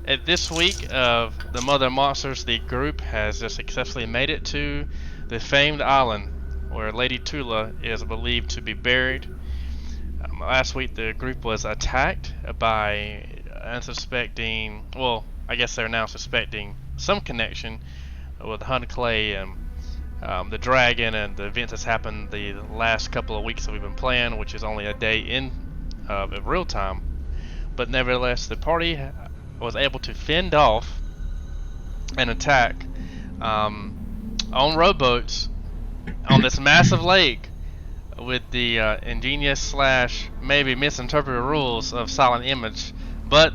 This week of the Mother Monsters, the group has just successfully made it to the famed island where Lady Tula is believed to be buried. Last week, the group was attacked by unsuspecting. Well, I guess they're now suspecting some connection with Hun Clay and the dragon and the events that's happened the last couple of weeks that we've been playing, which is only a day in real time. But nevertheless, the party was able to fend off an attack on rowboats on this massive lake with the ingenious slash maybe misinterpreted rules of silent image. But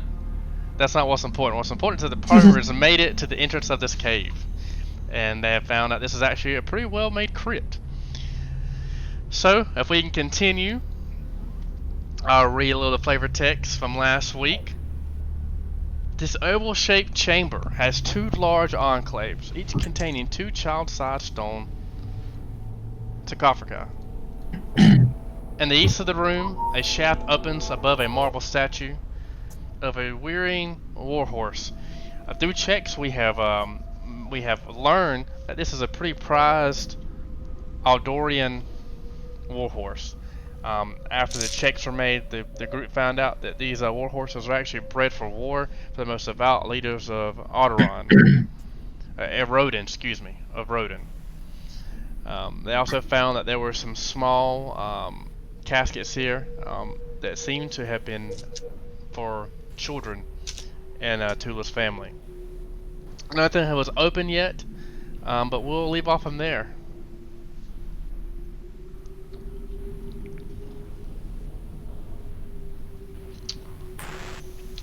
that's not what's important. What's important is that the party has made it to the entrance of this cave, and they have found out this is actually a pretty well made crypt. So if we can continue, I'll read a little flavor text from last week. This oval-shaped chamber has two large enclaves, each containing two child-sized stone sarcophagi. In the east of the room, a shaft opens above a marble statue of a wearying warhorse. Through checks, we have learned that this is a pretty prized Aldorian warhorse. After the checks were made, the group found out that these warhorses are actually bred for war for the most devout leaders of Alderon. Of Rodin. They also found that there were some small caskets here that seemed to have been for children in Tula's family. Nothing was open yet, but we'll leave off from there.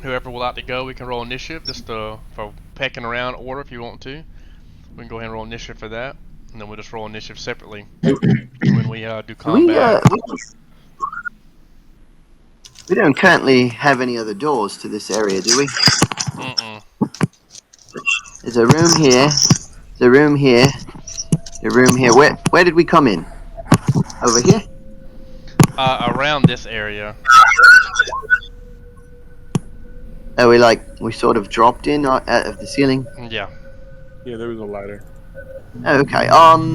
Whoever would like to go, we can roll initiative just for pecking around order if you want to. We can go ahead and roll initiative for that, and then we'll just roll initiative separately when we do combat. We don't currently have any other doors to this area, do we? Mm-mm. There's a room here. There's a room here. A room here. Where did we come in? Over here? Around this area. Oh, we sort of dropped in out of the ceiling? Yeah. Yeah, there was a ladder. Okay, I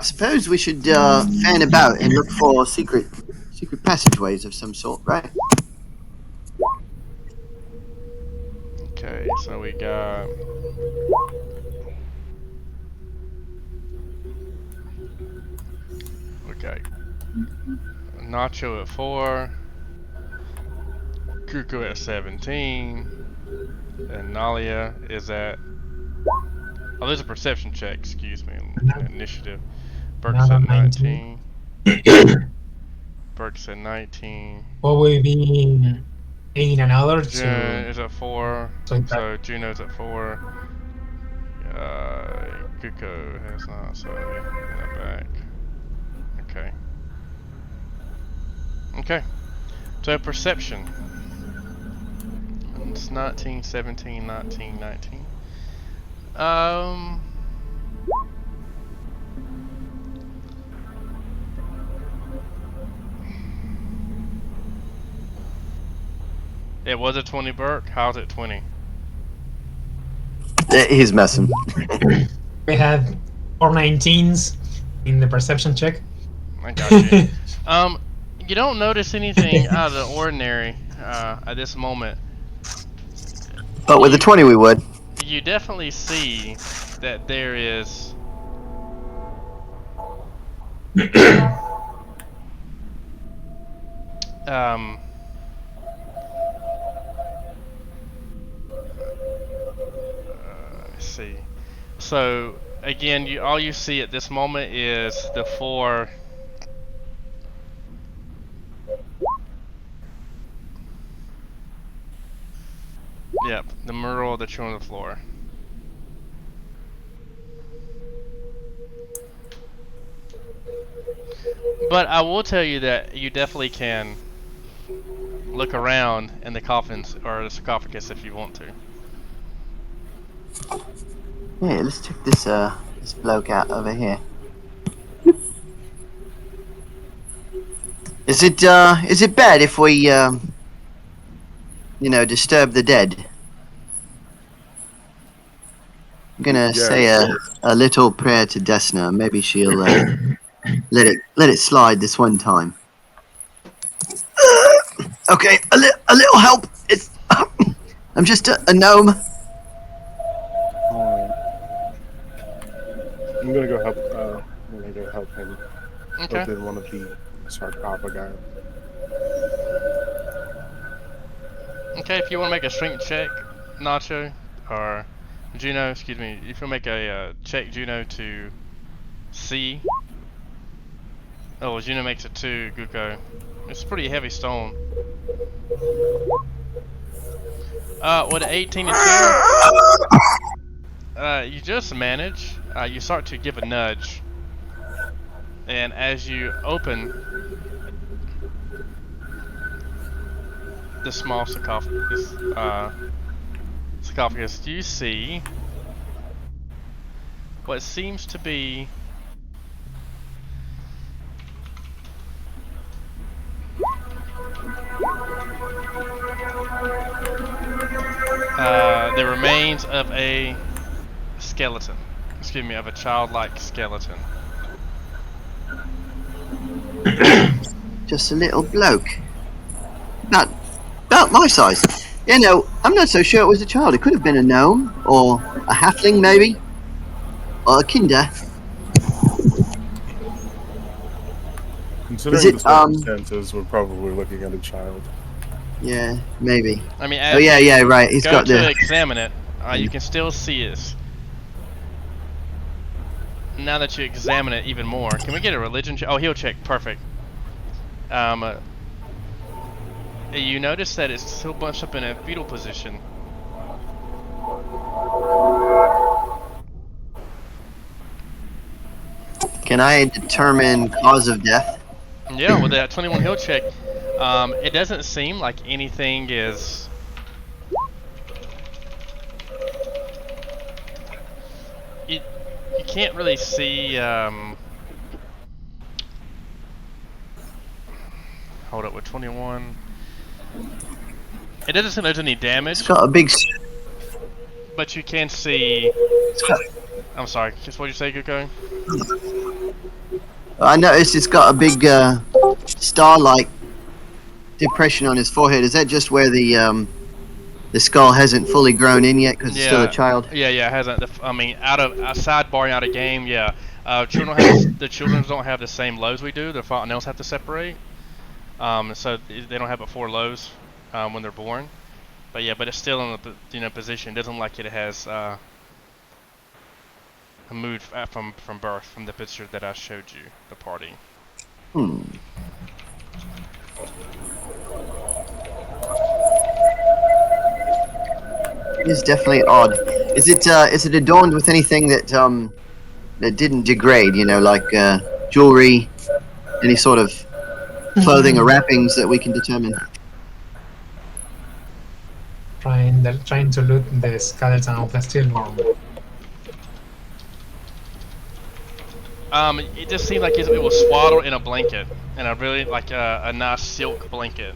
suppose we should fan about and look for secret passageways of some sort, right? Okay, so we got... Okay. Nacho at 4. Cuckoo at 17. And Nalia is at... Oh, there's a perception check, excuse me. Initiative. Burke's at 19. Burke's at 19. What will be adding another Juno to... is at 4. So Juno's at 4. Cuckoo has not, so we get that back. Okay. Okay. So perception. It's 19, 17, 19, 19. It was a 20, Burke. How's it 20? He's messing. We had 4 19s in the perception check. I got you. You don't notice anything out of the ordinary at this moment. But with a 20 we would. You definitely see that there is let's see. So again, all you see at this moment is the 4 Yep, the mural that's on the floor. But I will tell you that you definitely can look around in the coffins or the sarcophagus if you want to. Yeah, let's check this bloke out over here. Is it bad if we disturb the dead? I'm gonna Yeah, say a little prayer to Desna. Maybe she'll let it slide this one time. Okay, a little help. It's I'm just a gnome. I'm gonna go help. I'm gonna go help him Okay. open one of the sarcophagi. Okay, if you want to make a strength check, Nacho, or Juno, excuse me, if you make a check, Juno, to see. Oh, Juno makes it too, Guko. It's a pretty heavy stone. With an 18 and 2, you just manage. You start to give a nudge. And as you open the small sarcophagus, you see what seems to be the remains of a skeleton. Excuse me, of a childlike skeleton. Just a little bloke. About my size. You know, I'm not so sure it was a child. It could have been a gnome or a halfling, maybe, or a kinder. Considering Is it, the circumstances, we're probably looking at a child. Yeah, maybe. I mean, Oh yeah, yeah, right. He's go got to the. examine it. You can still see it. Now that you examine it even more, can we get a religion check? Oh, he'll check. Perfect. You notice that it's still bunched up in a fetal position. Can I determine cause of death? Yeah, with that 21 heal check, it doesn't seem like anything is. You can't really see. Hold up with 21. It doesn't seem there's any damage. It's got a big. But you can see. It's got, I'm sorry. Just what did you say, Guko? I noticed it's got a big star-like depression on his forehead. Is that just where the skull hasn't fully grown in yet because it's still a child? Yeah, it hasn't. I mean, sidebarring out of game, yeah. The children don't have the same lows we do. Their fontanelles have to separate. So they don't have but 4 lows when they're born. But yeah, but it's still in a position. It doesn't look like it has moved from birth, from the picture that I showed you, the party. It's definitely odd. Is it adorned with anything that didn't degrade? You know, like jewelry, any sort of clothing or wrappings that we can determine? Trying to loot the skeleton of the stillborn. It just seemed like it was swaddled in a blanket, and a really like a nice silk blanket.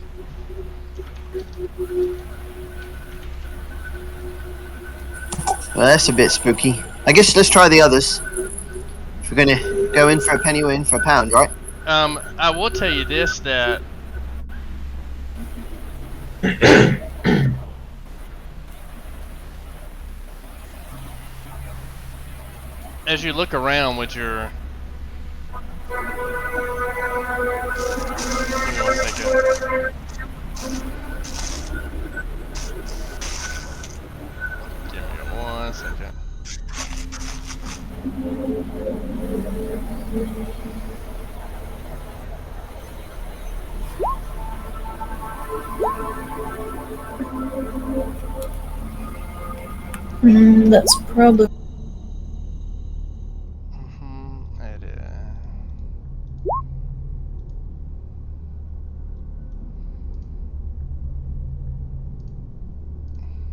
Well, that's a bit spooky. I guess let's try the others. If we're gonna go in for a penny, we're in for a pound, right? I will tell you this, that as you look around with your... Give me 1 second. Give me 1 second. That's probably. It is.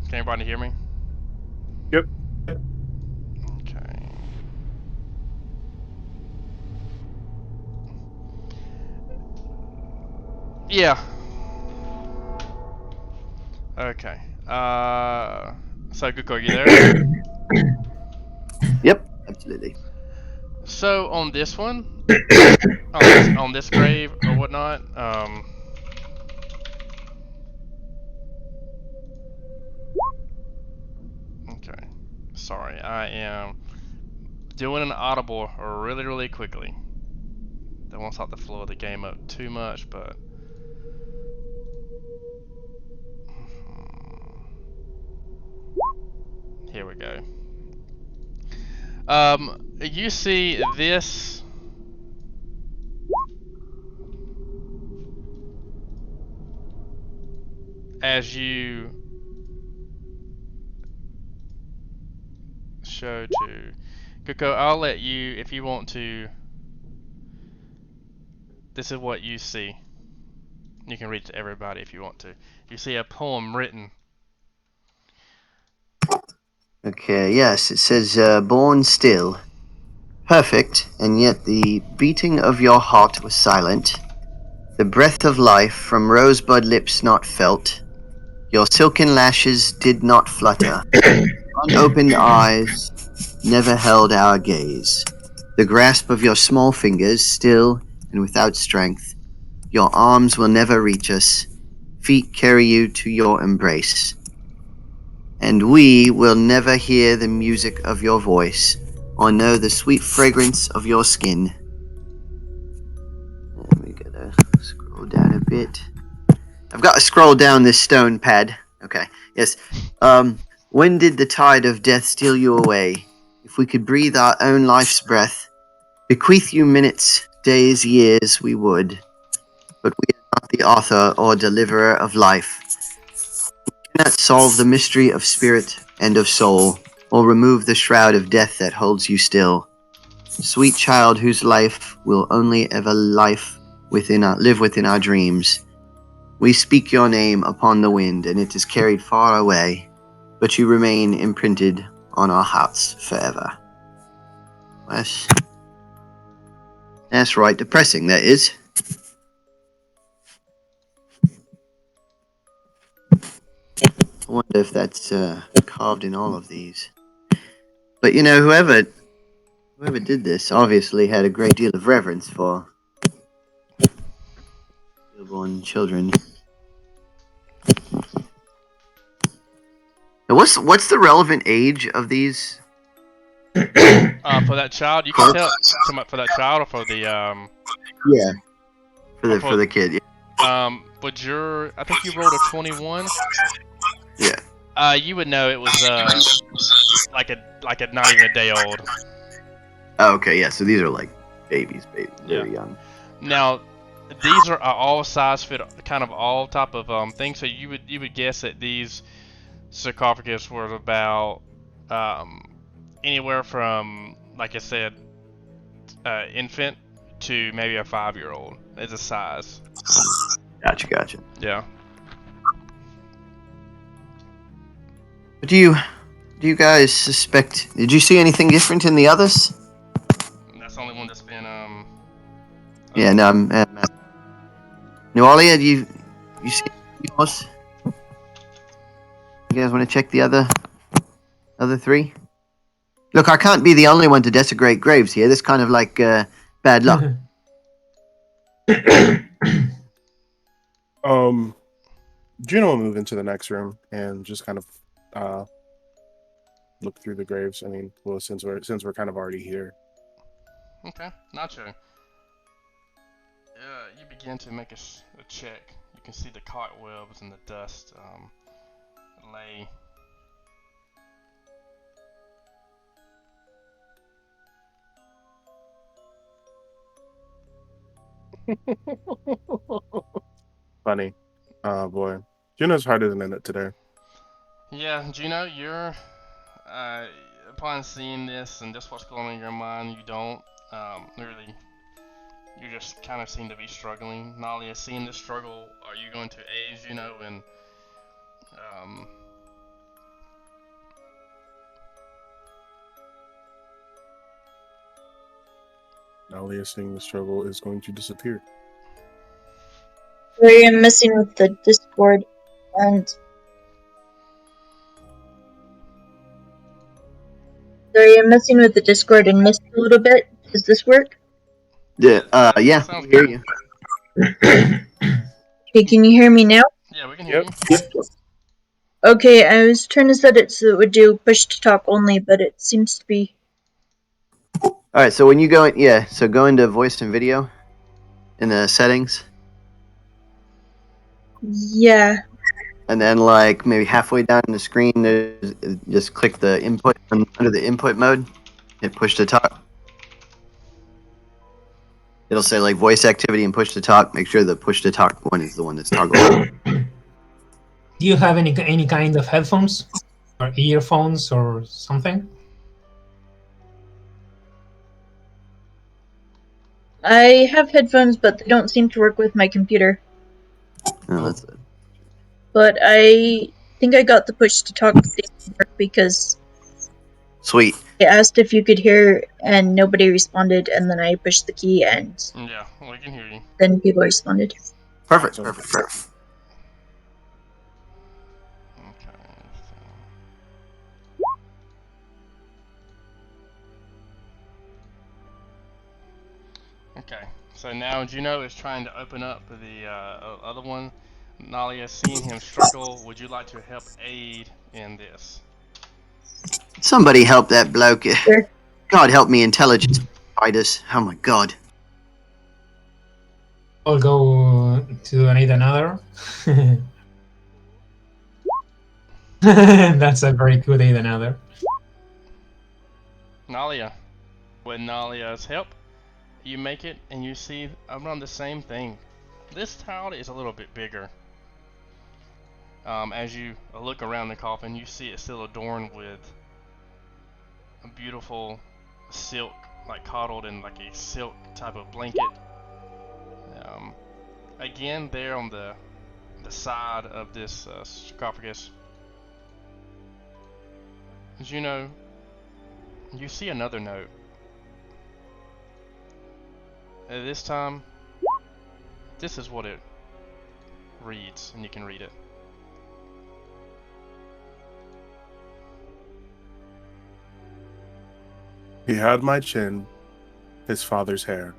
Can everybody hear me? Yep. Okay. Yeah. Okay. So Guko, are you there? Yep, absolutely. So on this one, on this grave or whatnot, okay. Sorry, I am doing an audible really, really quickly. Don't want to stop the flow of the game up too much, but here we go. You see this as you show to Coco. I'll let you, if you want to. This is what you see. You can read it to everybody if you want to. You see a poem written. Okay, yes, it says, born still, perfect, and yet the beating of your heart was silent. The breath of life from rosebud lips not felt. Your silken lashes did not flutter. Unopened eyes never held our gaze. The grasp of your small fingers, still and without strength. Your arms will never reach us. Feet carry you to your embrace. And we will never hear the music of your voice or know the sweet fragrance of your skin. And we gotta scroll down a bit. I've got to scroll down this stone pad. Okay, yes. When did the tide of death steal you away? If we could breathe our own life's breath, bequeath you minutes, days, years, we would. But we are not the author or deliverer of life. We cannot solve the mystery of spirit and of soul, or remove the shroud of death that holds you still. Sweet child whose life will only ever live within our dreams. We speak your name upon the wind, and it is carried far away, but you remain imprinted on our hearts forever. That's right, depressing, that is. I wonder if that's carved in all of these. But you know, whoever did this obviously had a great deal of reverence for stillborn children. Now, what's the relevant age of these? For that child, you can tell. Come up for that child or for the Yeah, for the kid. Yeah. But I think you rolled a 21. Yeah. You would know it was like a not even a day old. Oh, okay, yeah. So these are like babies, Yeah. very young. Now, these are all size fit, kind of all type of things. So you would guess that these sarcophagus were about anywhere from, like I said, infant to maybe a 5-year-old as a size. Gotcha. Yeah. But do you guys suspect? Did you see anything different in the others? That's the only one that's been Yeah, no. Nualia, you see anything else? You guys want to check the other three? Look, I can't be the only one to desecrate graves here. This kind of like bad luck. Juno will move into the next room and just kind of look through the graves. I mean, well, since we're kind of already here. Okay, Nacho. You begin to make a check. You can see the cobwebs and the dust lay. Funny. Oh boy. Juno's harder than it today. Yeah, Juno, you're upon seeing this and just what's going on in your mind, you don't really. You just kind of seem to be struggling. Nalia, seeing this struggle, are you going to aid Juno and Nalia seeing the struggle is going to disappear. We're messing with the Discord, and Sorry, I'm messing with the Discord and missed a little bit. Does this work? Yeah, That yeah, sounds we hear good. you. Okay, can you hear me now? Yeah, we can hear Yep. you. Okay, I was trying to set it so it would do push to talk only, but it seems to be. All right, so when you go in, yeah, so go into voice and video in the settings, Yeah. and then like maybe halfway down the screen, there's just click the input under the input mode, hit push to talk. It'll say like voice activity and push to talk. Make sure the push to talk one is the one that's toggled. Do you have any kind of headphones or earphones or something? I have headphones, but they don't seem to work with my computer. Oh, that's it. But I think I got the push to talk because Sweet. I asked if you could hear and nobody responded, and then I pushed the key and Yeah, we can hear you. then people responded. Perfect. So- Perfect. Perfect. Okay. Okay. So now Juno is trying to open up the other one. Nalia, seeing him struggle, would you like to help aid in this? Somebody help that bloke. Sure. God help me, intelligence fighters. Oh my god. I'll go to donate another. That's a very good aid another. Nalia. With Nalia's help, you make it and you see around the same thing. This tower is a little bit bigger. As you look around the coffin, you see it's still adorned with a beautiful silk, like coddled in like a silk type of blanket. Again, there on the side of this sarcophagus, Juno, you see another note. This time, this is what it reads, and you can read it. He had my chin, his father's hair,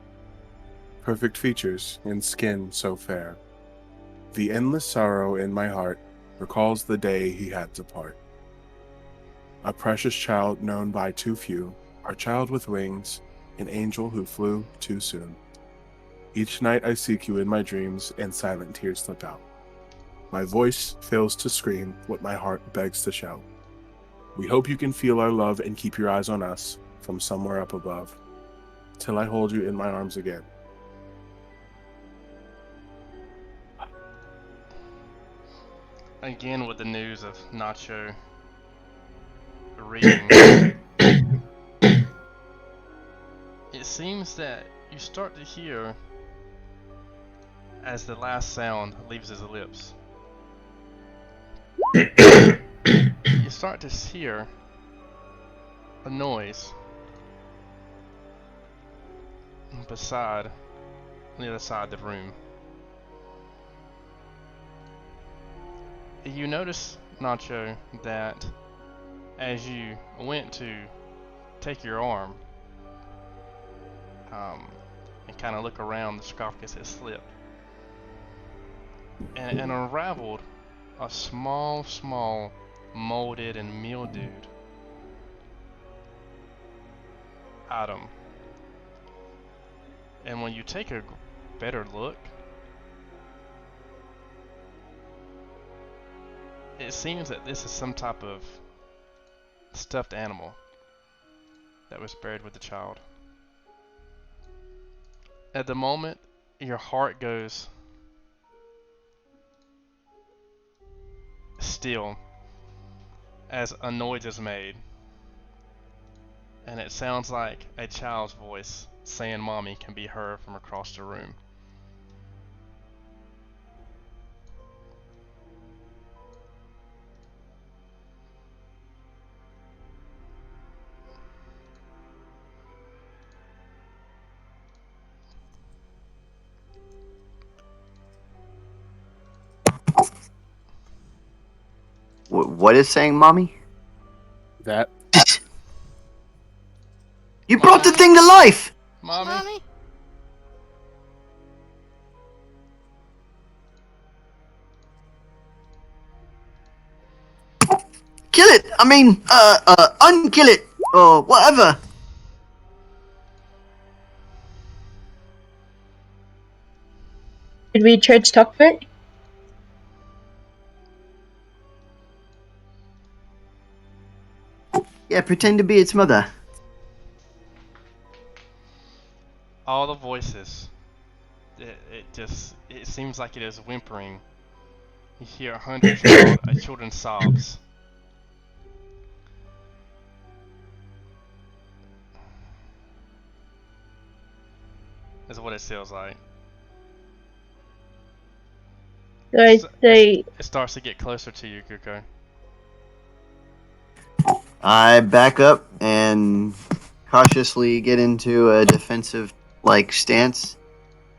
perfect features and skin so fair. The endless sorrow in my heart recalls the day he had to part. A precious child known by too few, our child with wings, an angel who flew too soon. Each night I seek you in my dreams, and silent tears slip out. My voice fails to scream what my heart begs to shout. We hope you can feel our love and keep your eyes on us from somewhere up above, till I hold you in my arms again. Again with the news of Nacho reading. It seems that you start to hear as the last sound leaves his lips. You start to hear a noise beside on the other side of the room. You notice, Nacho, that as you went to take your arm and kind of look around, the sarcophagus has slipped and unraveled a small, molded and mildewed item. And when you take a better look, it seems that this is some type of stuffed animal that was buried with the child. At the moment, your heart goes still as a noise is made, and it sounds like a child's voice saying "Mommy" can be heard from across the room. What is saying, mommy? That You brought the thing to life! Mommy? Kill it! I mean, unkill it! Or whatever! Did we try to talk to it? Yeah, pretend to be its mother. All the voices. It seems like it is whimpering. You hear hundreds of children's sobs. That's what it feels like. So I say, It starts to get closer to you, Guko. I back up and cautiously get into a defensive stance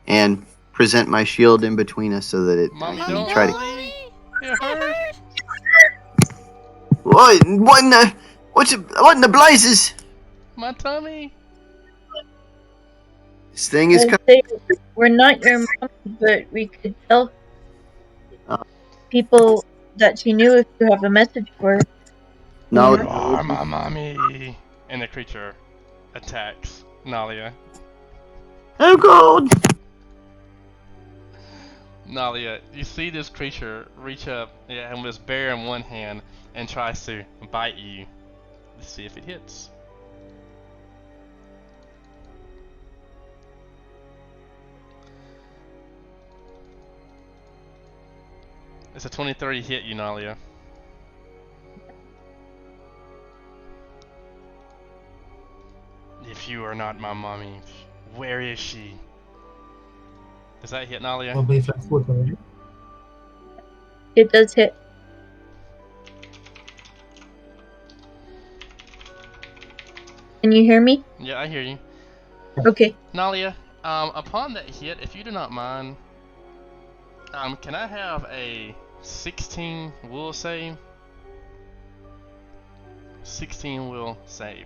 and present my shield in between us so that it Mommy, can don't try to. leave. It hurts. What in the what in the blazes? My tummy. This thing is I say we're not your mom, but we could tell people that she knew if you have a message for her. no. You are my mommy. And the creature attacks Nalia. Oh god! Nalia, you see this creature reach up and with its bear in one hand and tries to bite you. Let's see if it hits. It's a 20-30 hit you, Nalia. If you are not my mommy, where is she? Does that hit Nalia? Probably flat foot already. It does hit. Can you hear me? Yeah, I hear you. Okay. Nalia, upon that hit, if you do not mind, can I have a 16 will save? 16 will save.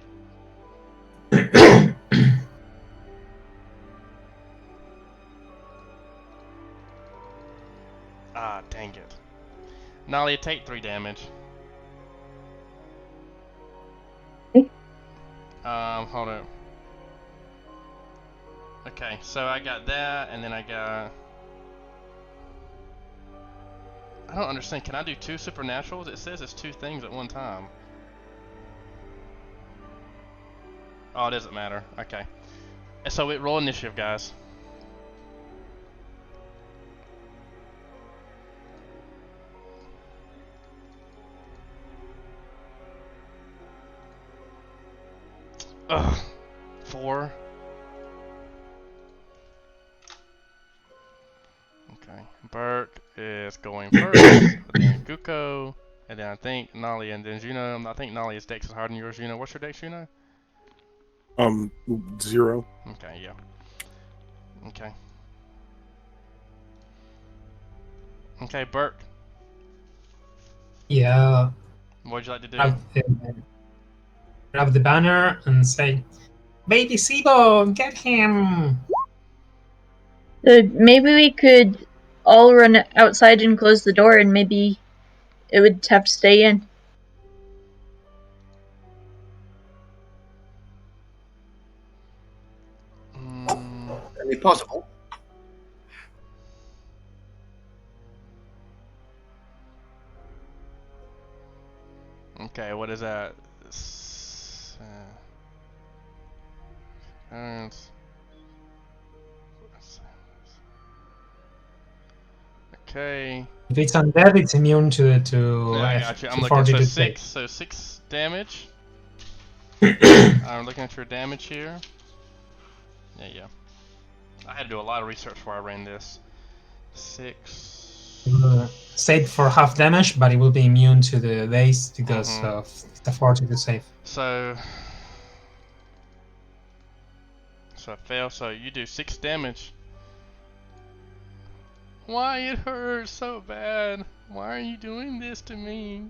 Ah, dang it. Nalia, take 3 damage. Okay. Hold on. Okay, so I got that, and then I got... I don't understand. Can I do 2 supernaturals? It says it's 2 things at one time. Oh, it doesn't matter. Okay. So we roll initiative, guys. Ugh. 4. Okay. Bert is going first, then Guko, and then I think Nolly, and then Juno. I think Nolly's dex is harder than yours, Juno. What's your dex, Juno? 0. Okay, yeah. Okay. Okay, Bert. Yeah. What would you like to do? Grab the banner and say, "Baby Sibo, get him!" So maybe we could all run outside and close the door, and maybe it would have to stay in. Is it possible? Okay, what is that? Okay. If it's undead, it's immune to Yeah, I got you. I'm looking. So fortitude 6. save. So 6 damage. I'm looking at your damage here. Yeah. I had to do a lot of research before I ran this. 6. Save for half damage, but it will be immune to the base because of the fortitude save. So I fail. So you do 6 damage. Why it hurts so bad? Why are you doing this to me?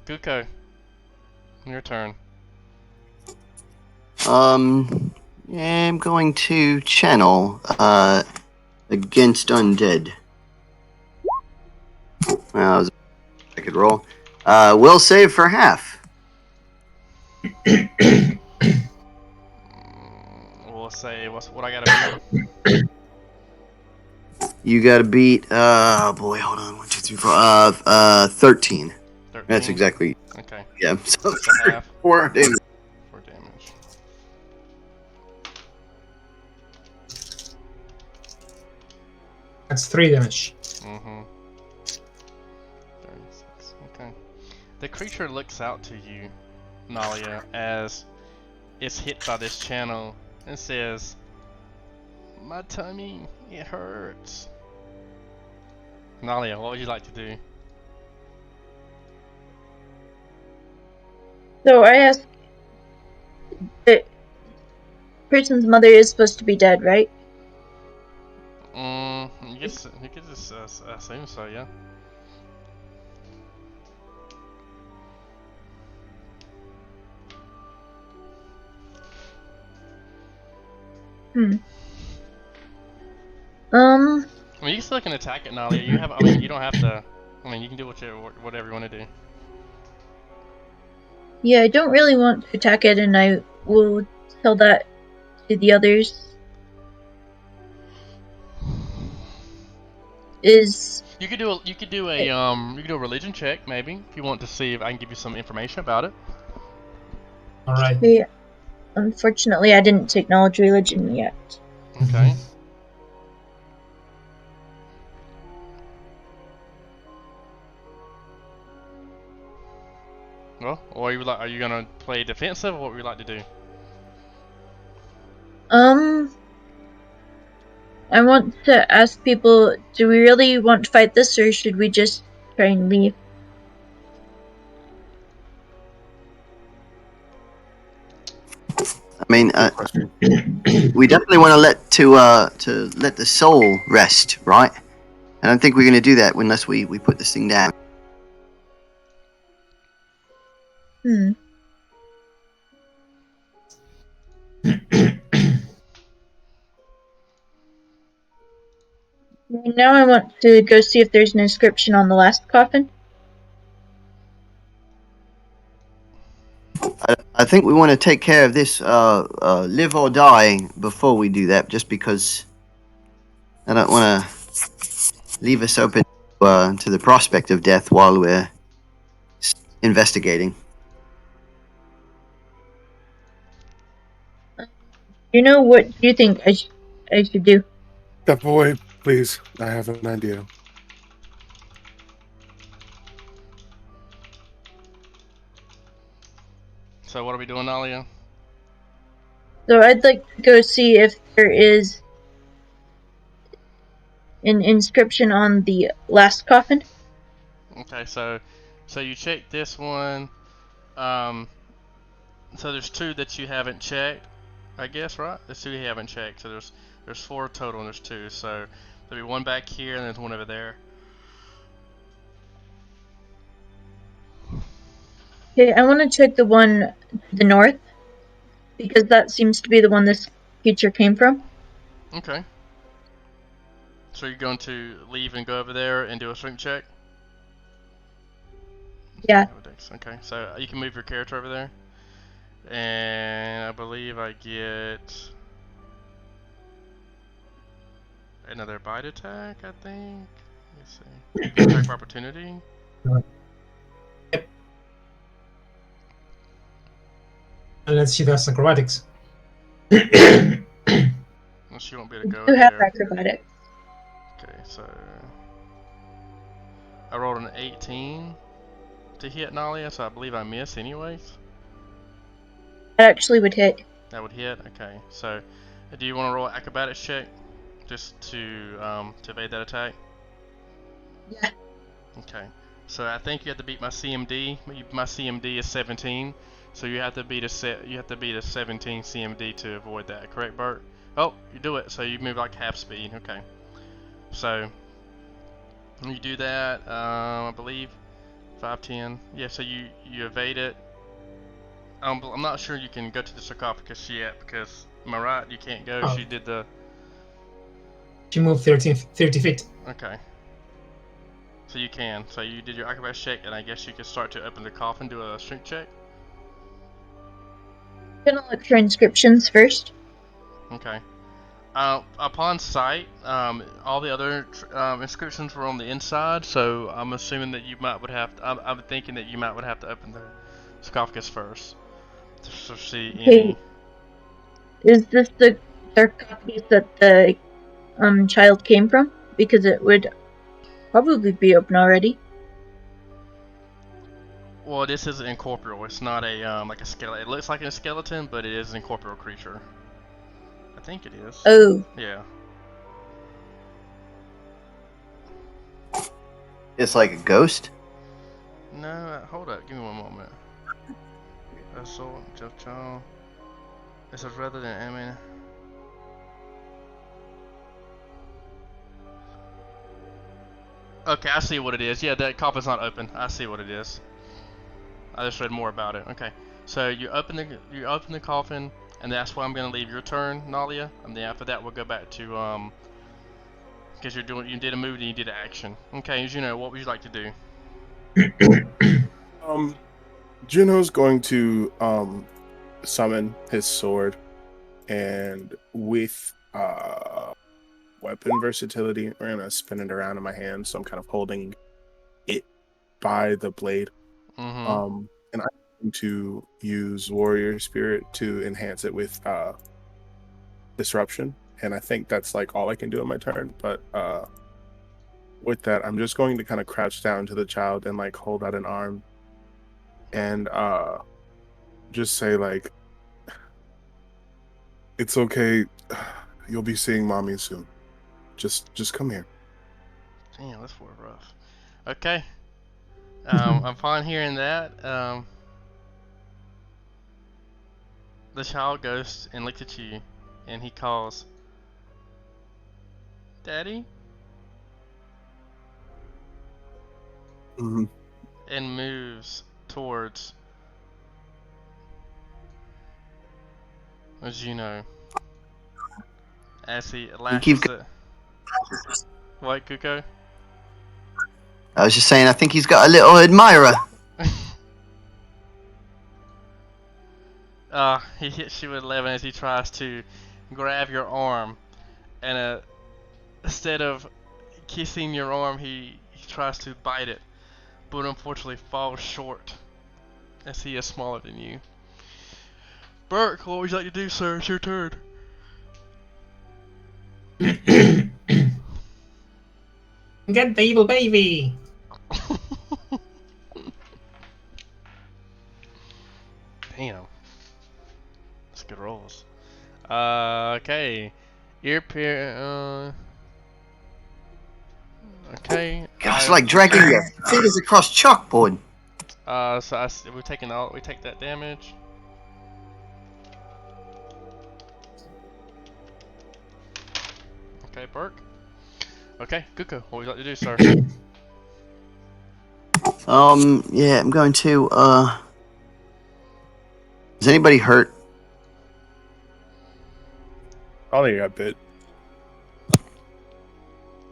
Guko, your turn. Yeah, I'm going to channel against undead. Well, that was a good roll. Will save for half. We'll say what I gotta beat. You gotta beat. Boy, hold on. 1, 2, 3, 4. 13. 13. That's exactly. Okay. Yeah. So So half 4 damage. for damage. That's 3 damage. Mm-hmm. 36. Okay. The creature looks out to you, Nalia, as it's hit by this channel and says, "My tummy, it hurts." Nalia, what would you like to do? So I asked, the person's mother is supposed to be dead, right? You could just assume so, yeah. I mean, you still can attack it, Nalia. You have, I mean, you don't have to. I mean, you can do whatever you want to do. Yeah, I don't really want to attack it, and I will tell that to the others. You could do a religion check maybe if you want to see if I can give you some information about it. Alright. Okay, unfortunately, I didn't take knowledge religion yet. Okay. Well, or are you gonna play defensive, or what would you like to do? I want to ask people, do we really want to fight this, or should we just try and leave? I mean, Question. we definitely want to let the soul rest, right? I don't think we're gonna do that unless we put this thing down. Now I want to go see if there's an inscription on the last coffin. I think we want to take care of this live or die before we do that, just because I don't want to leave us open to the prospect of death while we're investigating. You know, what do you think I should do? Step away, please. I have an idea. So what are we doing, Nalia? So I'd like to go see if there is an inscription on the last coffin. Okay, so you check this one. So there's 2 that you haven't checked, I guess, right? There's 2 you haven't checked. So there's 4 total, and there's 2. So there'll be 1 back here, and there's 1 over there. Okay, I want to check the one to the north, because that seems to be the one this creature came from. Okay. So you're going to leave and go over there and do a strength check? Yeah. Okay, so you can move your character over there. And I believe I get another bite attack, I think. Let's see. Attack of opportunity. Yep. And let's see that's acrobatics. Well, she won't be able to go You have there. acrobatics. Okay, so I rolled an 18 to hit Nalia, so I believe I miss anyways. That actually would hit. That would hit. Okay, so do you want to roll an acrobatics check just to evade that attack? Yeah. Okay, so I think you have to beat my CMD. My CMD is 17, so you have to beat a 17 CMD to avoid that. Correct, Bert? Oh, you do it. So you move like half speed. Okay, so you do that. I believe 5, 10. Yeah, so you evade it. I'm not sure you can go to the sarcophagus yet because, am I right? You can't go. Oh. She did the. She moved 30 feet. Okay. So you can. So you did your acrobatics check, and I guess you could start to open the coffin, do a strength check. I'm gonna look for inscriptions first. Okay. Upon sight, all the other inscriptions were on the inside, so I'm assuming that you might would have. I'm thinking that you might would have to open the sarcophagus first to see Okay. any. Is this the sarcophagus that the child came from? Because it would probably be open already. Well, this is incorporeal. It's not a like a skeleton. It looks like a skeleton, but it is an incorporeal creature. I think it is. Oh, Yeah. It's like a ghost. No, hold up. Give me one moment. Assault, Jeff Child. This is rather than I mean. Okay, I see what it is. Yeah, that coffin's not open. I see what it is. I just read more about it. Okay, so you open the coffin, and that's where I'm gonna leave your turn, Nalia. And then after that, we'll go back to because you did a move and you did an action. Okay, Juno, what would you like to do? Juno's going to summon his sword, and with weapon versatility, we're gonna spin it around in my hand, so I'm kind of holding it by the blade. Mm-hmm. And I'm going to use warrior spirit to enhance it with disruption, and I think that's like all I can do in my turn. But with that, I'm just going to kind of crouch down to the child and like hold out an arm and just say like, it's okay, you'll be seeing mommy soon, just come here. Damn, that's rough. Okay. I'm fine hearing that. The child goes and looks at you, and he calls, "Daddy," Mm-hmm. and moves towards Juno as he lashes it. What, Kuko? I was just saying, I think he's got a little admirer. He hits you with 11 as he tries to grab your arm, and instead of kissing your arm, he tries to bite it, but unfortunately falls short as he is smaller than you. Burke, what would you like to do, sir? It's your turn. Get the evil baby. Damn. That's good rolls. Okay. Ear peer, okay. Gosh, like dragging your fingers across chalkboard. So we take that damage. Okay, Burke. Okay, Kuko, what would you like to do, sir? Yeah, I'm going to, is anybody hurt? Probably got bit.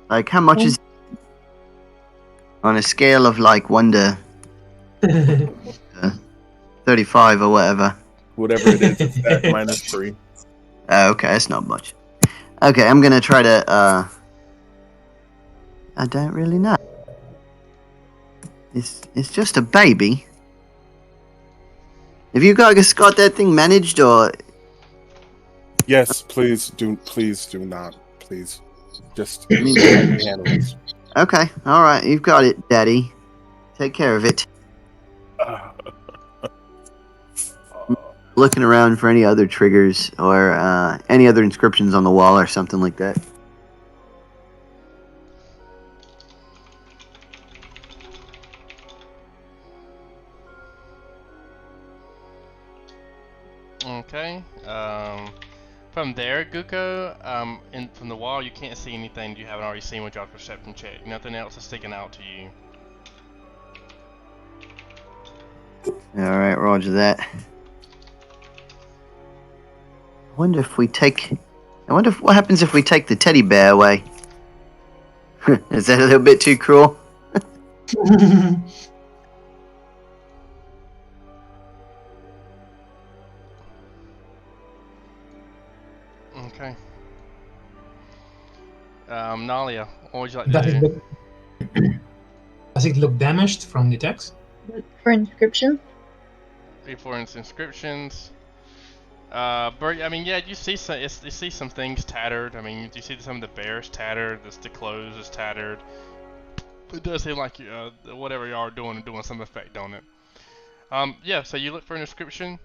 Like, how much is on a scale of like 1 to 35 or whatever? Whatever it is, it's at -3. Okay, that's not much. Okay, I'm gonna try to, I don't really know. It's just a baby. Have you guys got that thing managed, or? Yes, please do not, please. Just handle this. Okay, alright, you've got it, Daddy. Take care of it. Looking around for any other triggers or any other inscriptions on the wall or something like that. Okay. From there, Guko, from the wall, you can't see anything you haven't already seen with your perception check. Nothing else is sticking out to you. Alright, roger that. wonder if we take. I wonder what happens if we take the teddy bear away. Is that a little bit too cruel? Okay. Nalia, what would you like Does to it do? look, does it look damaged from the text? Look for inscription. Before its inscriptions. Bert, I mean, yeah, you see some things tattered. I mean, you see some of the bears tattered. The clothes is tattered. It does seem like whatever you are doing some effect on it. Yeah. So you look for an inscription.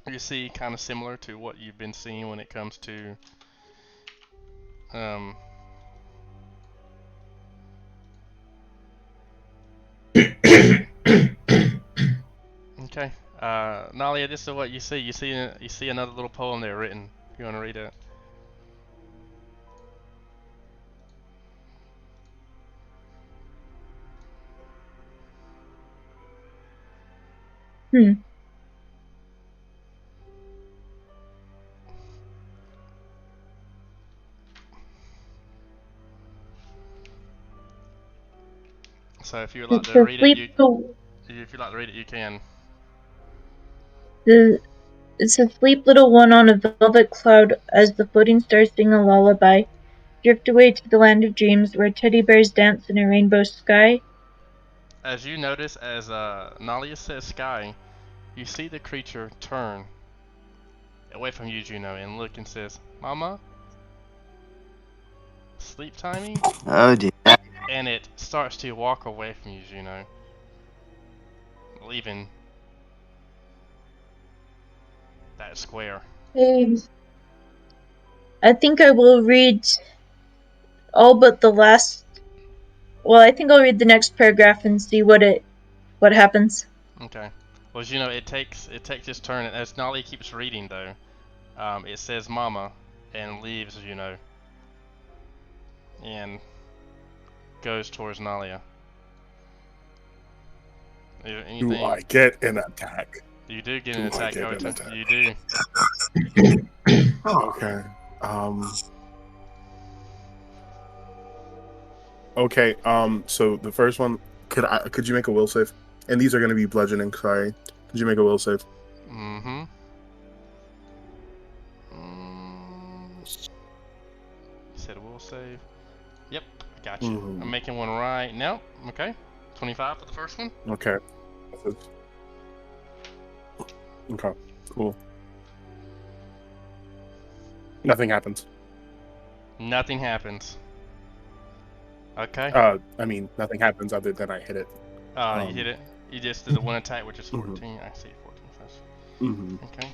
You see kind of similar to what you've been seeing when it comes to Okay. Nalia, this is what you see. You see another little poem there written. You want to read it? Hmm. So if you would like It's to a read it, sleep. if you'd like to read it, you can. It's a sleep, little one, on a velvet cloud as the floating stars sing a lullaby. Drift away to the land of dreams where teddy bears dance in a rainbow sky. As you notice, as Nalia says sky, you see the creature turn away from you, Juno, and look and says, Mama? Sleep timing? Oh dear. And it starts to walk away from you, Juno. Leaving that square. Hey, I think I will read all but the last. Well, I think I'll read the next paragraph and see what happens. Okay. Well, Juno, it takes its turn, and as Nalia keeps reading, though, it says Mama, and leaves Juno, and goes towards Nalia. Anything? Do I get an attack? You do get an Do I attack, get an Kota. attack? You do. Okay. Okay. So the first one, could you make a will save? And these are going to be bludgeoning. Sorry. Could you make a will save? Mm-hmm. Said will save. Yep, got you. Mhm. I'm making one right now. Okay. 25 for the first one. Okay. Okay. Cool. Nothing happens. Nothing happens. Okay. I mean, nothing happens other than I hit it. You hit it. You just did the one attack, which is 14. I see 14 first. Mm-hmm. Okay.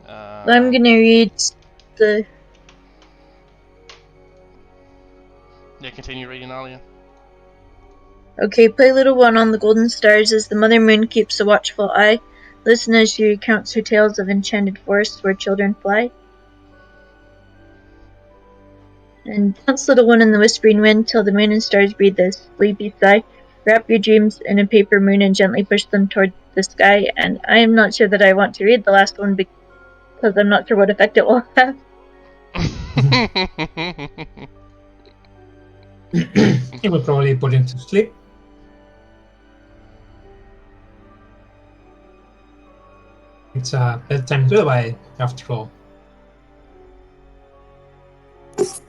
I'm gonna read the. Yeah, continue reading, Alia. Okay, play little one on the golden stars as the mother moon keeps a watchful eye. Listen as she recounts her tales of enchanted forests where children fly. And dance, little one, in the whispering wind till the moon and stars breathe a sleepy sigh. Wrap your dreams in a paper moon and gently push them toward the sky. And I am not sure that I want to read the last one because I'm not sure what effect it will have. It will probably put him to sleep. It's a bedtime lullaby, after all.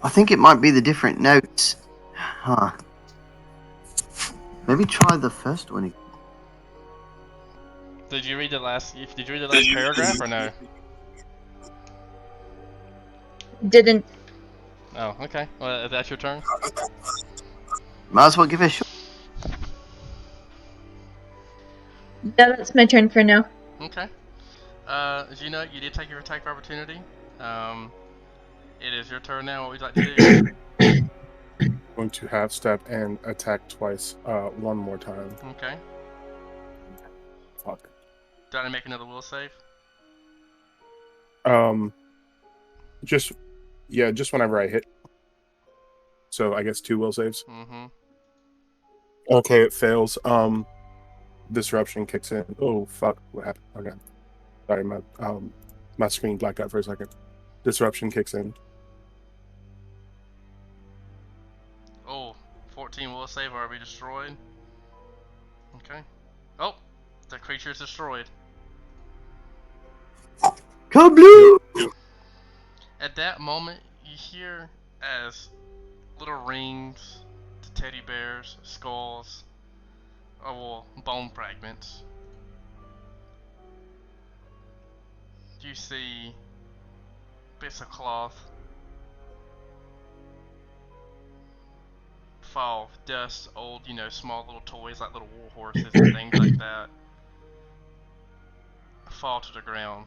I think it might be the different notes. Huh. Maybe try the first one again. Did you read the last paragraph or no? Didn't. Oh, okay. Well, that's your turn. Might as well give it a shot. Yeah, that's my turn for now. Okay. Juno, you did take your attack of opportunity. It is your turn now. What would you like to do? Going to half step and attack twice. One more time. Okay. Fuck. Do I make another will save? Just whenever I hit. So I guess 2 will saves. Mm-hmm. Okay, it fails. Disruption kicks in. Oh fuck! What happened? Okay. Sorry, my screen blacked out for a second. Disruption kicks in. Oh, 14 will save or be destroyed. Okay. Oh, the creature is destroyed. Kabloo! At that moment, you hear as little rings, the teddy bears, skulls, or bone fragments. You see bits of cloth fall, dust, old, small little toys like little war horses and things like that fall to the ground.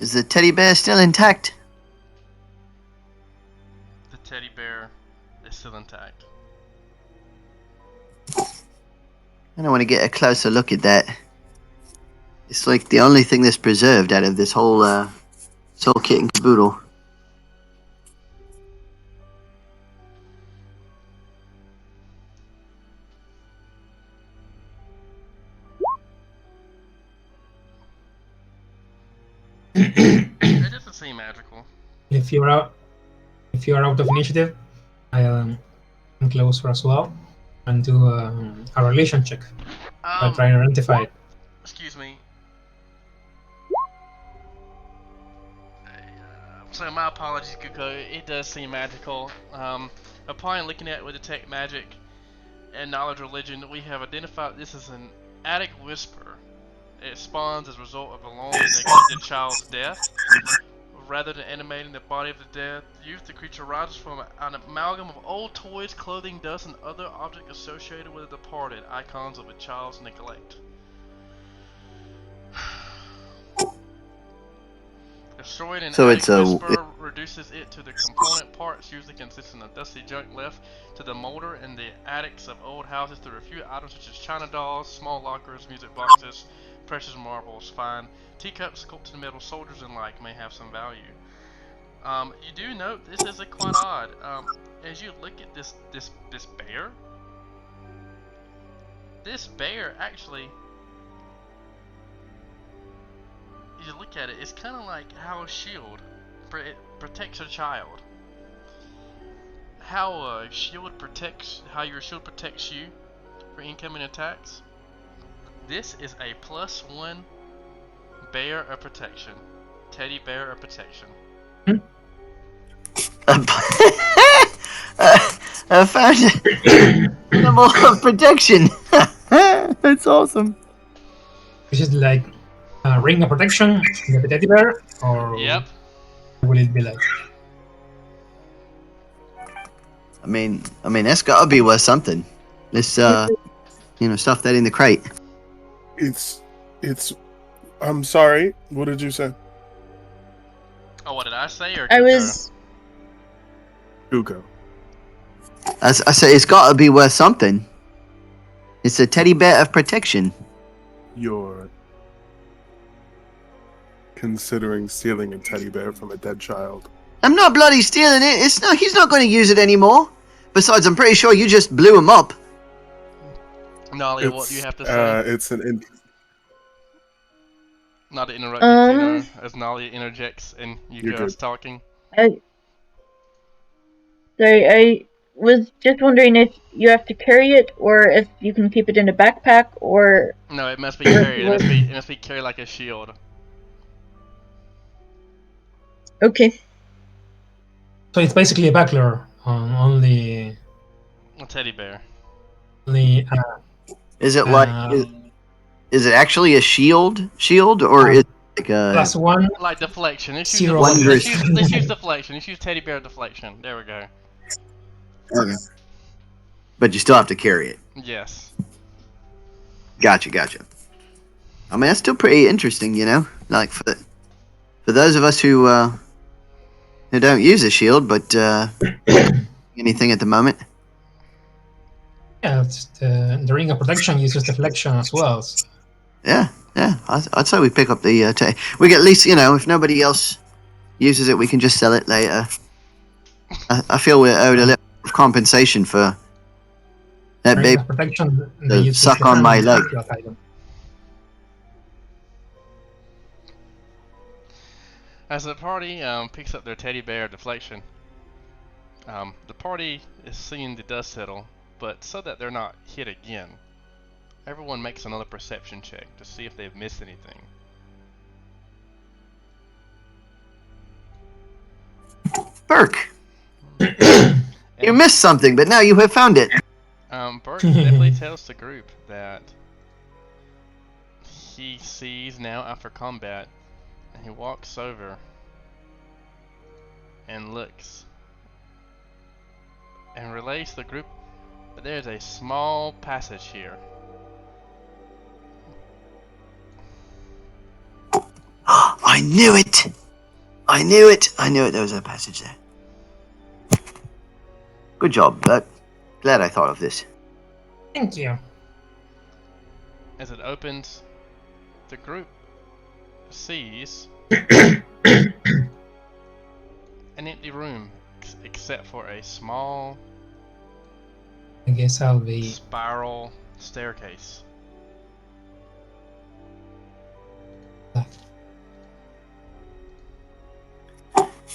Is the teddy bear still intact? The teddy bear is still intact. I don't want to get a closer look at that. It's like the only thing that's preserved out of this whole soul kit and caboodle. It doesn't seem magical. If you're out of initiative, I'm closer as well, and do a relation check. I try and identify it. Excuse me. So my apologies, Kuko. It does seem magical. Upon looking at it with detect magic and knowledge religion, we have identified this as an attic whisper. It spawns as a result of a long neglected child's death. Rather than animating the body of the dead youth, the creature rises from an amalgam of old toys, clothing, dust, and other objects associated with the departed, icons of a child's neglect. Destroyed an So attic it's a- whisper reduces it to the component parts, usually consisting of dusty junk left to the molder in the attics of old houses through a few items such as china dolls, small lockers, music boxes, precious marbles, fine teacups, sculpted metal soldiers, and like may have some value. You do note this is quite odd. As you look at this bear, this bear actually, you look at it, it's kind of like how a shield protects a child. How your shield protects you for incoming attacks. This is a +1 bear of protection. Teddy bear of protection. I found an animal of protection. That's awesome. Is it like a ring of protection, like a teddy bear, or Yep. will it be like? I mean, that's gotta be worth something. Let's, stuff that in the crate. It's. I'm sorry. What did you say? Oh, what did I say? Or I Kuko? was. Hugo. I say it's gotta be worth something. It's a teddy bear of protection. You're considering stealing a teddy bear from a dead child. I'm not bloody stealing it. He's not going to use it anymore. Besides, I'm pretty sure you just blew him up. Nolly, what do you have to say? It's an. Not to interrupt you, Juno, as Nolly interjects and You're Yuko is good. talking. Sorry, I was just wondering if you have to carry it, or if you can keep it in a backpack, or... No, it must be carried. It must be carried like a shield. Okay. So it's basically a buckler, only A teddy bear. Is it like... Is it actually a shield, or is it like a... +1. Like deflection. Let's use, Zero. deflection. Let's use deflection. Let's use teddy bear deflection. There we go. Okay. But you still have to carry it. Yes. Gotcha. I mean, that's still pretty interesting, Like, for those of us who don't use a shield, but anything at the moment. Yeah, it's the ring of protection uses deflection as well. Yeah. I'd say we pick up the... we get at least, if nobody else uses it, we can just sell it later. I feel we're owed a little of compensation for that baby. As protection, The they use suck the on my hand leg. to attack them. As the party picks up their teddy bear deflection, the party is seeing the dust settle, but so that they're not hit again, everyone makes another perception check to see if they've missed anything. Burke, you missed something, but now you have found it. Burke definitely tells the group that he sees now after combat, and he walks over and looks and relays to the group that there's a small passage here. I knew it! I knew it! I knew it, there was a passage there. Good job, Burke. Glad I thought of this. Thank you. As it opens, the group sees an empty room except for a small I guess I'll be. spiral staircase.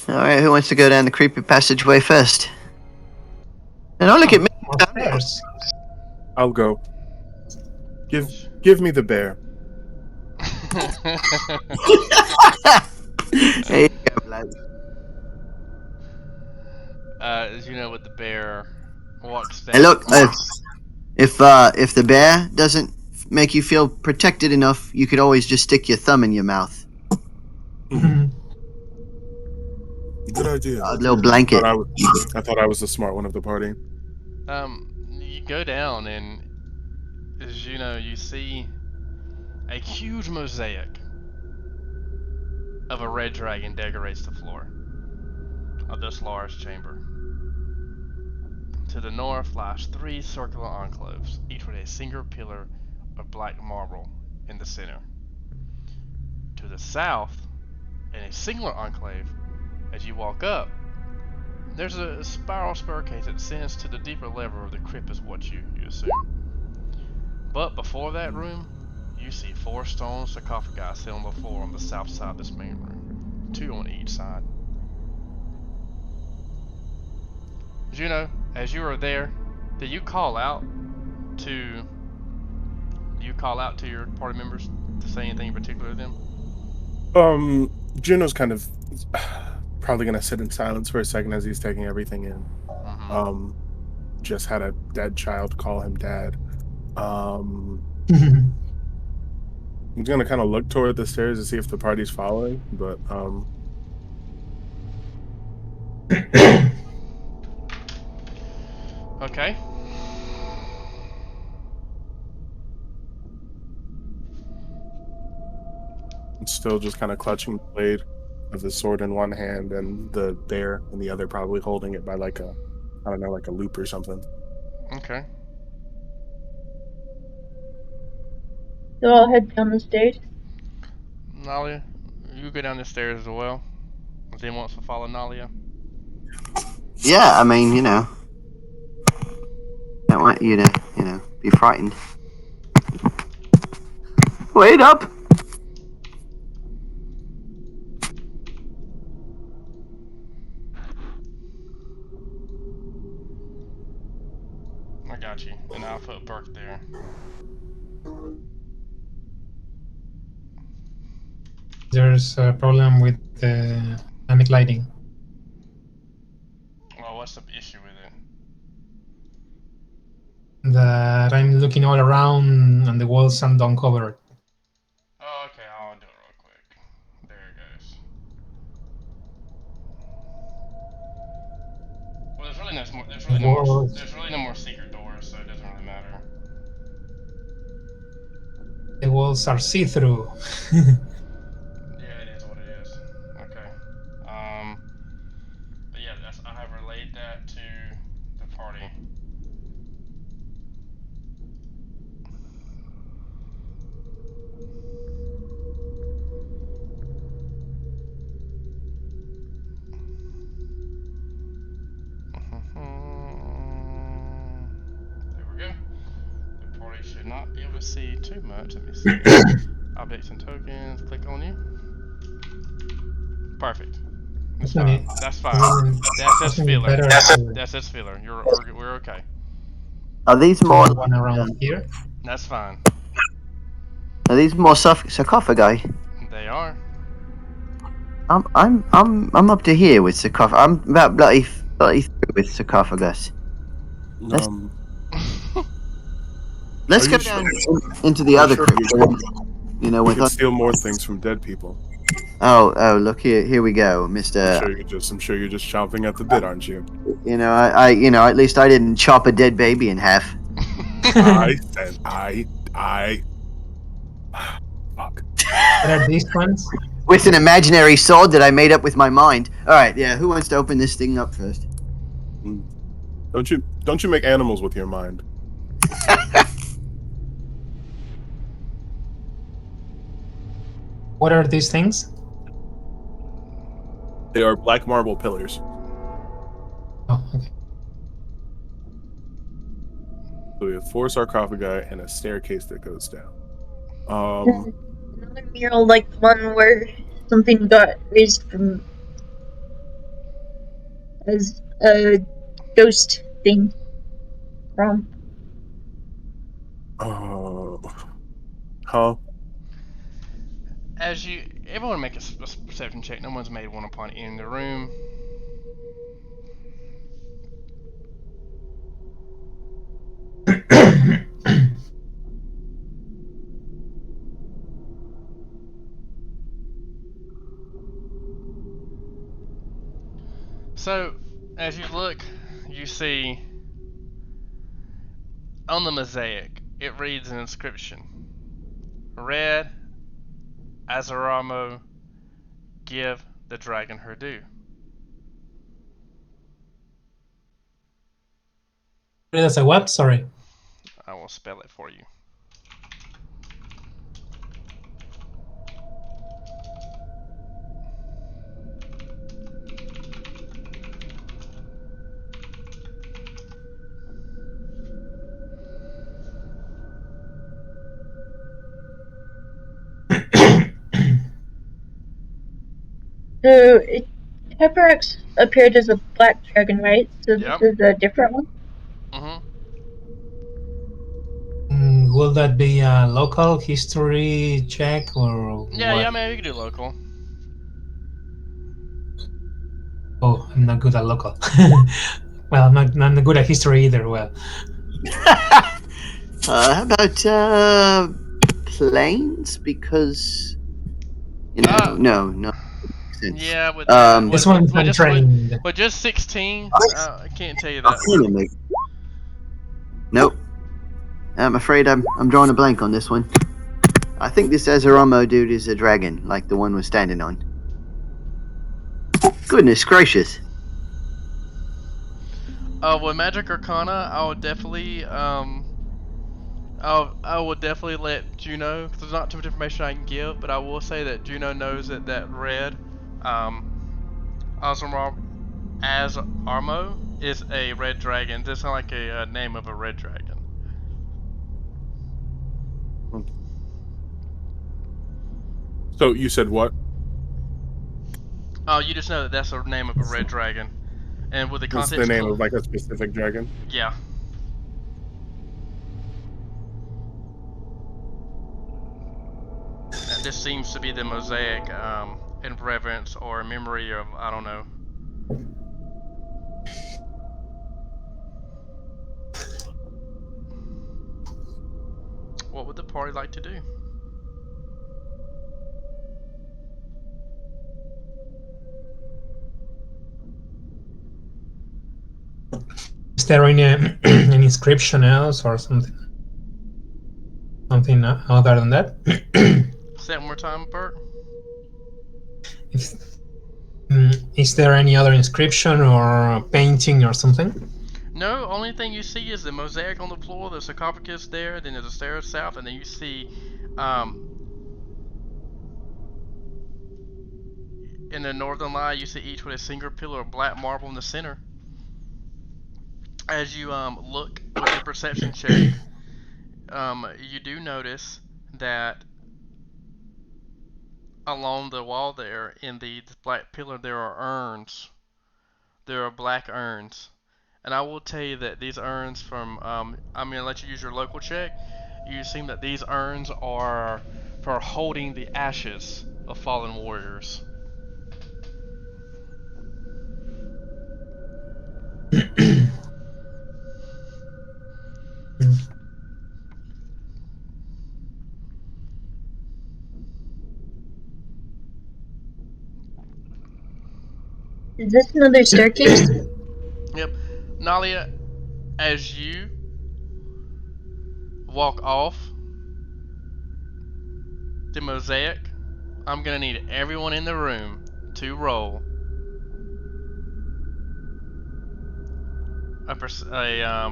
Alright, who wants to go down the creepy passageway first? And don't look at me! More stairs. I'll go. Give me the bear. There you go, bloke. Juno with the bear walks down. Hey, look, if the bear doesn't make you feel protected enough, you could always just stick your thumb in your mouth. Good idea. A little blanket. I thought I was the smart one of the party. You go down and, as you know, you see a huge mosaic of a red dragon decorates the floor of this large chamber. To the north lies 3 circular enclaves, each with a single pillar of black marble in the center. To the south, in a singular enclave, as you walk up, there's a spiral staircase that ascends to the deeper level of the crypt, is what you assume. But before that room, you see 4 stone sarcophagi sitting on the floor on the south side of this main room, 2 on each side. Juno, as you are there, do you call out to your party members to say anything in particular to them? Juno's kind of probably gonna sit in silence for a second as he's taking everything in. Mm-hmm. Just had a dead child call him dad. He's gonna kind of look toward the stairs to see if the party's following, but Okay. it's still just kind of clutching the blade of the sword in one hand and the bear in the other, probably holding it by like a, I don't know, like a loop or something. Okay. So I'll head down the stairs. Nalia, you go down the stairs as well. If anyone wants to follow Nalia. Yeah, I mean, you know. Don't want you to, be frightened. Wait up! I got you. And I'll put Burke there. There's a problem with the dynamic lighting. Well, what's the issue with it? That I'm looking all around and the walls are uncovered. Oh, okay, I'll do it real quick. There it goes. Well, there's really no more secret doors, so it doesn't really matter. The walls are see-through. Yeah, it is what it is. Okay. But yeah, I have relayed that to the party. should not be able to see too much. Let me see. Objects and tokens. Click on you. Perfect. That's fine. That's fine. That's just filler. Better That's just filler. We're okay. Are these more? one around here. That's fine. Are these more sarcophagi? They are. I'm up to here with sarcophagus. I'm about bloody through with sarcophagus. Let's Are go you down into the other sure crypt. you You know, We with can steal more things from dead people. oh, look here we go, Mister. I'm sure you're just chomping at the bit, aren't you? You know, I at least I didn't chop a dead baby in half I fuck. What are these ones? with an imaginary sword that I made up with my mind. All right, yeah. Who wants to open this thing up first? Don't you make animals with your mind? What are these things? They are black marble pillars. Oh, okay. So we have 4 sarcophagi and a staircase that goes down. Another mural like the one where something got raised from as a ghost thing from. Huh? Everyone make a perception check. No one's made one upon entering the room. So, as you look, you see on the mosaic, it reads an inscription. Red Azaramo, give the dragon her due. That's a what? Sorry. I will spell it for you. So Aeteperax appeared as a black dragon, right? So Yep. this is a different one. Will that be a local history check or Yeah, what? yeah, man, we can do local. Oh, I'm not good at local. Well, I'm not good at history either. Well, How about planes? Because no. Sense. Yeah, with this one's untrained. with just 16, I can't tell you that. Nope. I'm afraid I'm drawing a blank on this one. I think this Azaramo dude is a dragon, like the one we're standing on. Goodness gracious. With Magic Arcana, I would definitely I would definitely let Juno, because there's not too much information I can give, but I will say that Juno knows that red Azaramo is a red dragon. This sounds like a name of a red dragon. So you said what? Oh, you just know that that's the name of a red dragon, and with the What's context. the name of like a specific dragon? Yeah. And this seems to be the Mosaic in reverence or memory of, I don't know. What would the party like to do? Is there any an inscription else or something? Something other than that? Say it one more time, Bert. Is there any other inscription or painting or something? No, only thing you see is the mosaic on the floor, the sarcophagus there, then there's a stairs south, and then you see in the northern line you see each with a single pillar of black marble in the center. As you look with your perception check, you do notice that along the wall there, in the black pillar, there are urns. There are black urns. And I will tell you that these urns I'm going to let you use your local check. You seem that these urns are for holding the ashes of fallen warriors. Is this another staircase? Yep. Nalia, as you walk off the Mosaic, I'm going to need everyone in the room to roll a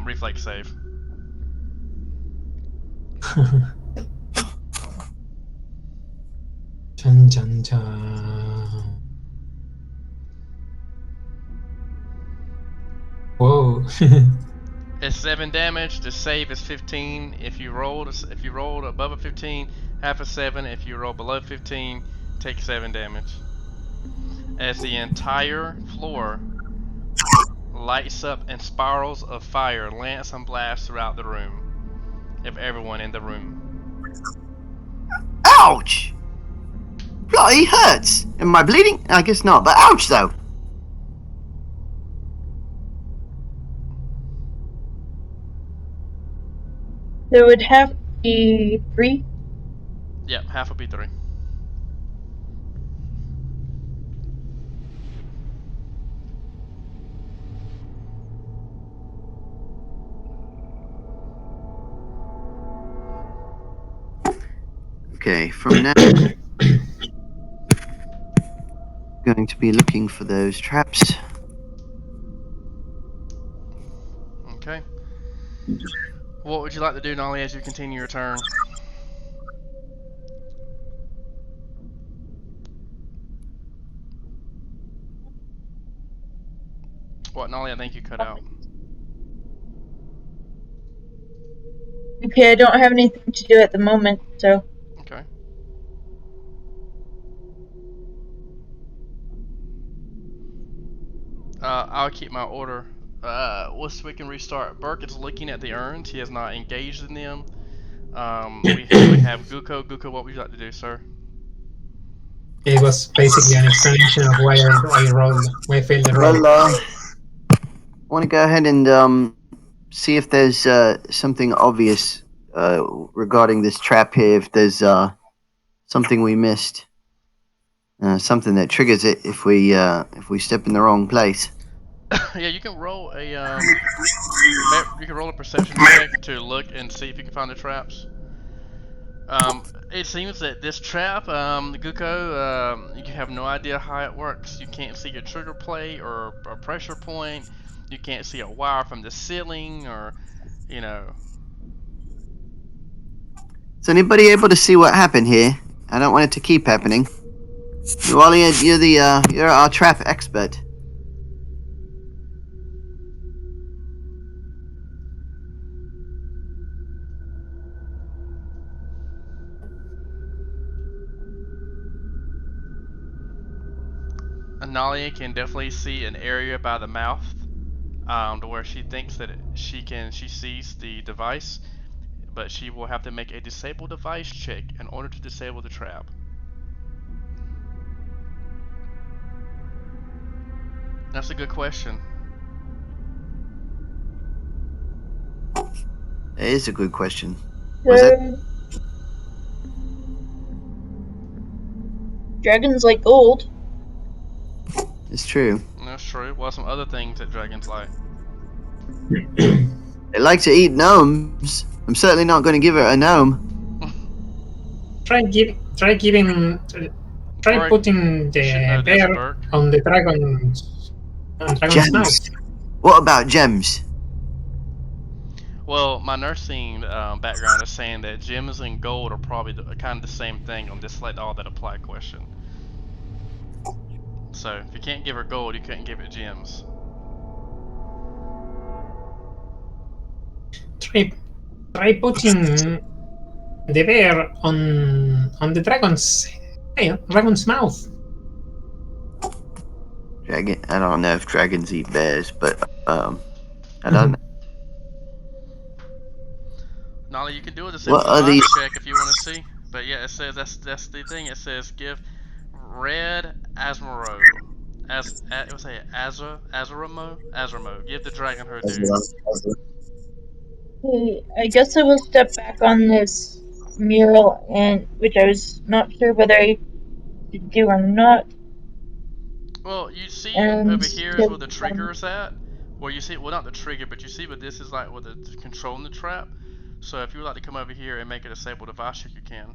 reflex save. Chan chan chan. Whoa. It's 7 damage. The save is 15. If you rolled above a 15, half a 7. If you roll below 15, take 7 damage. As the entire floor lights up and spirals of fire lance and blast throughout the room. Of everyone in the room. Ouch! Bloody hurts. Am I bleeding? I guess not, but ouch though. There would have to be 3. Yep, half will be 3. Okay, from now going to be looking for those traps. Okay. What would you like to do, Nolly, as you continue your turn? What, Nolly? I think you cut out. Okay, I don't have anything to do at the moment, so. Okay. I'll keep my order. We can restart. Burke is looking at the urns. He has not engaged in them. We have Guko. Guko, what would you like to do, sir? It was basically an explanation of why I failed the roll. Well, I want to go ahead and see if there's something obvious regarding this trap here. If there's something we missed, something that triggers it if we step in the wrong place. Yeah, you can roll a perception check to look and see if you can find the traps. It seems that this trap, Guko, you have no idea how it works. You can't see a trigger plate or a pressure point. You can't see a wire from the ceiling, or, you know. Is anybody able to see what happened here? I don't want it to keep happening. Wally, you're our trap expert. Nalia can definitely see an area by the mouth, to where she thinks that she sees the device, but she will have to make a disable device check in order to disable the trap. That's a good question. It is a good question. Was it? Dragons like gold. It's true. That's true. Well, some other things that dragons like. They like to eat gnomes. I'm certainly not going to give her a gnome. Try putting the bear on the dragon's Gems. What about gems? Well, my nursing background is saying that gems and gold are probably kind of the same thing on this select all that apply question. So, if you can't give her gold, you couldn't give her gems. try putting the bear on the dragon's mouth. Dragon. I don't know if dragons eat bears, but I don't know. Nolly, you can do a What deception are mind these? check if you want to see. But yeah, it says that's the thing. It says give red Asmoro. It will say Azramo. Give the dragon her dues. Okay, I guess I will step back on this mural, and which I was not sure whether I should do or not. Well, you see And over here is where the trigger is at. Well, you see, well, not the trigger, but you see where this is like with the controlling the trap. So if you would like to come over here and make a disable device check, you can.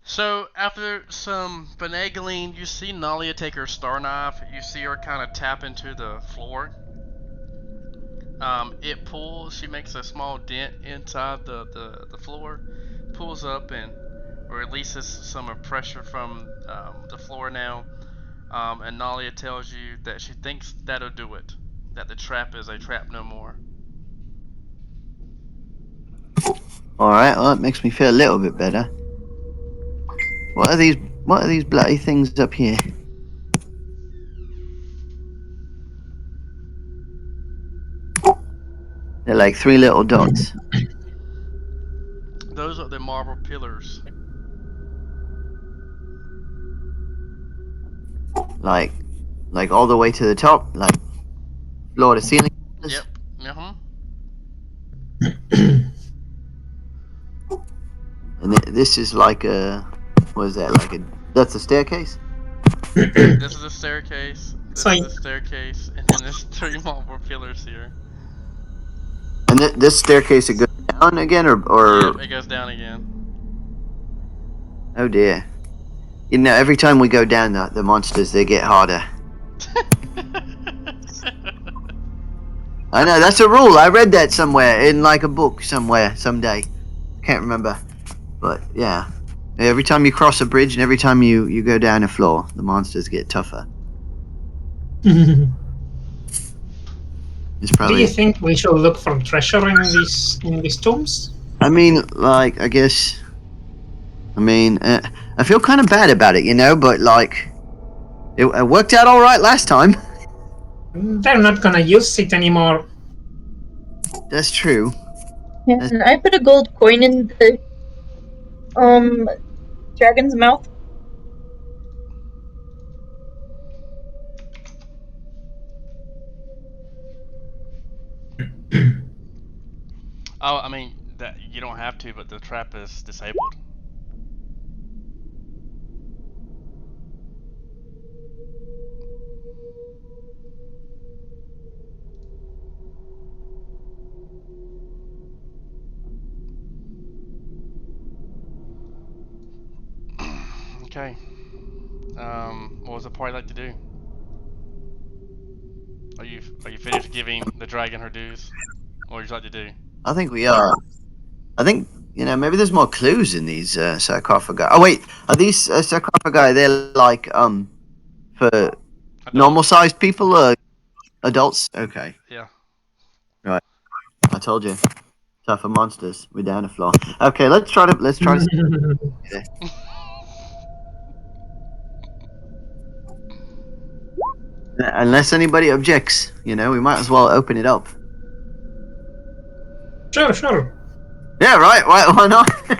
So after some finagling, you see Nalia take her star knife. You see her kind of tap into the floor. It pulls. She makes a small dent inside the floor, pulls up and releases some pressure from the floor now. And Nalia tells you that she thinks that'll do it. That the trap is a trap no more. All right. Well, that makes me feel a little bit better. What are these? What are these bloody things up here? They're like 3 little dots. Those are the marble pillars. Like all the way to the top, like floor to ceiling. Yep. Uh-huh. And this is like a, what is that? Like a, that's a staircase. This is a staircase. This Sorry. is a staircase, and then there's 3 marble pillars here. And this staircase, it goes down again, or Yep, it goes down again. oh dear. You know, every time we go down, the monsters, they get harder. I know, that's a rule. I read that somewhere in like a book somewhere someday. Can't remember. But yeah. Every time you cross a bridge and every time you go down a floor, the monsters get tougher. It's Do probably, you think we should look for treasure in these tombs? I mean, like, I guess, I mean, I feel kind of bad about it, you know, but like, it worked out alright last time. They're not gonna use it anymore. That's true. and I put a gold coin in the dragon's mouth. Oh, I mean, that you don't have to, but the trap is disabled. Okay. What was the party like to do? Are you finished giving the dragon her dues? What would you like to do? I think we are. I think, you know, maybe there's more clues in these sarcophagi. Oh wait, are these sarcophagi? They're like for normal sized people or adults? Okay, Yeah. I told you, tougher monsters. We're down the floor. Okay, let's try to. Unless anybody objects, you know, we might as well open it up. Sure. Yeah, right. Why not? We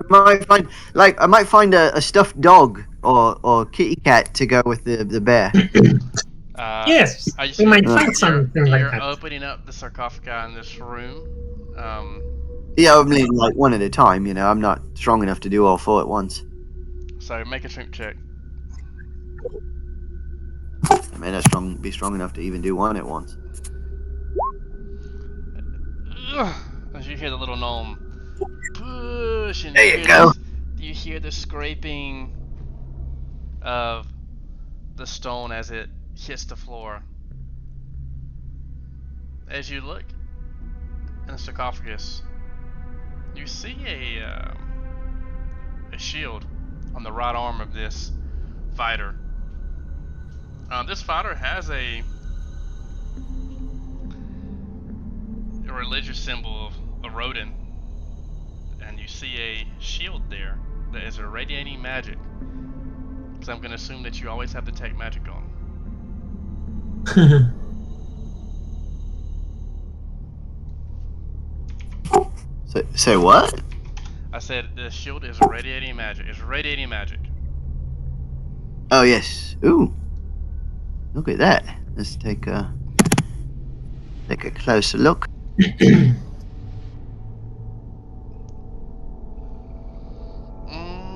might find, like, I might find a stuffed dog or kitty cat to go with the bear. Yes, I we might you're- find something you're like that. opening up the sarcophagi in this room. Yeah, I mean, like one at a time. You know, I'm not strong enough to do all 4 at once. So make a strength check. I may not be strong enough to even do 1 at once. As you hear the little gnome push, and There you go. You hear the scraping of the stone as it hits the floor. As you look in the sarcophagus, You see a shield on the right arm of this fighter. This fighter has a religious symbol of a rodent, and you see a shield there that is irradiating magic. Because I'm going to assume that you always have detect magic on. Say what? I said the shield is irradiating magic. It's radiating magic. Oh yes. Ooh. Look at that. Let's take a closer look. Is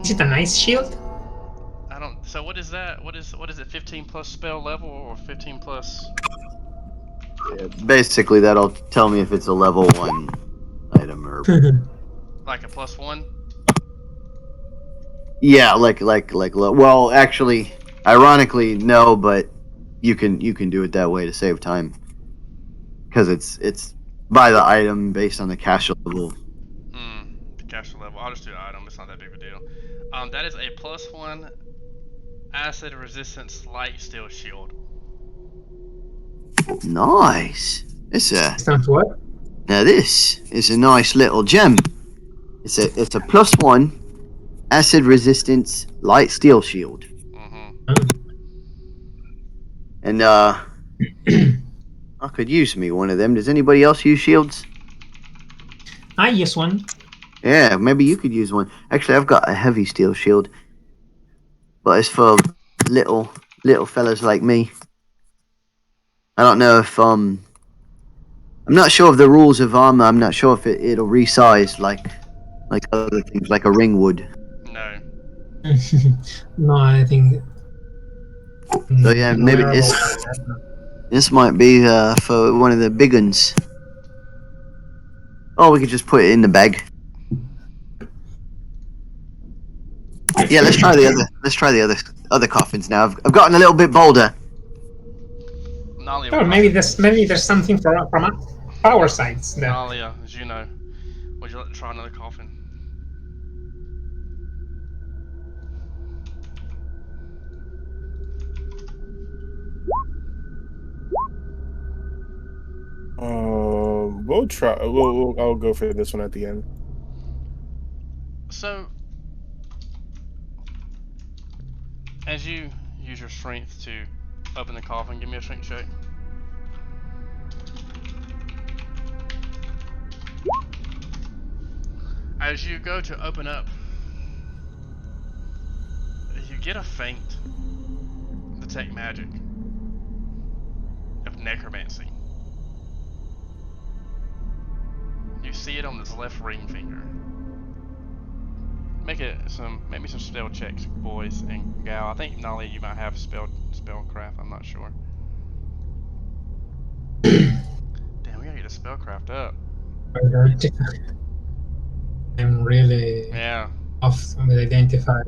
it a nice shield? I don't. So what is that? What is it? 15 plus spell level or 15 plus? Yeah, basically, that'll tell me if it's a level 1 item or. Like a +1? Yeah, well, actually, ironically, no, but you can do it that way to save time. Because it's by the item based on the caster level. The caster level. I'll just do the item. It's not that big of a deal. That is a +1 acid resistance light steel shield. Nice. Sounds what? Now this is a nice little gem. It's a +1 acid resistance light steel shield. And I could use me one of them. Does anybody else use shields? I use one. Yeah, maybe you could use one. Actually, I've got a heavy steel shield, but it's for little fellas like me. I don't know if I'm not sure of the rules of armor. I'm not sure if it'll resize like other things, like a ring would. No. No, I think. So yeah, maybe this might be for one of the big uns. Oh, we could just put it in the bag. Yeah, let's try the other coffins now. I've gotten a little bit bolder. Nalia, Oh, maybe there's something from our sides there. Nalia, Juno, would you like to try another coffin? We'll try. I'll go for this one at the end. So, as you use your strength to open the coffin, give me a strength check. As you go to open up, you get a faint detect magic of necromancy. You see it on this left ring finger. Maybe some spell checks, boys and gal. I think Nolly, you might have spellcraft. I'm not sure. Damn, we gotta get the spellcraft up. I'm really off with identify.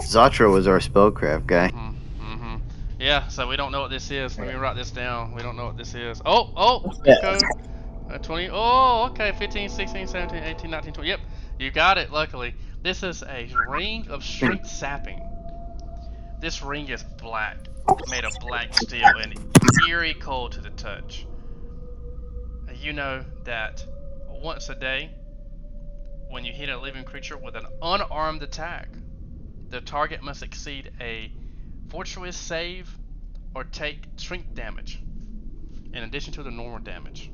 Zatra was our spellcraft guy. Yeah, so we don't know what this is. Let me write this down. We don't know what this is. Oh, Yeah. 20. Oh, okay. 15, 16, 17, 18, 19, 20. Yep, you got it, luckily. This is a ring of strength sapping. This ring is black, made of black steel and eerie cold to the touch. You know that once a day, when you hit a living creature with an unarmed attack, the target must exceed a fortuitous save or take strength damage, in addition to the normal damage.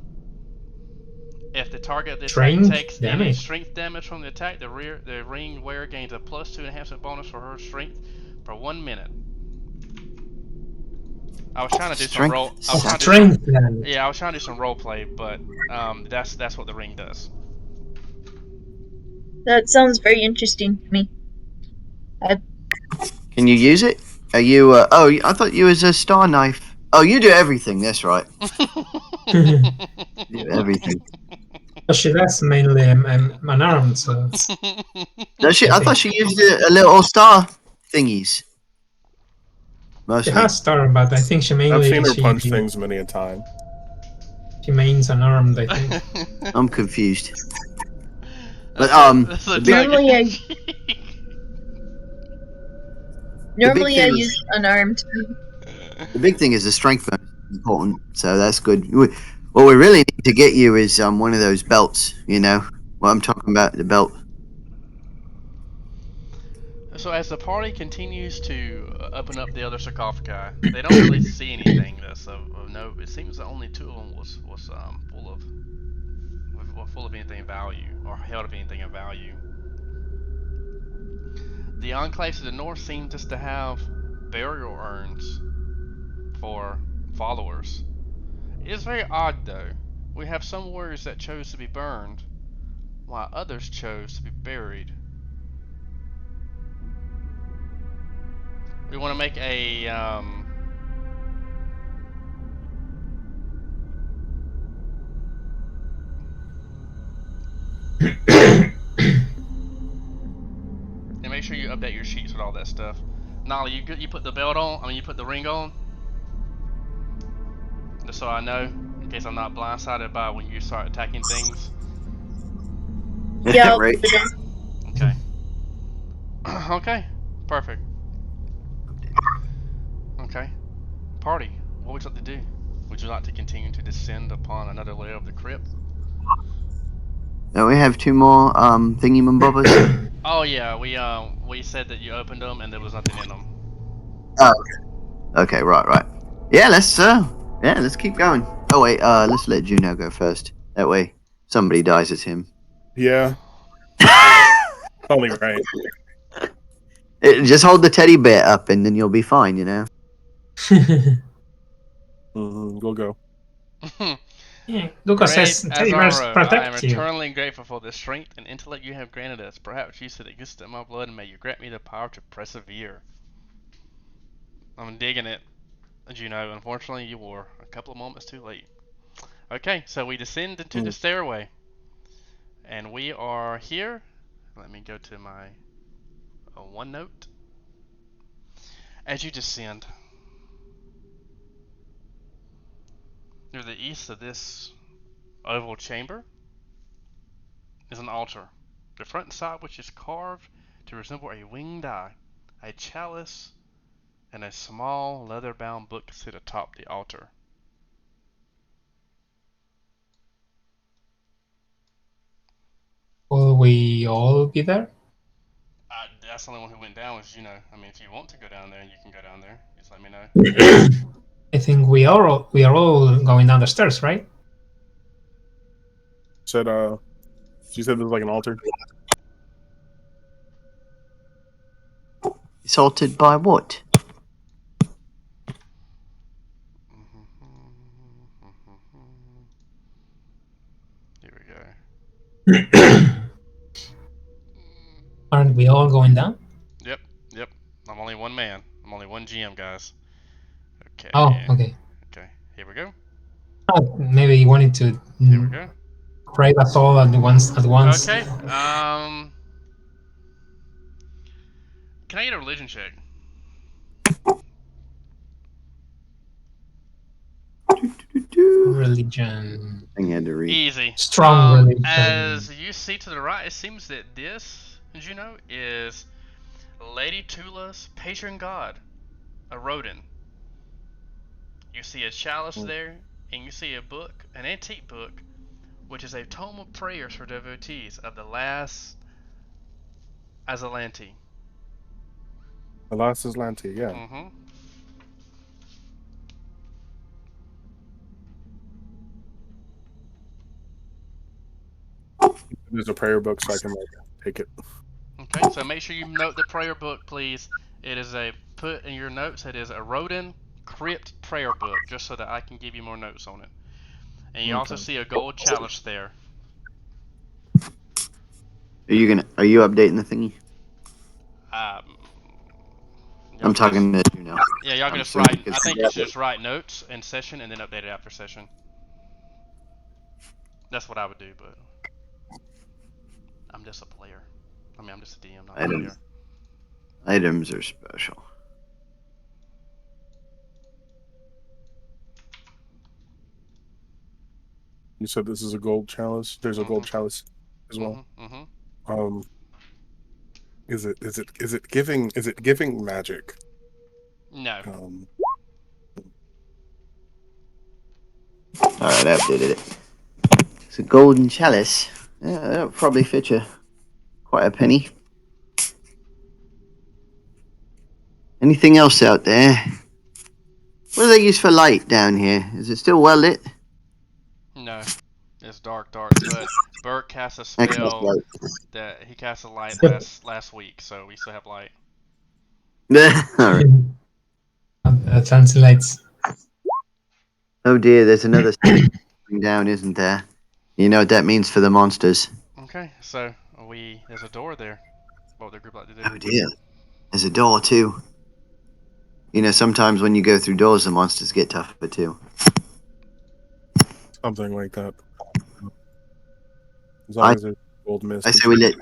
If the target of the attack takes any strength damage from the attack, the ring wearer gains a +2 enhancement bonus for her strength for 1 minute. I was trying to do some role. I was trying to do some role play, but that's what the ring does. That sounds very interesting to me. Can you use it? Are you? I thought you was a star knife. Oh, you do everything. That's right. You do everything. She does mainly an arm, so. No, I thought she used a little star thingies. Mostly. She has star, but I think she mainly. I've seen her punch things many a time. She mains unarmed, I think. I'm confused. But That's a the big, tongue Normally in I- cheek. Normally I thing is- use unarmed. the big thing is the strength bonus is important, so that's good. What we really need to get you is one of those belts. You know what I'm talking about? The belt. So as the party continues to open up the other sarcophagi, they don't really see anything that's of note. It seems that only 2 of them was full of anything of value or held of anything of value. The enclaves to the north seem just to have burial urns for followers. It is very odd though. We have some warriors that chose to be burned, while others chose to be buried. We want to make a and make sure you update your sheets with all that stuff. Nolly, you put the belt on. I mean, you put the ring on, just so I know, in case I'm not blindsided by when you start attacking things. Yeah, right. Okay. Okay. Perfect. Okay. Party. What would you like to do? Would you like to continue to descend upon another layer of the crypt? Now we have 2 more thingy-mumbobbers. Oh yeah, we said that you opened them and there was nothing in them. Oh, okay, right. Yeah, let's keep going. Oh wait, let's let Juno go first. That way, somebody dies as him. Yeah, only right. Just hold the teddy bear up, and then you'll be fine. You know. Go. Yeah, Lucas Great says teddy bears Azaro, I am protect you. eternally grateful for the strength and intellect you have granted us. Perhaps you should exist in my blood, and may you grant me the power to persevere. I'm digging it, Juno. Unfortunately, you were a couple of moments too late. Okay, so we descend into the stairway, and we are here. Let me go to my OneNote. As you descend, near the east of this oval chamber is an altar, the front and side which is carved to resemble a winged eye, a chalice, and a small leather-bound book sit atop the altar. Will we all be there? That's the only one who went down was Juno. I mean, if you want to go down there, you can go down there. Just let me know. I think we are all going down the stairs, right? Said she said there's like an altar. Assaulted by what? Here we go. Aren't we all going down? Yep. I'm only one man. I'm only one GM, guys. Okay. Oh, okay. Okay. Here we go. Oh, maybe you wanted to Here we go. pray us all at once. Okay. Can I get a religion check? Religion. I had to read. Easy. Strong religion. As you see to the right, it seems that this, Juno, is Lady Tula's patron god, a rodent. You see a chalice there, and you see a book, an antique book, which is a tome of prayers for devotees of the last Azalanti. The last is Lanty, yeah. Mm-hmm. There's a prayer book, so I can like take it. Okay, so make sure you note the prayer book, please. It is put in your notes, it is a Rodin crypt prayer book, just so that I can give you more notes on it. And you also see a gold chalice there. Are you updating the thingy? I'm talking to Juno. Yeah, y'all can I'm just assuming write. I because think we you have should just write notes in session and then update it after session. That's what I would do, but I'm just a player. I mean, I'm just a DM, not a player. Items are special. You said this is a gold chalice. There's a gold chalice as well. Mm-hmm. Is it giving magic? No. Alright, I updated it. It's a golden chalice. Yeah, that'll probably fetch quite a penny. Anything else out there? What do they use for light down here? Is it still well lit? No. It's dark, but Bert cast a I cast spell light. that he cast a light last week, so we still have light. Alright. Fancy lights. Oh dear, there's another thing down, isn't there? You know what that means for the monsters. Okay, so there's a door there. What would the group like to do? Oh dear. There's a door too. You know, sometimes when you go through doors, the monsters get tougher too. Something like that. As long as there's gold mist. I say we let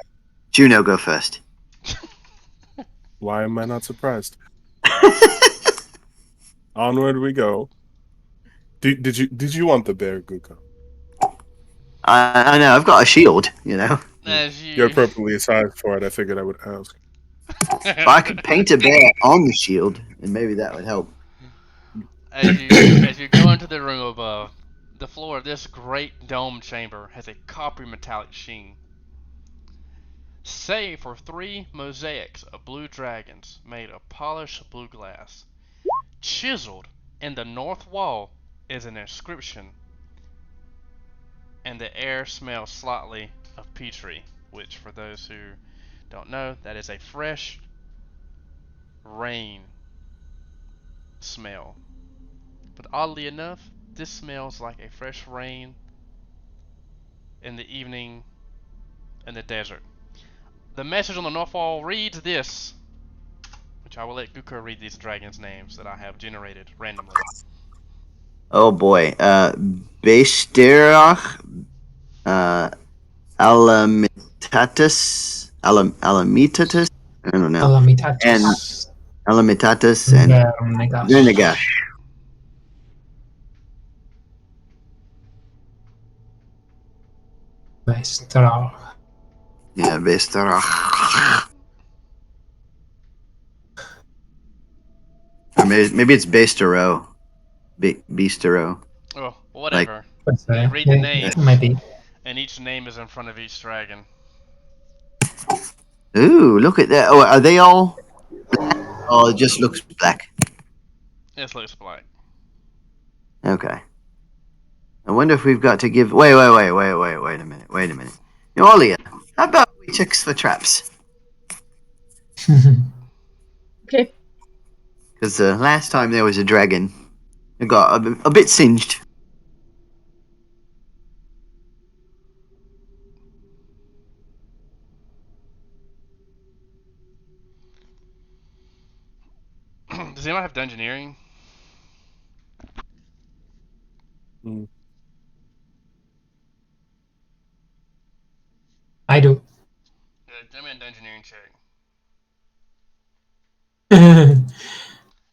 Juno go first. Why am I not surprised? Onward we go. Did you want the bear, Guka? I know, I've got a shield, you know. As You're you, appropriately sized for it. I figured I would ask. But I could paint a bear on the shield, and maybe that would help. as you go into the room above, the floor of this great dome chamber has a coppery metallic sheen. Save for 3 mosaics of blue dragons made of polished blue glass. Chiseled in the north wall is an inscription, and the air smells slightly of peachtree, which, for those who don't know, that is a fresh rain smell. But oddly enough, this smells like a fresh rain in the evening in the desert. The message on the north wall reads this, which I will let Guka read these dragons' names that I have generated randomly. Oh boy. Beisterach, Alamitatus, Alamitatus? I don't know. Alamitatus. Alamitatus and Vernigash. Beisterach. Yeah, Beisterach. Or maybe it's Beistero. Beistero. Oh, whatever. Like, You read the names, maybe. and each name is in front of each dragon. Ooh, look at that. Oh, are they all black? Oh, it just looks black. This looks black. Okay. I wonder if we've got to give... Wait a minute. Now, Olia, how about we check for traps? Okay. Because last time there was a dragon, it got a bit singed. Does anyone have dungeoneering? I do. Yeah, give me a dungeoneering check.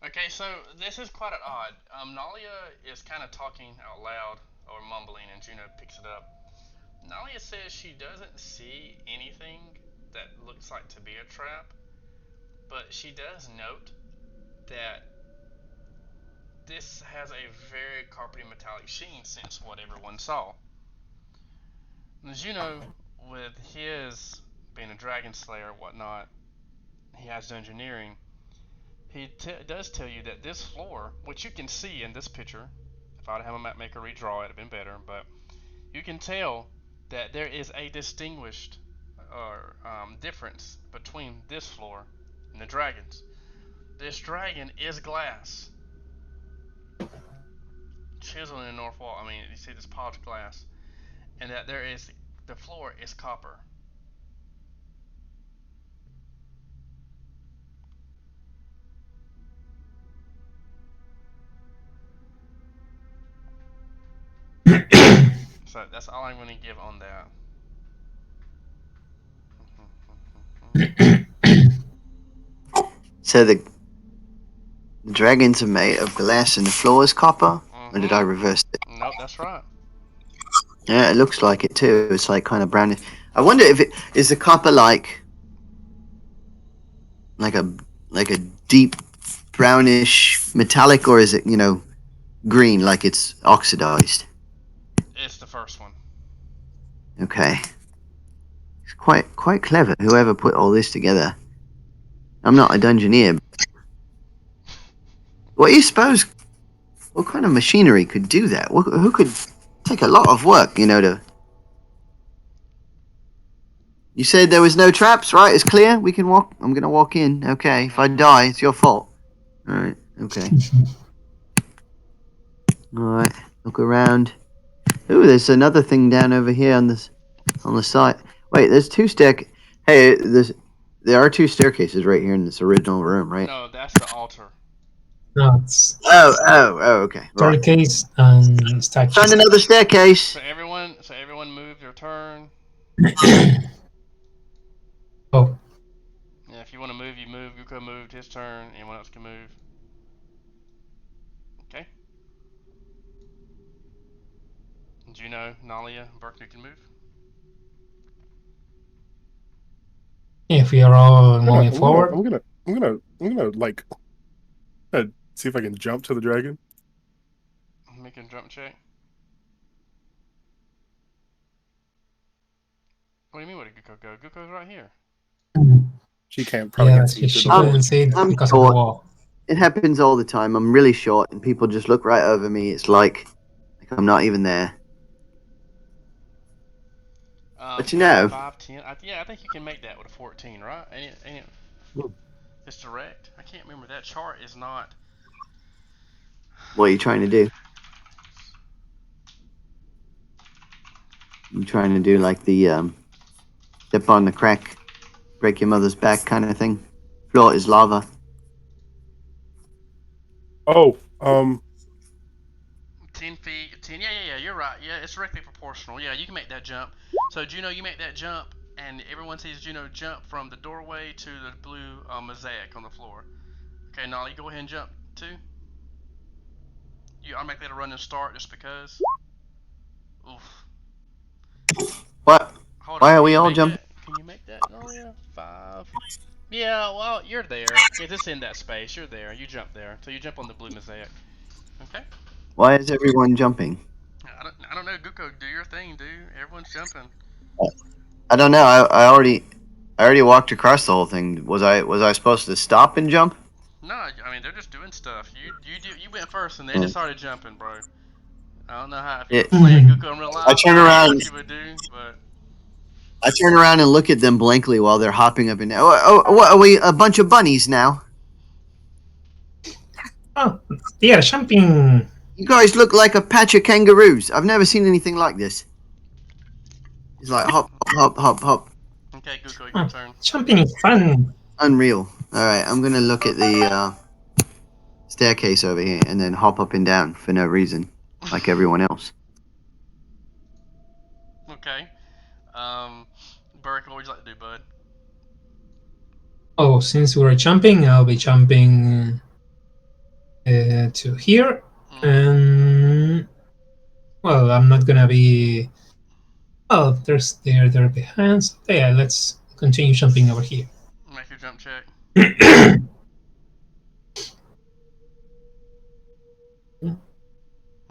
Okay, so this is quite odd. Nalia is kind of talking out loud or mumbling, and Juno picks it up. Nalia says she doesn't see anything that looks like to be a trap, but she does note that this has a very carpety metallic sheen since what everyone saw. Juno, with his being a dragon slayer and whatnot, he has dungeoneering. He does tell you that this floor, which you can see in this picture, if I'd have a map maker redraw it, it'd have been better, but you can tell that there is a distinguished difference between this floor and the dragons. This dragon is glass, chiseled in the north wall. I mean, you see this polished glass, and that the floor is copper. So that's all I'm going to give on that. So the dragons are made of glass and the floor is copper? Or did I reverse it? Nope, that's right. Yeah, it looks like it too. It's like kind of brownish. I wonder if it is the copper like a deep brownish metallic, or is it green like it's oxidized? It's the first one. Okay, it's quite clever. Whoever put all this together. I'm not a dungeoneer. What do you suppose? What kind of machinery could do that? Who could take a lot of work, to... You said there was no traps, right? It's clear. We can walk. I'm gonna walk in. Okay. If I die, it's your fault. All right. Okay. All right. Look around. Ooh, there's another thing down over here on the side. Wait, there's two Hey, there are two staircases right here in this original room, right? No, that's the altar. No, it's Oh, okay. Right. staircase and statue. Found another staircase. So everyone move your turn. Oh, Yeah, if you want to move, you move. Guko moved his turn. Anyone else can move. Okay. Juno, Nalia, Berkeley can move. if we are all moving forward. I'm gonna like see if I can jump to the dragon. Make a jump check. What do you mean, where did Guko go? Guko's right here. She can't probably Yeah, can't see she through the couldn't see it I'm because of the short. wall. It happens all the time. I'm really short, and people just look right over me. It's like I'm not even there. But 5, 10. I think you can make that with a 14, right? Ain't it? It's direct. I can't remember. That chart is not. What are you trying to do? You trying to do like the step on the crack, break your mother's back kind of thing? Floor is lava. Oh, 10 feet. 10. Yeah. You're right. Yeah, it's directly proportional. Yeah, you can make that jump. So Juno, you make that jump, and everyone sees Juno jump from the doorway to the blue mosaic on the floor. Okay, Nolly, go ahead and jump too. You automatically run and start just because. Oof. What? Hold Why on, are can we you all make jumping? that? Can you make that, Nalia? 5. Yeah, well, you're there. It's just in that space. You're there. You jump there. So you jump on the blue mosaic. Okay. Why is everyone jumping? I don't know. Guko, do your thing, dude. Everyone's jumping. I don't know. I already walked across the whole thing. Was I supposed to stop and jump? No, I mean they're just doing stuff. You went first, and they just started jumping, bro. I don't know how if you were playing Guko in real life. I turn around. What you would do, but I turn around and look at them blankly while they're hopping up and down. What are we? A bunch of bunnies now? Oh, they are jumping. You guys look like a patch of kangaroos. I've never seen anything like this. It's like hop, hop, hop, hop. okay, Guko, your turn. Jumping is fun. Unreal. All right, I'm gonna look at the staircase over here and then hop up and down for no reason, like everyone else. Okay. Burke, what would you like to do, bud? Oh, since we're jumping, I'll be jumping to here. And well, I'm not gonna be. Oh, they're behind. So yeah, let's continue jumping over here. Make your jump check.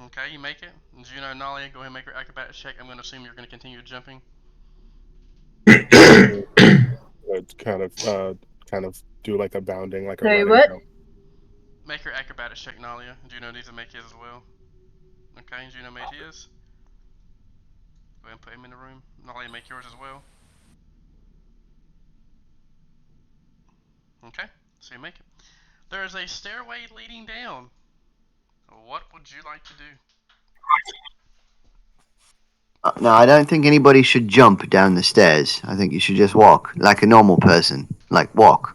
Okay, you make it. Juno, Nolly, go ahead and make your acrobatics check. I'm going to assume you're going to continue jumping. kind of do like a bounding, like a Sorry, running what? jump. Make your acrobatics check, Nalia. Juno needs to make his as well. Okay, Juno made his. Go ahead and put him in the room. Nalia, make yours as well. Okay, so you make it. There is a stairway leading down. What would you like to do? No, I don't think anybody should jump down the stairs. I think you should just walk like a normal person. Like walk.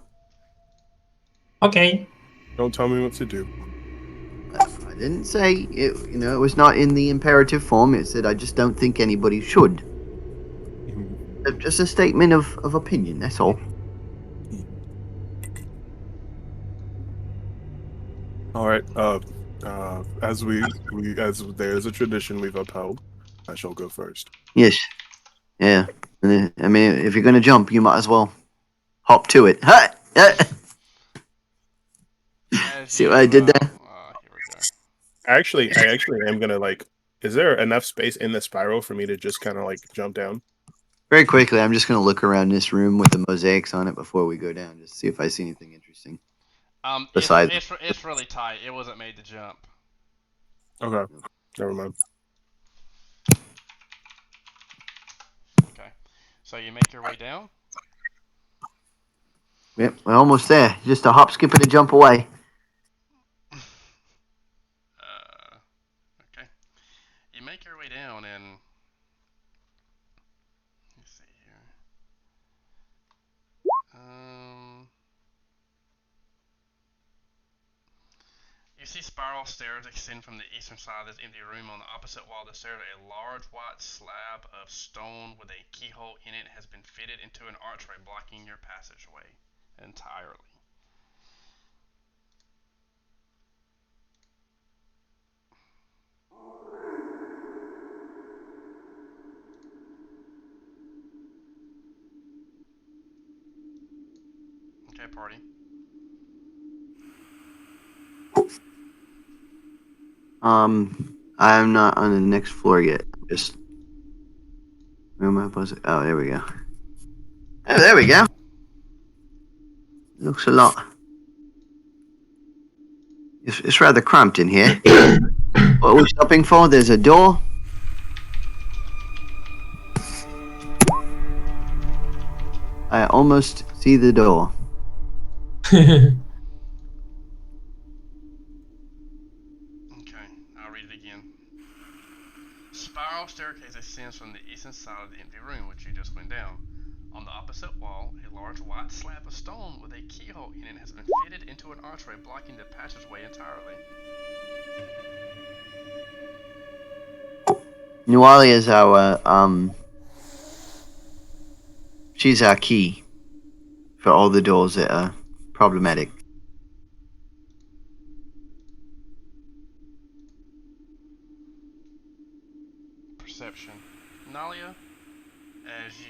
Okay. Don't tell me what to do. I didn't say it. It was not in the imperative form. It said I just don't think anybody should. Just a statement of opinion. That's all. All right. As there's a tradition we've upheld, I shall go first. Yes. Yeah. And then, I mean, if you're gonna jump, you might as well hop to it. Ha! As See you, what I did there? here we go. I actually am gonna like. Is there enough space in the spiral for me to just kind of like jump down? Very quickly, I'm just gonna look around this room with the mosaics on it before we go down, just to see if I see anything interesting. Besides, It's really tight. It wasn't made to jump. Okay, never mind. Okay, so you make your way down. yep, we're almost there. Just a hop, skip, and a jump away. Okay, you make your way down, and let's see here. You see spiral stairs extend from the eastern side of this empty room. On the opposite wall of the stairs, a large white slab of stone with a keyhole in it has been fitted into an archway, blocking your passageway entirely. Okay, party. I'm not on the next floor yet. Just where am I supposed to? Oh, there we go. Oh, there we go. Looks a lot. It's rather cramped in here. What are we stopping for? There's a door. I almost see the door. Okay, I'll read it again. Spiral staircase ascends from the eastern side of the empty room, which you just went down. On the opposite wall, a large white slab of stone with a keyhole in it has been fitted into an archway, blocking the passageway entirely. Nuali is our she's our key for all the doors that are problematic. Perception. Nalia, as you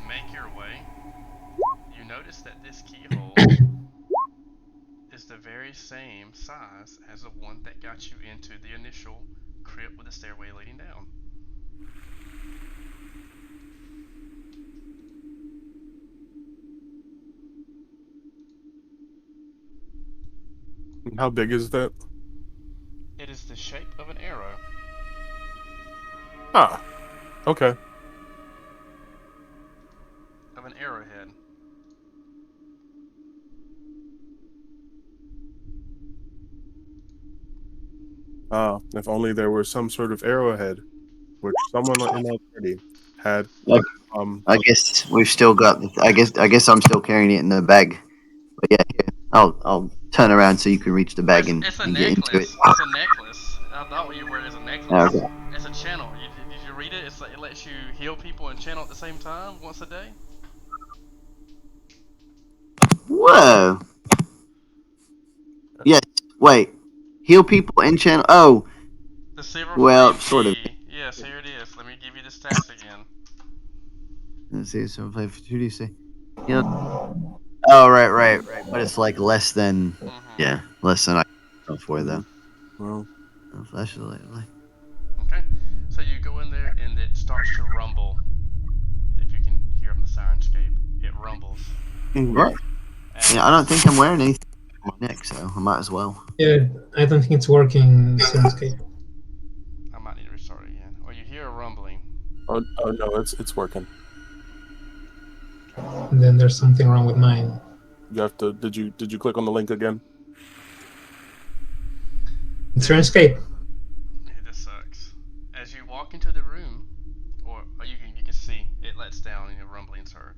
make your way, you notice that this keyhole is the very same size as the one that got you into the initial crypt with the stairway leading down. How big is that? It is the shape of an arrow. Ah, okay. Of an arrowhead. If only there were some sort of arrowhead, which someone in our party had. Like, I guess we've still got. I guess I'm still carrying it in the bag. But yeah, here, I'll turn around so you can reach the bag and It's a get into it. necklace. It's a necklace. I thought what you were is a necklace. Okay. It's a channel. Did you read it? It's like it lets you heal people and channel at the same time once a day. Whoa. Yes. Wait. Heal people and channel. Oh. The silver Well, flame sort of. key. Yes, here it is. Let me give you the stats again. Let's see. So play for 2d6. Yeah. Oh, right. But it's like less than. Yeah, less than I can for though. Well, Flashlight. Okay. So you go in there and it starts to rumble. If you can hear on the sirenscape, it rumbles. Right. Yeah, I don't think I'm wearing anything on my neck, so I might as well. Yeah, I don't think it's working, Sirenscape. I might need to restart it again. Or you hear a rumbling. oh no, it's working. And then there's something wrong with mine. You have to. Did you click on the link again? It's Sirenscape. Yeah, this sucks. As you walk into the room, or you can see it lets down and a rumbling's heard.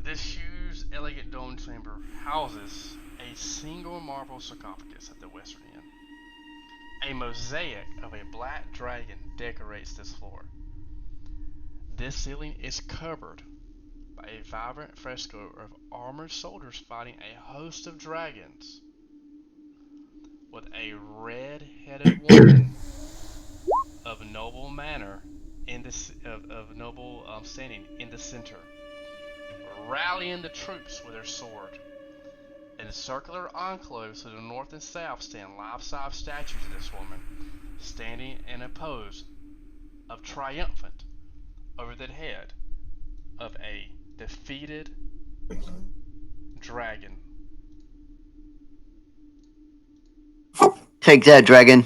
This huge, elegant dome chamber houses a single marble sarcophagus at the western end. A mosaic of a black dragon decorates this floor. This ceiling is covered by a vibrant fresco of armored soldiers fighting a host of dragons. with a red-headed woman of noble manner of noble standing in the center, rallying the troops with her sword. In a circular enclave to the north and south stand life-size statues of this woman, standing in a pose of triumphant over the head of a defeated dragon. Take that, dragon.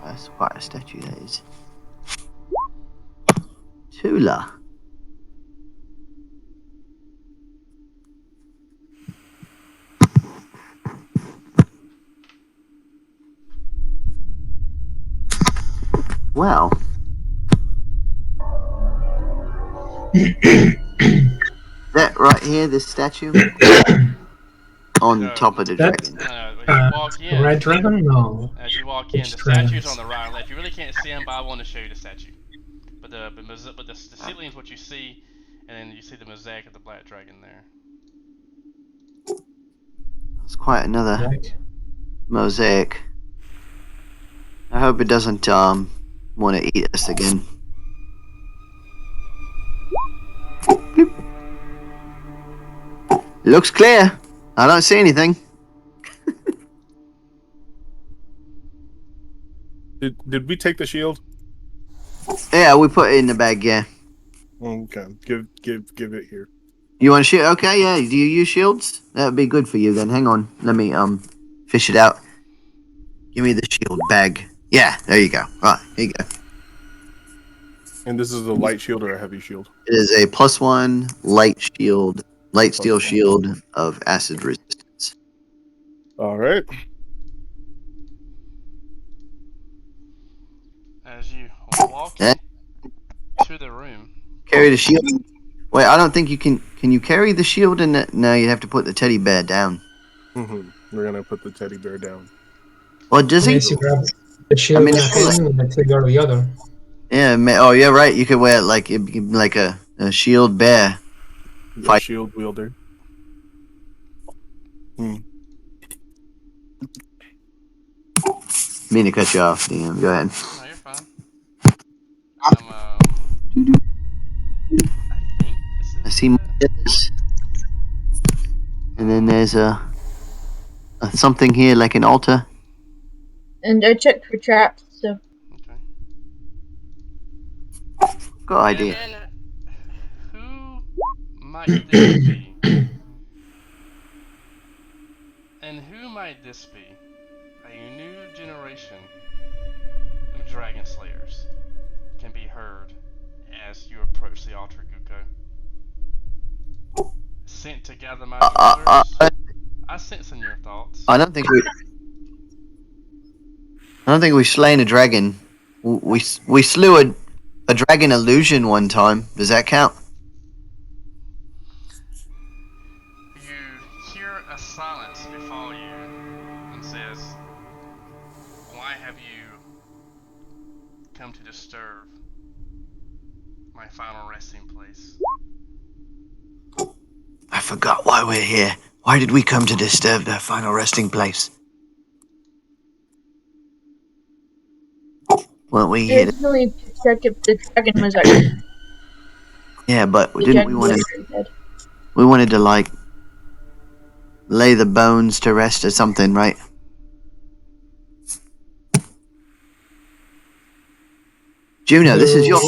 That's quite a statue, that is. Tula. Well. That right here, this statue? On No, top of the That's dragon. as you walk in, Red Dragon? No. as you walk in, Which the statue's dragons? on the right and left. You really can't see them, but I want to show you the statue. But the ceiling is what you see, and then you see the mosaic of the black dragon there. That's quite another Right. mosaic. I hope it doesn't want to eat us again. Bloop. Looks clear. I don't see anything. Did we take the shield? Yeah, we put it in the bag. Yeah. Okay, give it here. You want a shield? Okay, yeah. Do you use shields? That would be good for you then. Hang on. Let me fish it out. Give me the shield bag. Yeah, there you go. Right, here you go. And this is a light shield or a heavy shield? It is a +1 light shield, light steel +1. shield of acid resistance. All right. As you walk Eh? to the room, Carry the shield. Wait, I don't think you can. Can you carry the shield? No, you have to put the teddy bear down. We're gonna put the teddy bear down. Well, does he? Unless you grab the shield I mean, in a I feel like- hand and trigger the other. Yeah. Oh, yeah. Right. You could wear it like a shield bear. A Fight. shield wielder. Mean to cut you off. Damn. Go ahead. no, you're fine. I think I this see is more it. this. And then there's a something here like an altar. And I checked for traps, so Okay. Good idea. And who might this be? And who might this be? A new generation of dragon slayers can be heard as you approach the altar, Guko. Sent to gather my shoulders. I sense in your thoughts. I don't think we've slain a dragon. We slew a dragon illusion one time. Does that count? You hear a silence befall you and says, "Why have you come to disturb my final resting place?" I forgot why we're here. Why did we come to disturb their final resting place? Weren't we here? originally to check if the dragon was actually Yeah, but the didn't we dragon want was to? dead. We wanted to like lay the bones to rest or something, right? Juno, this is your.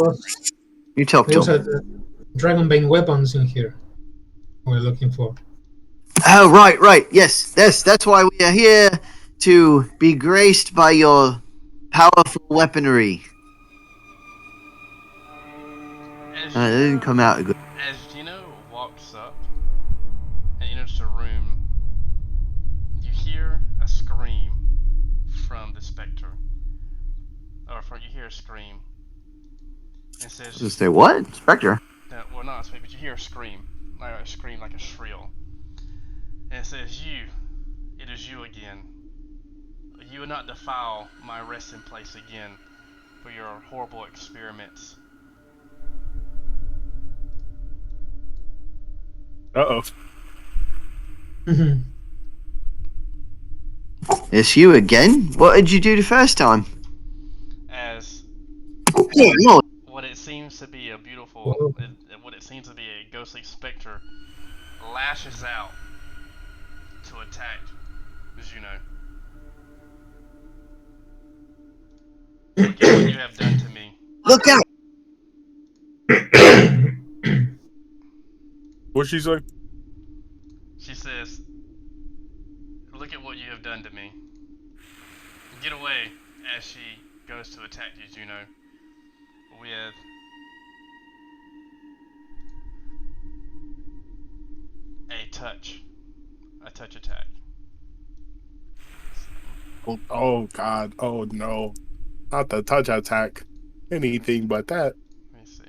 You talk to There's him. a dragonbane weapons in here. We're looking for. Oh, right. Yes. That's why we are here, to be graced by your powerful weaponry. As That didn't come out good. As Juno walks up and enters the room, you hear a scream from the specter. You hear a scream. It says, Just say what? Spectre? well, not a scream, but you hear a scream. Like a scream, like a shrill. And it says, it is you again. You will not defile my resting place again for your horrible experiments. Uh-oh. Mhm. It's you again? What did you do the first time? As Yeah, Lord. what it seems to be a beautiful, Whoa. what it seems to be a ghostly specter lashes out to attack Juno. Look at what you have done to me. Look out! What'd she say? She says, "Look at what you have done to me." Get away as she goes to attack you, Juno, with a touch attack. Oh God. Oh no. Not the touch attack. Anything but that. Let me see.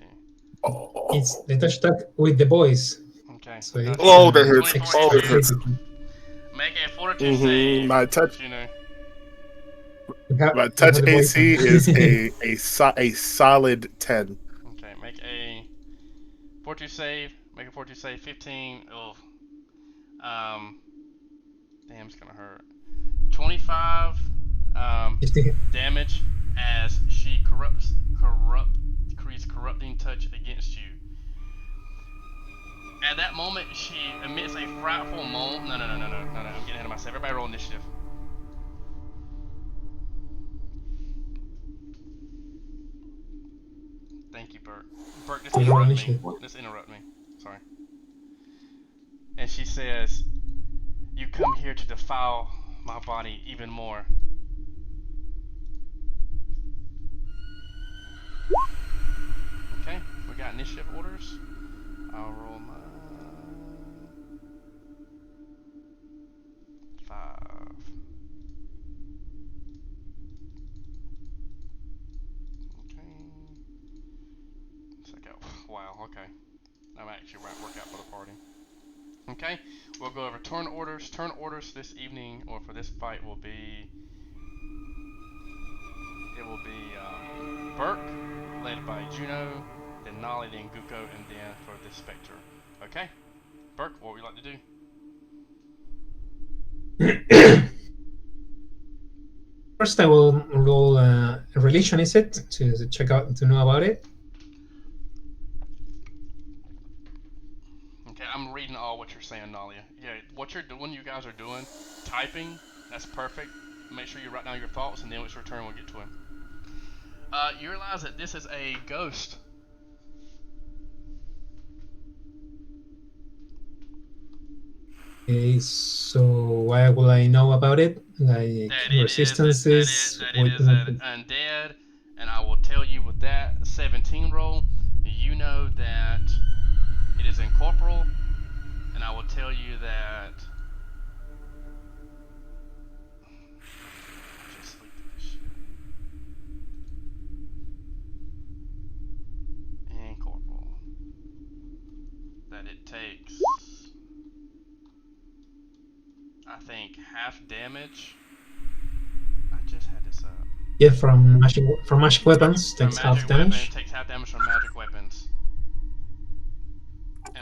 Oh. It's the touch attack with the boys. Okay. So No, it's Oh, that hurts. 24 Oh, hits that you. hurts. Make a fortitude save, My touch. Juno. My touch AC is a solid 10. Okay, make a fortitude save. Make a fortitude save. 15. Oh, damn, it's gonna hurt. 25 damage as she creates corrupting touch against you. At that moment, she emits a frightful moan. No, I'm getting ahead of myself. Everybody roll initiative. Thank you, Bert. Bert, just interrupt me. Just interrupt me. Sorry. And she says, "You come here to defile my body even more." Okay, we got initiative orders. I'll roll my 5. Okay. It's like, oh, wow, okay. I'm actually work out for the party. Okay, we'll go over turn orders. Turn orders this evening, or for this fight, will be... It will be Burke, led by Juno, then Nolly, then Guko, and then for the Spectre. Okay? Burke, what would you like to do? First, I will roll a religion, is it, to check out to know about it. Okay, I'm reading all what you're saying, Nalia. Yeah, what you're doing, you guys are doing, typing, that's perfect. Make sure you write down your thoughts, and then it's your turn, we'll get to him. You realize that this is a ghost. Okay, so why will I know about it? Like That it resistances? is undead, and I will tell you with that 17 roll, you know that it is incorporeal, and I will tell you that... Just sleep through this shit. Incorporeal. That it takes, I think, half damage. I just had this up. Yeah, from magic weapons takes half damage. It takes half damage from magic weapons.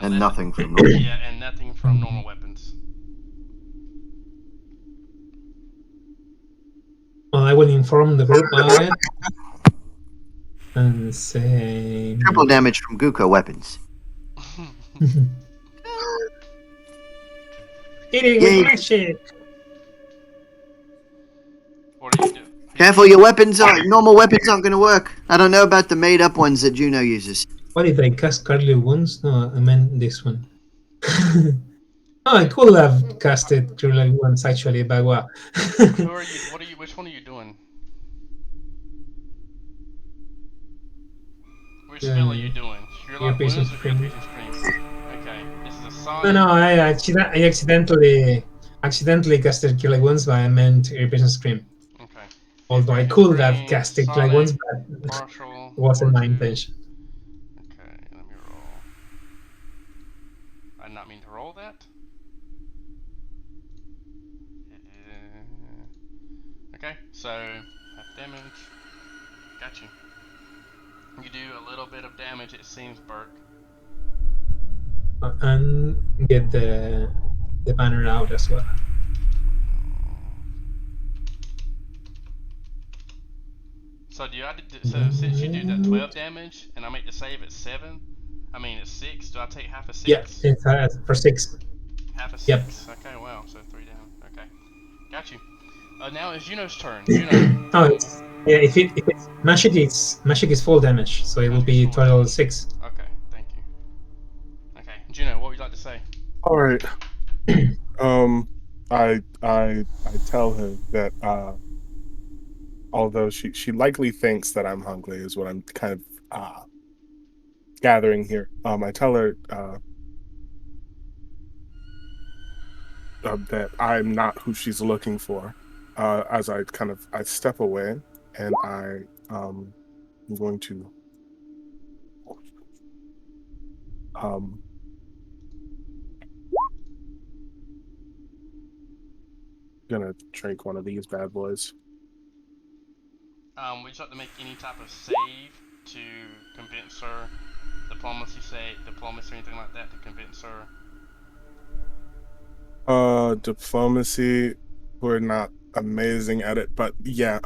And nothing from normal. Yeah, and nothing from normal weapons. Well, I will inform the group about it and say Triple damage from Guko weapons. Hitting with magic. What do you do? Careful, your weapons normal weapons aren't going to work. I don't know about the made-up ones that Juno uses. What if I cast Curly Wounds? No, I meant this one. Oh, I could have casted Curly Wounds actually, but well. Who are you? Which one are you doing? Which spell are you doing? Your patient scream. Okay, this is a song. No, I accidentally casted Curly Wounds, but I meant Your Patient Scream. Okay. Although I could have casted Curly Wounds, but partial, it wasn't my intention. Okay, let me roll. I did not mean to roll that. Okay, so half damage. Got you. You do a little bit of damage, it seems, Burke. and get the banner out as well. So do I? So since you do that 12 damage, and I make the save at 7, I mean at 6. Do I take half a Yeah, 6? it's for 6. Half a Yep. 6. Okay, wow. So 3 down. Okay, got you. Now it's Juno's turn. Juno. Oh, if it's magic is full damage, so it will Magic is be full total damage. 6. Okay, thank you. Okay, Juno, what would you like to say? All right. I tell her that although she likely thinks that I'm hungry, is what I'm kind of gathering here. I tell her that I'm not who she's looking for. As I step away, and I'm going to um gonna drink one of these bad boys. Would you like to make any type of save to convince her? Diplomacy or anything like that to convince her? Diplomacy. We're not amazing at it, but yeah.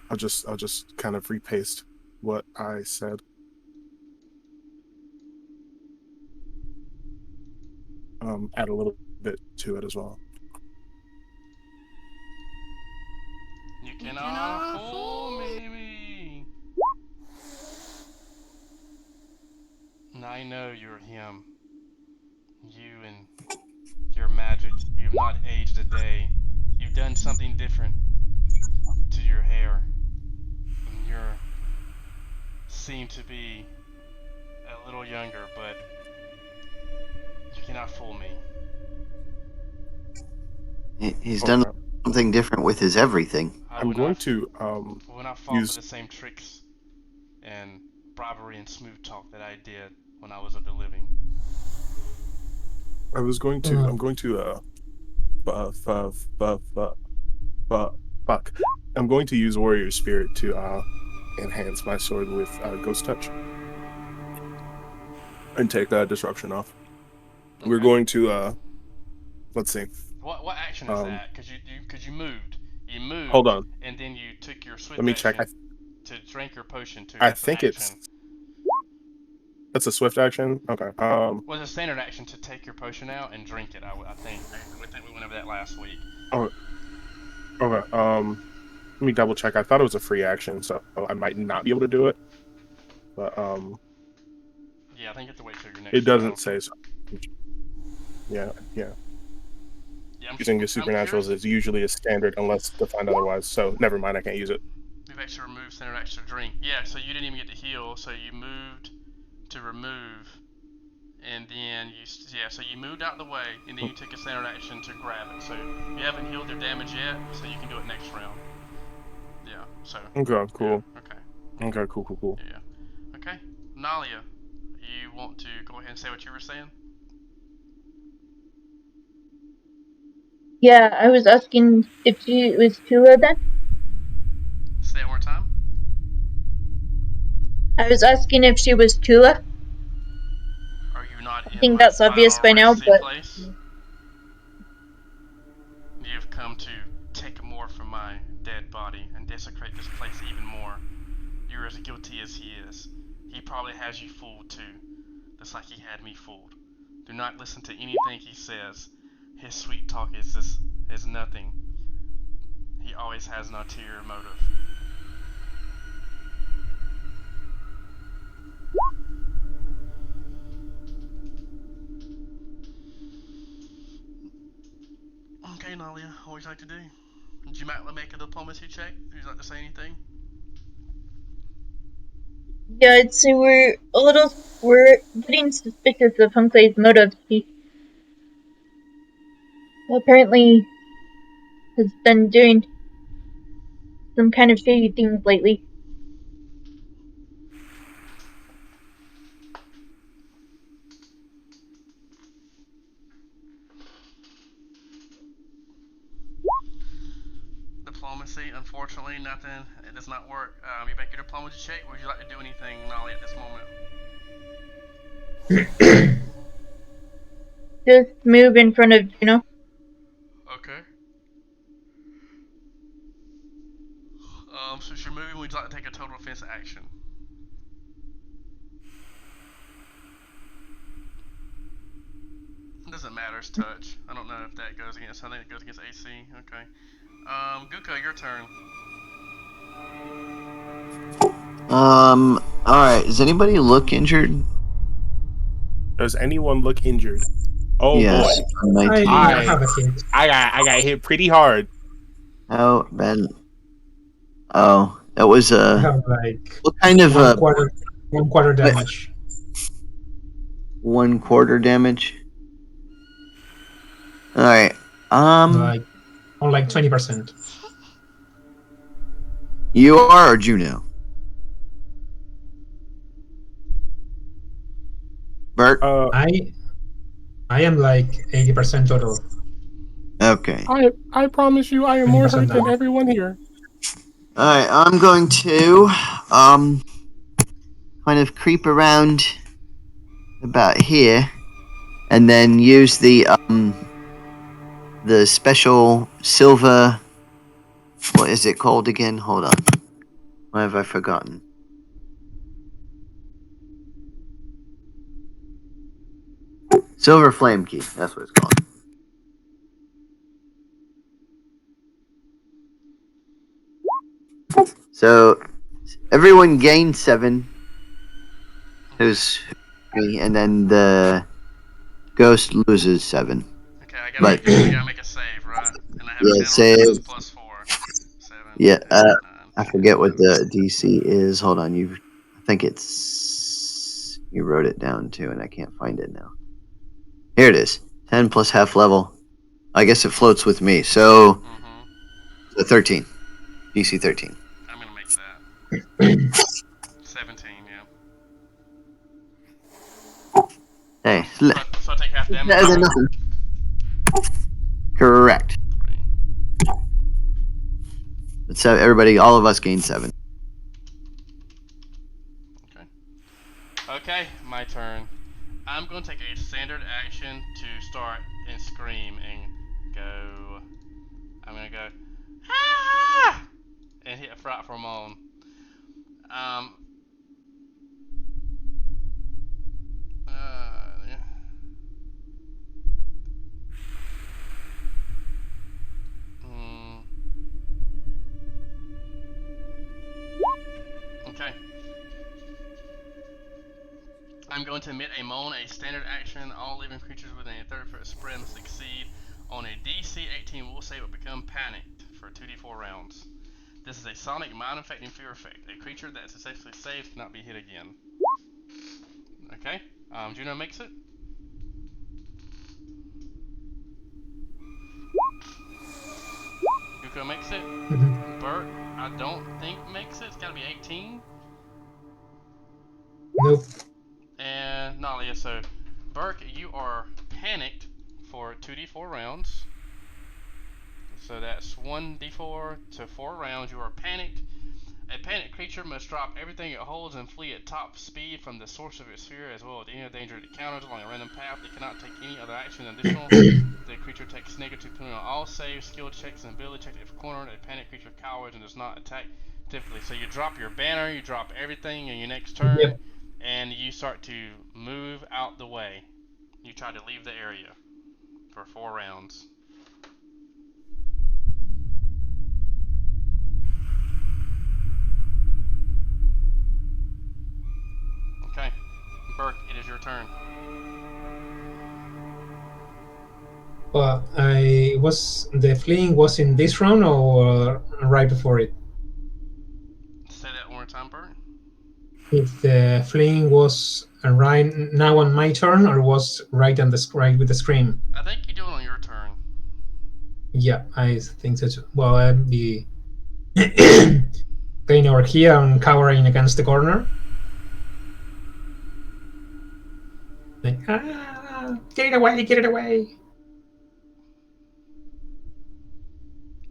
I'll just kind of repaste what I said. Add a little bit to it as well. You cannot fool me. And I know you're him. You and your magic. You've not aged a day. You've done something different to your hair. And you seem to be a little younger, but you cannot fool me. He's done Okay. something different with his everything. I'm going to will not fall use for the same tricks and bribery and smooth talk that I did when I was of the living. I was going to I'm going to fuck. I'm going to use Warrior Spirit to enhance my sword with Ghost Touch and take disruption off. Okay. We're going to let's see. What action is that? Because you moved. You moved. Hold on. And then you took your swift Let me action check. to drink your potion too. I That's think an action. that's a swift action. Okay. Was a standard action to take your potion out and drink it. I think. I think we went over that last week. Oh. Okay. Let me double check. I thought it was a free action, so I might not be able to do it. But yeah, I think you have to wait till your next. It doesn't say so. Yeah. Yeah, Using the supernaturals is usually a standard unless defined otherwise. So never mind, I can't use it. We've actually removed standard action to drink. Yeah, so you didn't even get to heal. So you moved to remove, and then so you moved out of the way, and then you took a standard action to grab it. So you haven't healed your damage yet, so you can do it next round. Yeah. So. Okay. Cool. Yeah, okay. Cool. Yeah. Okay. Nalia, you want to go ahead and say what you were saying? Yeah, I was asking if she was Tula then? Say it one more time. I was asking if she was Tula. Are you not I think that's obvious by now, but... Place? You've come to take more from my dead body and desecrate this place even more. You're as guilty as he is. He probably has you fooled too, just like he had me fooled. Do not listen to anything he says. His sweet talk is nothing. He always has an ulterior motive. Okay, Nalia, what would you like to do? Would you make a diplomacy check? Would you like to say anything? Yeah, I'd say we're getting suspicious of Hunklei's motives. He apparently has been doing some kind of shady things lately. Diplomacy, unfortunately, nothing. It does not work. You make your diplomacy check. Would you like to do anything, Nolly, at this moment? Just move in front of Juno. Okay. Since you're moving, would you like to take a total offense action? It doesn't matter, it's touch. I don't know if that goes against, I think it goes against AC. Okay. Guka, your turn. Alright, does anybody look injured? Does anyone look injured? Oh Yes, boy. on my team. I have a hint. I got hit pretty hard. Oh, Ben. Oh, that was I have like what kind of one quarter damage. 1/4 damage? Alright. Like on like 20%. You are or Juno? Bert? I am like 80% total. Okay. I promise you, I am more 20% hurt than damage. everyone here. Alright, I'm going to kind of creep around about here and then use the special silver, what is it called again? Hold on. What have I forgotten? Silver flame key, that's what it's called. So everyone gains 7. Who's me, and then the ghost loses 7. Okay, I But- gotta make a save, right? And I have Yeah, 10 on save. defense plus 4. 7. Yeah, 8, 9, I forget what the DC is. Hold on, I think it's you wrote it down too, and I can't find it now. Here it is. 10 plus half level. I guess it floats with me. So, 13. DC 13. I'm gonna make that 17. Yeah. Hey, So I take half damage. better than nothing. Correct. 3. So everybody, all of us gain 7. Okay, my turn. I'm going to take a standard action to start and scream and go. I'm going to go, ah! And hit a frightful moan. Yeah. Okay. I'm going to emit a moan, a standard action. All living creatures within a 30-foot spread must succeed on a DC 18 will save or become panicked for 2d4 rounds. This is a sonic mind-infecting fear effect. A creature that successfully saved cannot be hit again. Okay, Juno makes it. Yuko makes it. Bert, I don't think makes it. It's gotta be 18. Nope. And Nalia, so Burke, you are panicked for 2d4 rounds. So that's 1d4 to 4 rounds. You are panicked. A panicked creature must drop everything it holds and flee at top speed from the source of its fear, as well as any danger it encounters along a random path. It cannot take any other action additional. The creature takes negative penalty on all saves, skill checks, and ability checks if cornered. A panicked creature cowers and does not attack typically. So you drop your banner, you drop everything in your next turn, Yep. and you start to move out the way. You try to leave the area for 4 rounds. Okay, Burke, it is your turn. Well, the fleeing was in this round or right before it? Say that one more time, Burke. If the fleeing was right now on my turn or was right on right with the scream? I think you do it on your turn. Yeah, I think so too. Well, I'd be going over here and cowering against the corner. Like, get it away, get it away.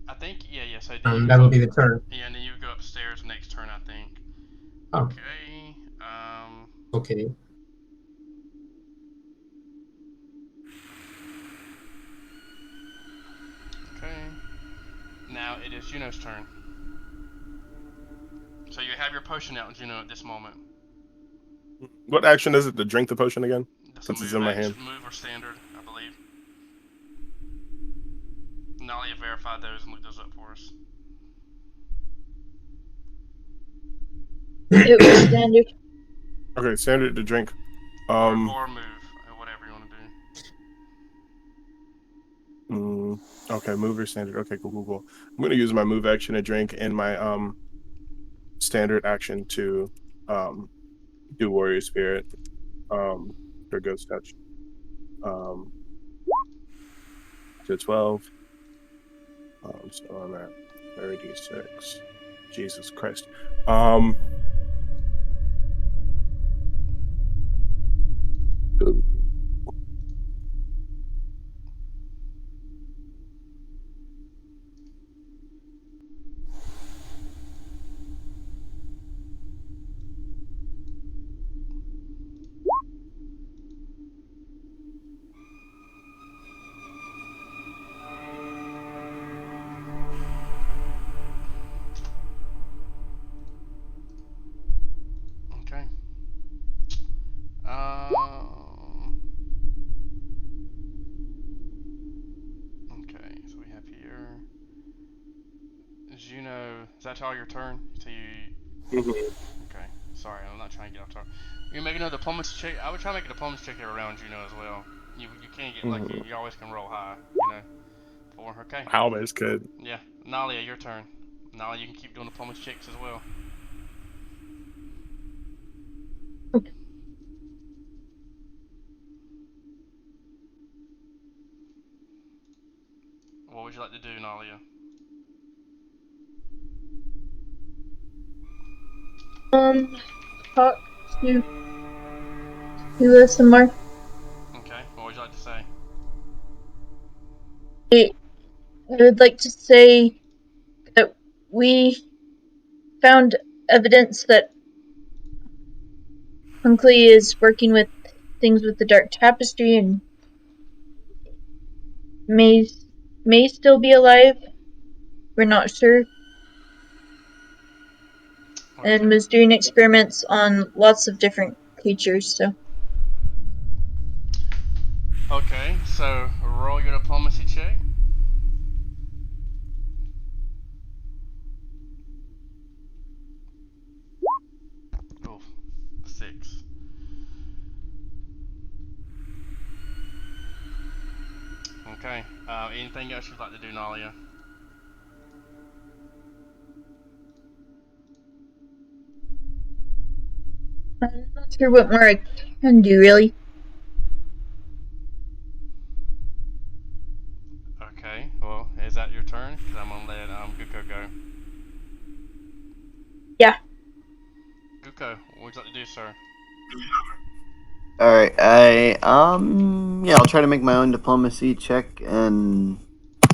I think, yeah, so And that'll be the turn. Yeah, and then you go upstairs next turn, I think. Oh. Okay, Okay. it is Juno's turn. So you have your potion out, Juno, at this moment. What action is it to drink the potion again? That's Since a it's move in my action, hand. move or standard, I believe. Nalia verified those and looked those up for us. It was standard. Okay, standard to drink. Or move, whatever you want to do. Okay, move or standard. Okay, cool. I'm gonna use my move action to drink and my standard action to do warrior spirit or ghost touch. To 12. So I'm at 36. Jesus Christ. Okay. Okay, so we have here Juno. Is that all your turn? So you. Okay. Sorry, I'm not trying to get off target. You make another diplomacy check. I would try to make a diplomacy check here around Juno as well. You can't get lucky. You always can roll high. You know. Okay. I always could. Yeah. Nalia, your turn. Nalia, you can keep doing diplomacy checks as well. Okay. What would you like to do, Nalia? Talk to us some more. Okay. What would you like to say? I would like to say that we found evidence that Hunkley is working with things with the Dark Tapestry and may still be alive. We're not sure. Okay. And was doing experiments on lots of different creatures, so. Okay, so roll your diplomacy check. Oof, 6. Okay, anything else you'd like to do, Nalia? I'm not sure what more I can do, really. Okay, well, is that your turn? Because I'm gonna let Guko go. Yeah. Guko, what would you like to do, sir? Alright, yeah, I'll try to make my own diplomacy check and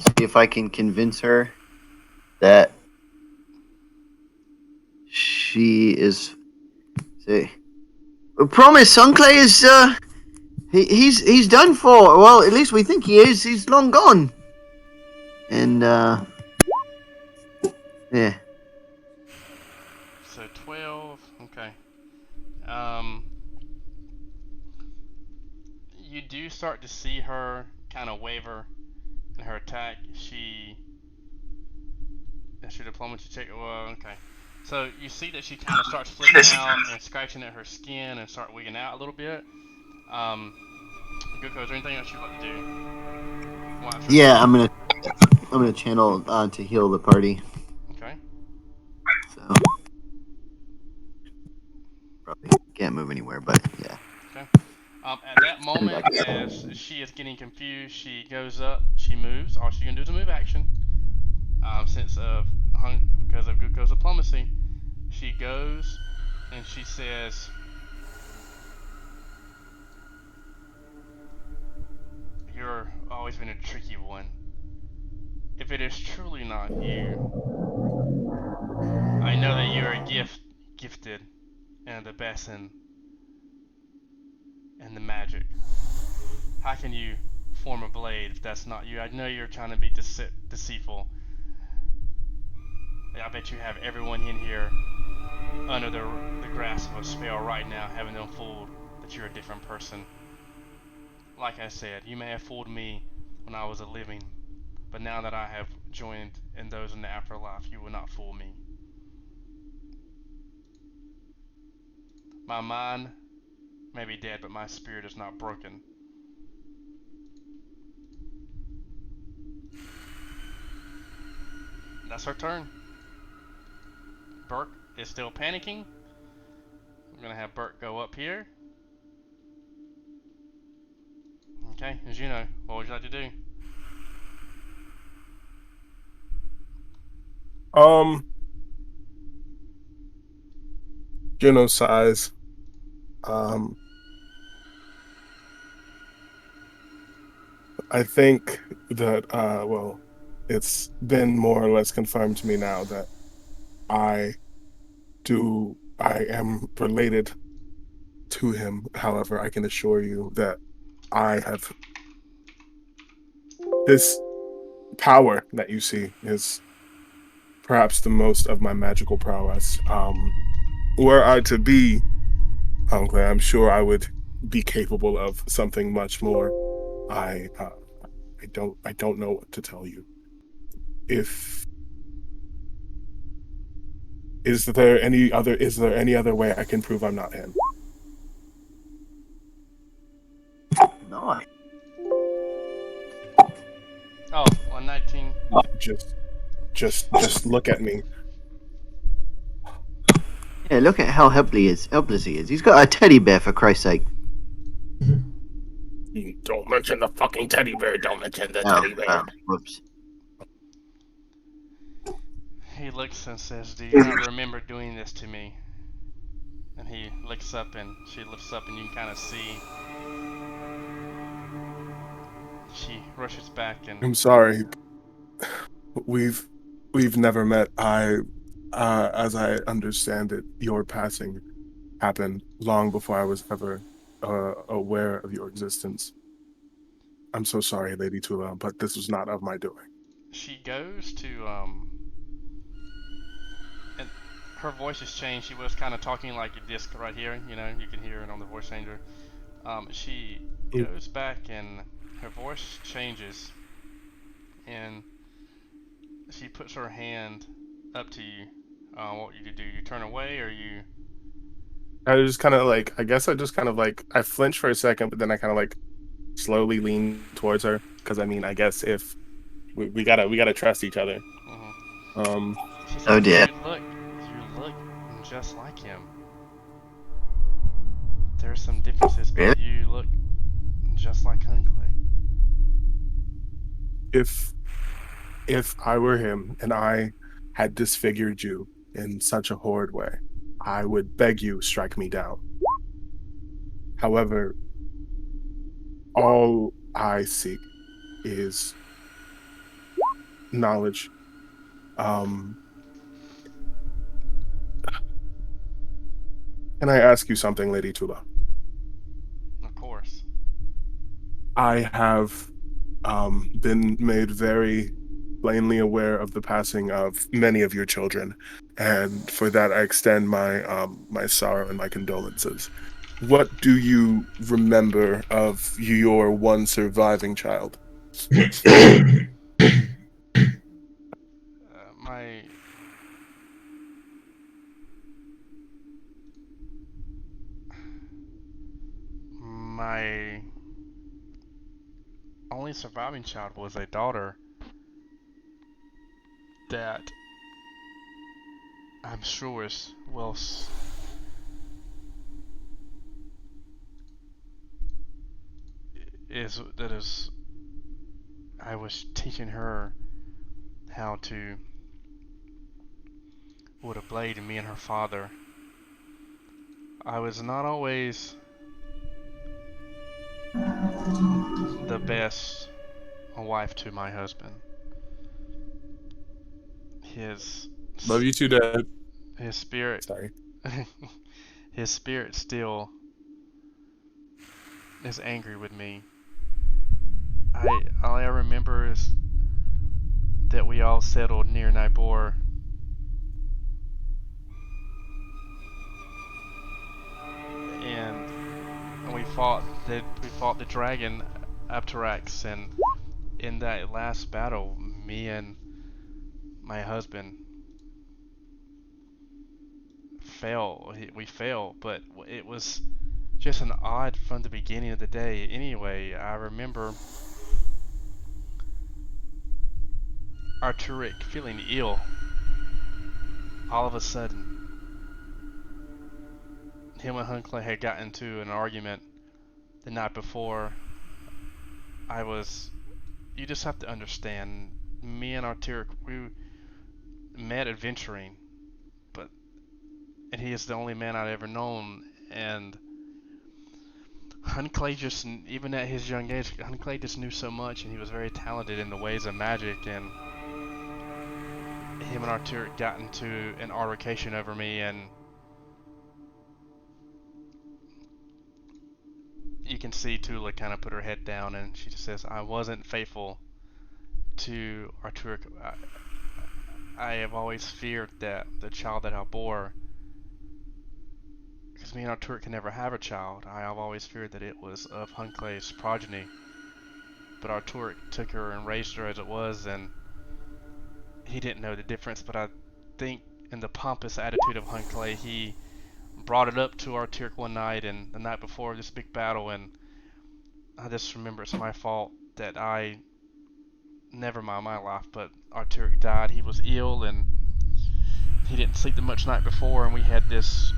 see if I can convince her that she is. See, promise, Sunclay is he's done for. Well, at least we think he is. He's long gone. And yeah. So 12. Okay. You do start to see her kind of waver in her attack. That's your diplomacy check. Well, okay. So you see that she kind of starts flipping out and scratching at her skin and start wigging out a little bit. Guko, is there anything else you'd like to do? Yeah, I'm gonna channel to heal the party. Okay. So probably can't move anywhere, but yeah. Okay. At that moment, as she is getting confused, she goes up, she moves. All she can do is a move action. Because of Guko's diplomacy, she goes and she says, "You're always been a tricky one. If it is truly not you, I know that you are gifted, and the best in the magic. How can you form a blade if that's not you? I know you're trying to be deceitful, I bet you have everyone in here under the grasp of a spell right now, having them fooled that you're a different person. Like I said, you may have fooled me when I was a living, but now that I have joined in those in the afterlife, you will not fool me. My mind may be dead, but my spirit is not broken. That's her turn. Burke is still panicking. I'm gonna have Burke go up here. Okay, Juno, what would you like to do? Juno sighs. I think that, well, it's been more or less confirmed to me now that I am related to him. However, I can assure you that I have this power that you see is perhaps the most of my magical prowess. Were I to be Uncle, I'm sure I would be capable of something much more. I don't know what to tell you. Is there any other way I can prove I'm not him? No. Oh, 119. Just look at me. Yeah, look at how helpless he is. He's got a teddy bear, for Christ's sake. Don't mention the fucking teddy bear. Don't mention the teddy bear. Whoops. He looks and says, "Do you not remember doing this to me?" And he looks up and she lifts up and you can kind of see. She rushes back and... I'm sorry. We've never met. As I understand it, your passing happened long before I was ever aware of your existence. I'm so sorry, Lady Tula, but this was not of my doing. She goes to, and her voice has changed. She was kind of talking like this right here, you know, you can hear it on the voice changer. She goes back and her voice changes, and she puts her hand up to you. What you do? You turn away, or you? I just kind of like, I guess I just kind of like, I flinched for a second, but then I kind of like slowly lean towards her, because I mean, I guess if we gotta trust each other. Mm-hmm. She says, Oh dear. You look just like him. There's some differences, but Really? you look just like Hunkley. If I were him and I had disfigured you in such a horrid way, I would beg you strike me down. However, all I seek is knowledge. Can I ask you something, Lady Tula? Of course. I have been made very plainly aware of the passing of many of your children, and for that I extend my my sorrow and my condolences. What do you remember of your one surviving child? My only surviving child was a daughter that I'm sure is I was teaching her how to wield a blade, and me and her father. I was not always the best wife to my husband. Love you too, Dad. His spirit. Sorry. His spirit still is angry with me. All I remember is that we all settled near Nybor we fought the dragon Aeteperax, and in that last battle, me and my husband fell. We fell, but it was just an odd from the beginning of the day. Anyway, I remember Arturic feeling ill all of a sudden. Him and Hunclay had gotten into an argument the night before. You just have to understand, me and Arturic, we met adventuring, and he is the only man I'd ever known, and Hunclay just, even at his young age, Hunclay just knew so much, and he was very talented in the ways of magic, and him and Arturic got into an altercation over me, and you can see Tula kind of put her head down, and she just says, I wasn't faithful to Arturic. I have always feared that the child that I bore, because me and Arturic can never have a child, I have always feared that it was of Hunclay's progeny. But Arturic took her and raised her as it was, and he didn't know the difference, but I think in the pompous attitude of Hunclay, he brought it up to Arturic one night, and the night before this big battle, and I just remember it's my fault that I, never mind my life, but Arturic died. He was ill, and he didn't sleep the much night before, and we had this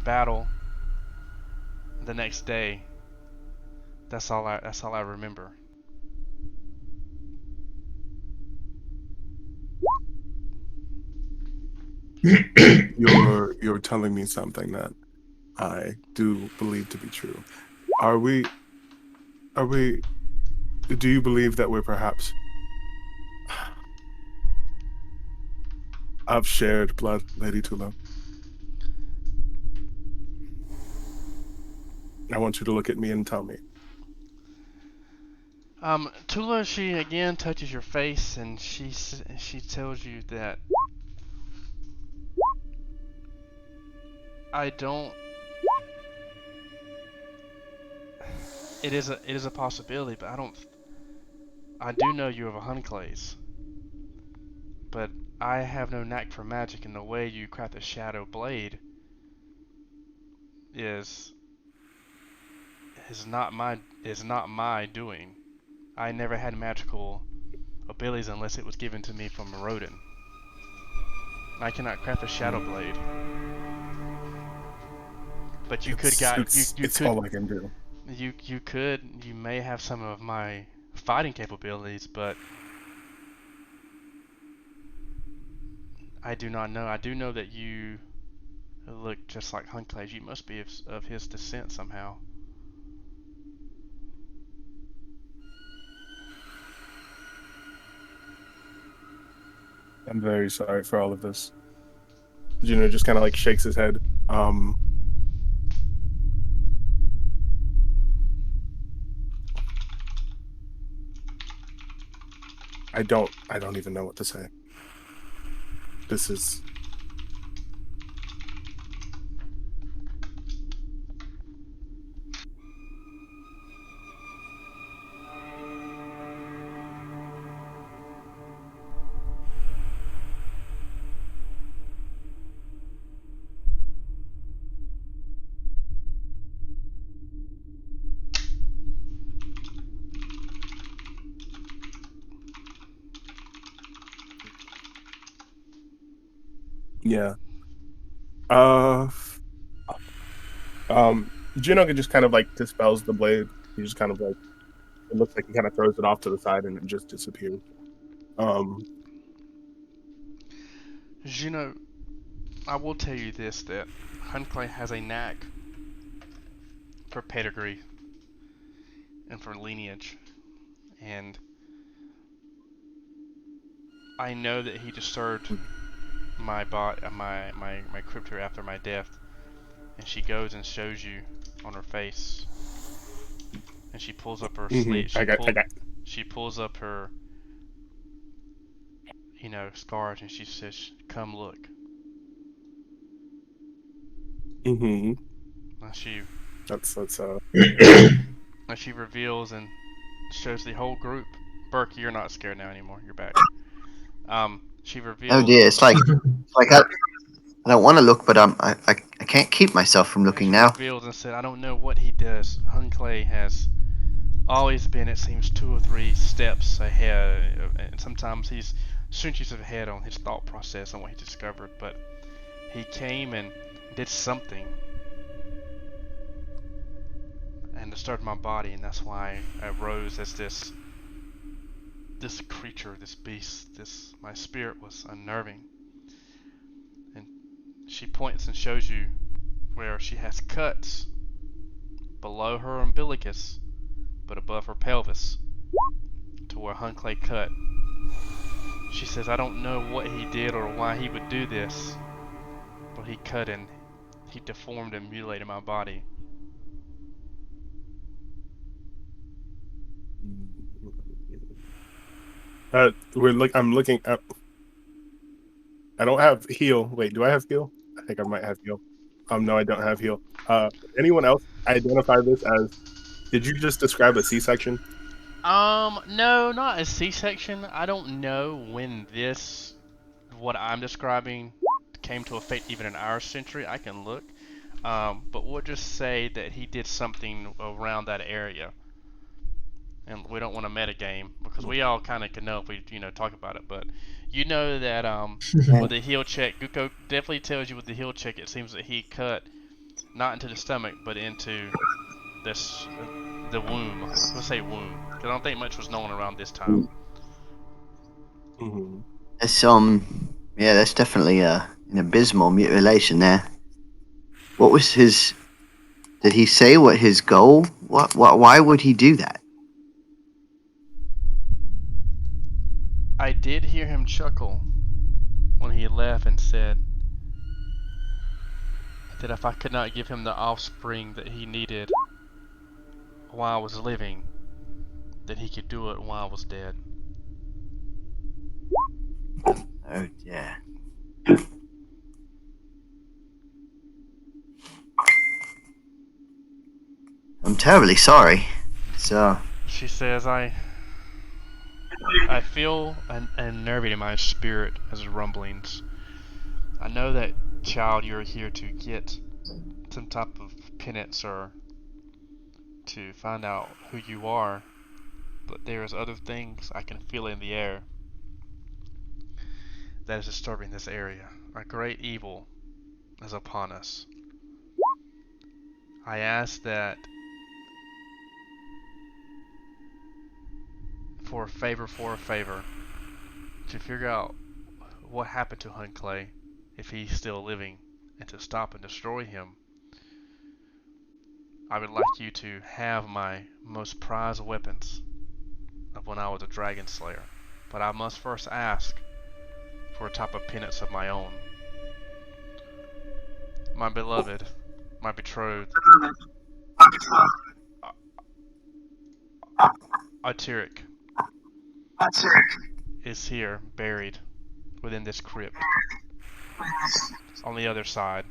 battle the next day. That's all I remember. You're telling me something that I do believe to be true. Do you believe that we're perhaps of shared blood, Lady Tula? I want you to look at me and tell me. Tula, she again touches your face, and she tells you that I don't. It is a possibility, but I don't. I do know you have a Hunclays, but I have no knack for magic, and the way you craft a shadow blade is not my doing. I never had magical abilities unless it was given to me from a rodent. I cannot craft a shadow blade. But you could It's all I can do. You may have some of my fighting capabilities, but I do not know. I do know that you look just like Hunclay. You must be of his descent somehow. I'm very sorry for all of this. Juno just kind of like shakes his head. I don't even know what to say. This is... Yeah. Juno just kind of like dispels the blade. He just kind of like, it looks like he kind of throws it off to the side and it just disappears. Juno, I will tell you this, that Hunclay has a knack for pedigree and for lineage, and I know that he disturbed my crypt here after my death, and she goes and shows you on her face, and she pulls up her sleeve. She pulls up her, scars, and she says, "Come look." Mm-hmm. And she That's And she reveals and shows the whole group. Burke, you're not scared now anymore. You're back. She reveals. Oh dear, it's like I don't want to look, but I can't keep myself from looking She now. reveals and said, "I don't know what he does. Hunclay has always been, it seems, 2 or 3 steps ahead, and sometimes he's centuries ahead on his thought process on what he discovered. But he came and did something, and disturbed my body, and that's why I rose as this creature, this beast. My spirit was unnerving." And she points and shows you where she has cuts below her umbilicus, but above her pelvis, to where Hunclay cut. She says, "I don't know what he did or why he would do this, but he cut and he deformed and mutilated my body." I'm looking up. I don't have heal. Wait, do I have heal? I think I might have heal. No, I don't have heal. Anyone else identify this as? Did you just describe a C-section? No, not a C-section. I don't know when what I'm describing, came to a fate even in our century. I can look. But we'll just say that he did something around that area. And we don't want to metagame, because we all kind of can know if we, talk about it. But you know that with the heal check, Guko definitely tells you with the heal check, it seems that he cut not into the stomach, but into the womb. Let's say womb, because I don't think much was known around this time. Mm-hmm. That's yeah, that's definitely an abysmal mutilation there. What was his? Did he say what his goal? What? Why would he do that? I did hear him chuckle when he left and said that if I could not give him the offspring that he needed while I was living, that he could do it while I was dead. Oh yeah. I'm terribly sorry. So She says, I feel an unnerving in my spirit as rumblings. I know that, child, you're here to get some type of penance or to find out who you are, but there's other things I can feel in the air that is disturbing this area. A great evil is upon us. I ask that for a favor, to figure out what happened to Hunclay, if he's still living, and to stop and destroy him. I would like you to have my most prized weapons of when I was a dragon slayer, but I must first ask for a type of penance of my own. My beloved, my betrothed, Aeteperax, is here, buried within this crypt. On the other side.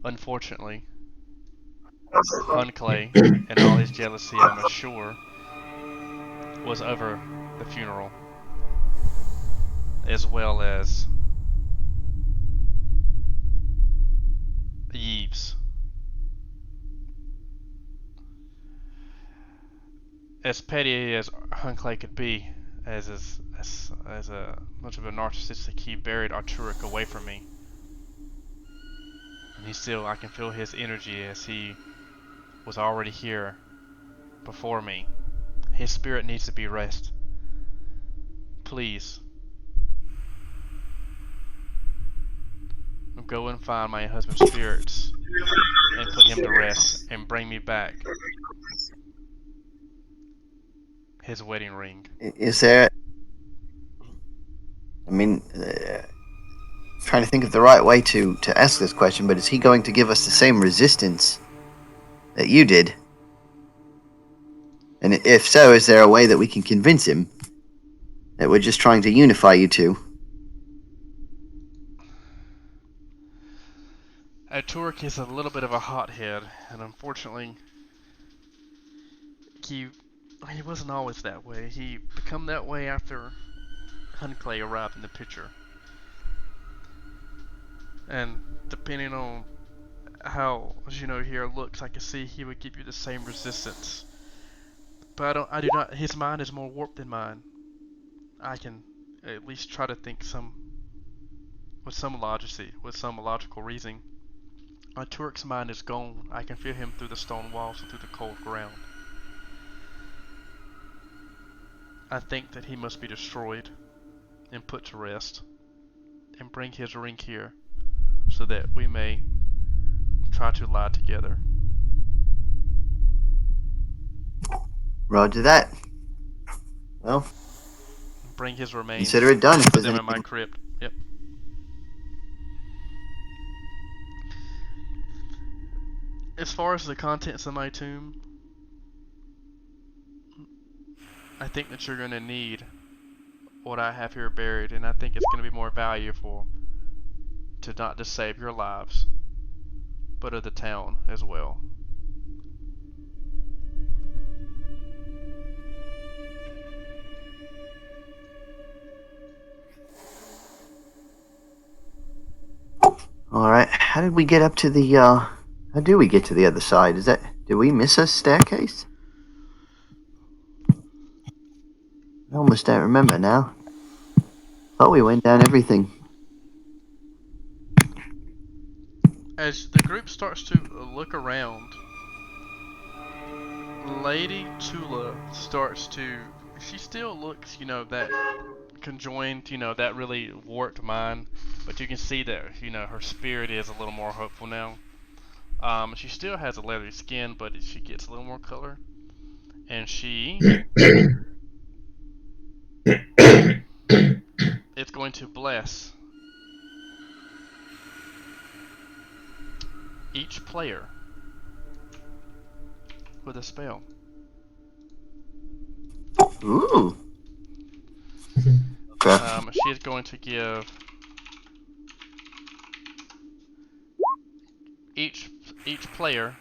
Unfortunately, Hunclay, and all his jealousy, I'm sure, was over the funeral, as well as Yves. As petty as Hunclay could be, as a much of a narcissistic, he buried Arturic away from me. And I can feel his energy as he was already here before me. His spirit needs to be rest. Please. Go and find my husband's spirits and put him to rest and bring me back his wedding ring. is there? I mean, trying to think of the right way to ask this question, but is he going to give us the same resistance that you did? And if so, is there a way that we can convince him that we're just trying to unify you two? Turk is a little bit of a hothead, and unfortunately, he wasn't always that way. He became that way after Hunclay arrived in the picture. And depending on how Juno here looks, I can see he would give you the same resistance. But I do not. His mind is more warped than mine. I can at least try to think with some logical reasoning. Turk's mind is gone. I can feel him through the stone walls and through the cold ground. I think that he must be destroyed and put to rest, and bring his ring here, so that we may try to lie together. Roger that. Well, Bring his remains. consider it done. If Put there's them in my anything. crypt. Yep. As far as the contents of my tomb, I think that you're going to need what I have here buried, and I think it's going to be more valuable to not just save your lives, but of the town as well. Alright, how did we get up to the, how do we get to the other side? Did we miss a staircase? I almost don't remember now. Thought we went down everything. As the group starts to look around, Lady Tula starts to, she still looks, that conjoined, that really warped mind, but you can see that, her spirit is a little more hopeful now. She still has a leathery skin, but she gets a little more color, and she is going to bless each player with a spell. Ooh. Okay. She is going to give each player,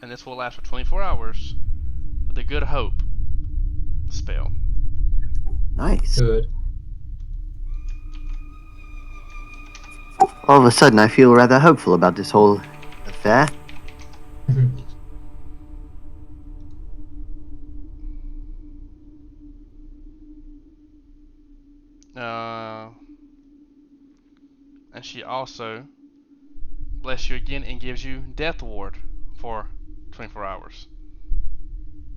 and this will last for 24 hours, the Good Hope spell. Nice. Good. All of a sudden, I feel rather hopeful about this whole affair. And she also bless you again and gives you Death Ward for 24 hours.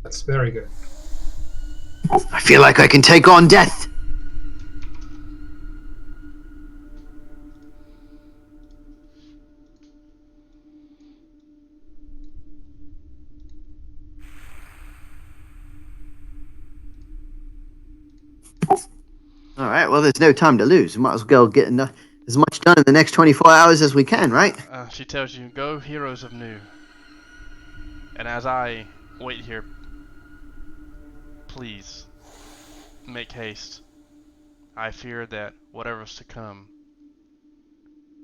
That's very good. I feel like I can take on death. Alright, well, there's no time to lose. We might as well get as much done in the next 24 hours as we can, right? She tells you, go heroes of New. And as I wait here, please make haste. I fear that whatever's to come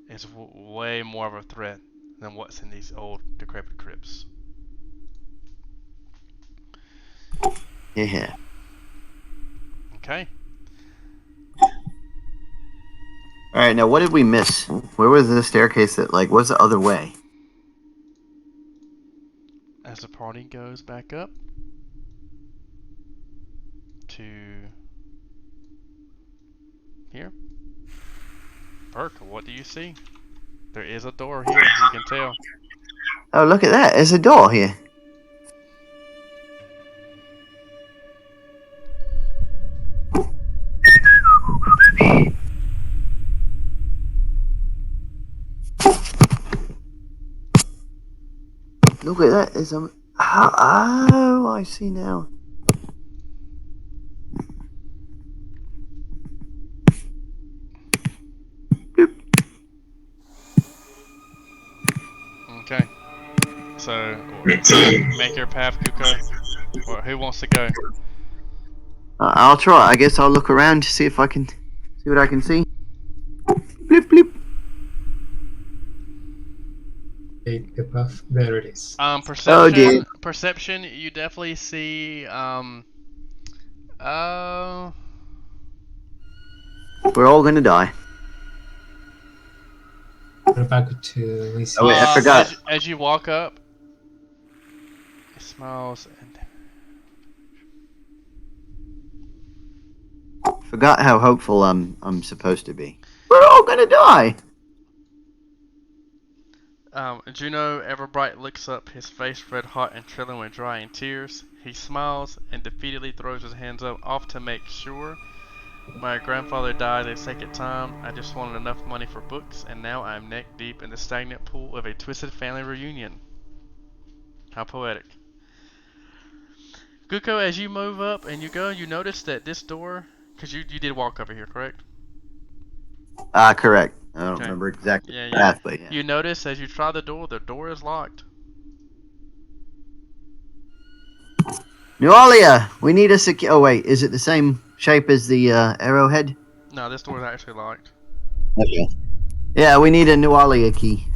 is way more of a threat than what's in these old decrepit crypts. Yeah. Okay. Alright, now what did we miss? Where was the staircase that, was the other way? As the party goes back up to here. Perk, what do you see? There is a door here, you can tell. Oh, look at that. There's a door here. Look at that. There's a... Oh, I see now. Okay. So, make your path, Kuko. Or who wants to go? I'll try. I guess I'll look around to see if I can see what I can see. Blip, blip. Take the buff. There it is. Perception. Oh, dear. Perception. You definitely see. We're all gonna die. We're back to Lisa. Oh, wait, I forgot. As you walk up, it smiles and. Forgot how hopeful I'm supposed to be. We're all gonna die. Juno Everbright looks up, his face red hot and trailing with drying tears. He smiles and defeatedly throws his hands up, off to make sure. My grandfather died a second time. I just wanted enough money for books, and now I'm neck deep in the stagnant pool of a twisted family reunion. How poetic. Guko, as you move up and you go, you notice that this door, because you did walk over here, correct? Correct. I don't Okay. remember exactly Yeah, the path, but yeah. You notice as you try the door is locked. Nualia, we need a oh wait, is it the same shape as the arrowhead? No, this door is actually locked. Okay. Yeah, we need a Nualia key.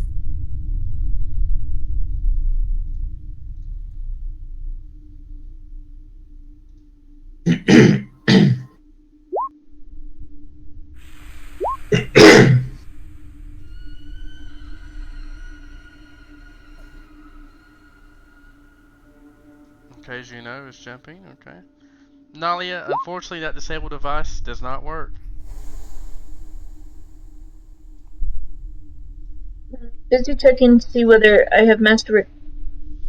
Okay, Juno is jumping, okay. Nalia, unfortunately that disabled device does not work. Busy checking to see whether I have Master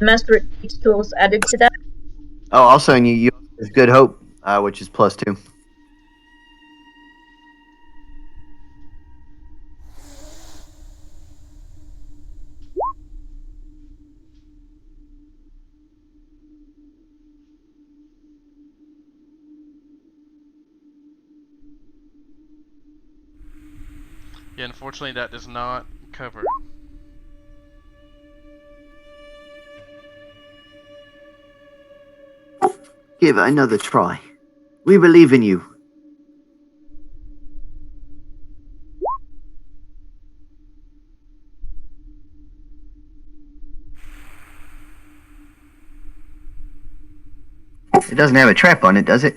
Teach tools added to that. Oh, also, and you have Good Hope, which is +2. Yeah, unfortunately that does not cover it. Give it another try. We believe in you. It doesn't have a trap on it, does it?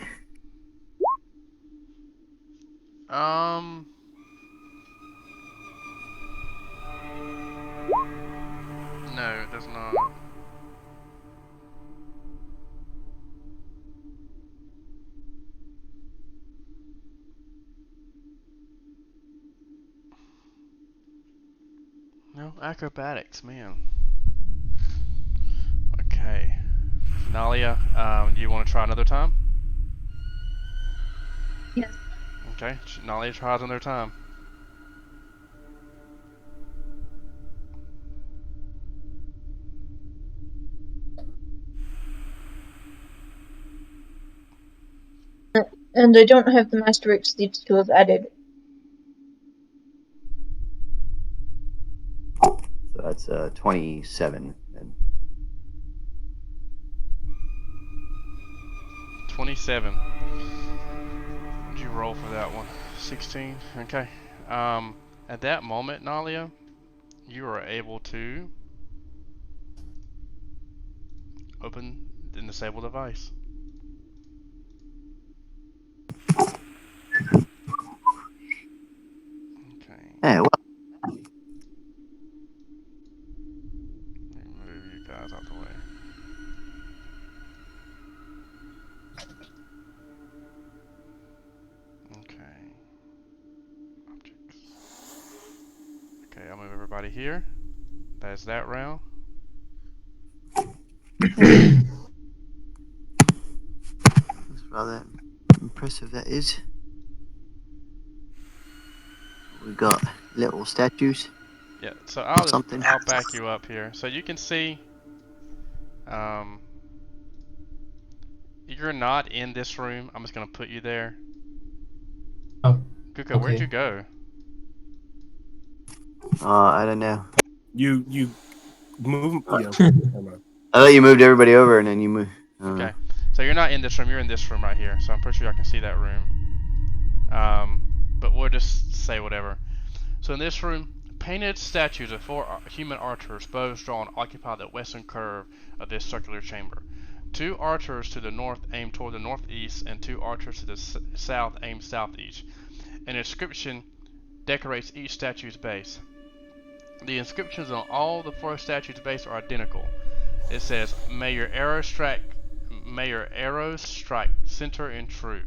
No, it does not. No, acrobatics, man. Okay. Nalia, do you want to try another time? Yes. Okay, Nalia tries another time. And I don't have the Master Teach tools added. So that's 27. Then. 27. What'd you roll for that one? 16? Okay. At that moment, Nalia, you are able to open the disable device. Okay. Yeah, well, Let me move you guys out the way. Okay. Objects. Okay, I'll move everybody here. That's that round. that's rather impressive, that is. We got little statues. Yeah, so I'll Something. back you up here. So you can see you're not in this room. I'm just gonna put you there. Oh, Kuka, where'd okay. you go? I don't know. You move. Yeah. Hold on. I thought you moved everybody over and then you moved. Okay. So you're not in this room, you're in this room right here. So I'm pretty sure I can see that room. But we'll just say whatever. So in this room, Painted statues of 4 human archers, bows drawn, occupy the western curve of this circular chamber. 2 archers to the north aim toward the northeast, and 2 archers to the south aim southeast. An inscription decorates each statue's base. The inscriptions on all the 4 statues' base are identical. It says, "May your arrows strike center and true."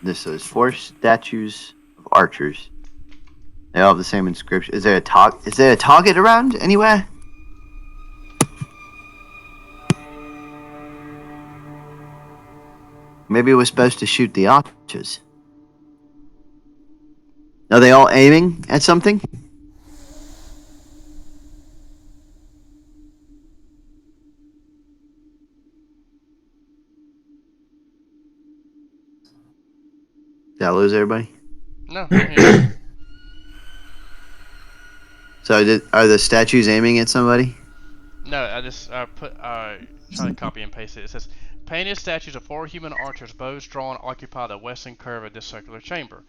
This is 4 statues of archers. They all have the same inscription. Is there a target around anywhere? Maybe we're supposed to shoot the archers. Are they all aiming at something? Did I lose everybody? No, I'm here. So are the statues aiming at somebody? No, I just try to copy and paste it. It says, "Painted statues of 4 human archers, bows drawn, occupy the western curve of this circular chamber.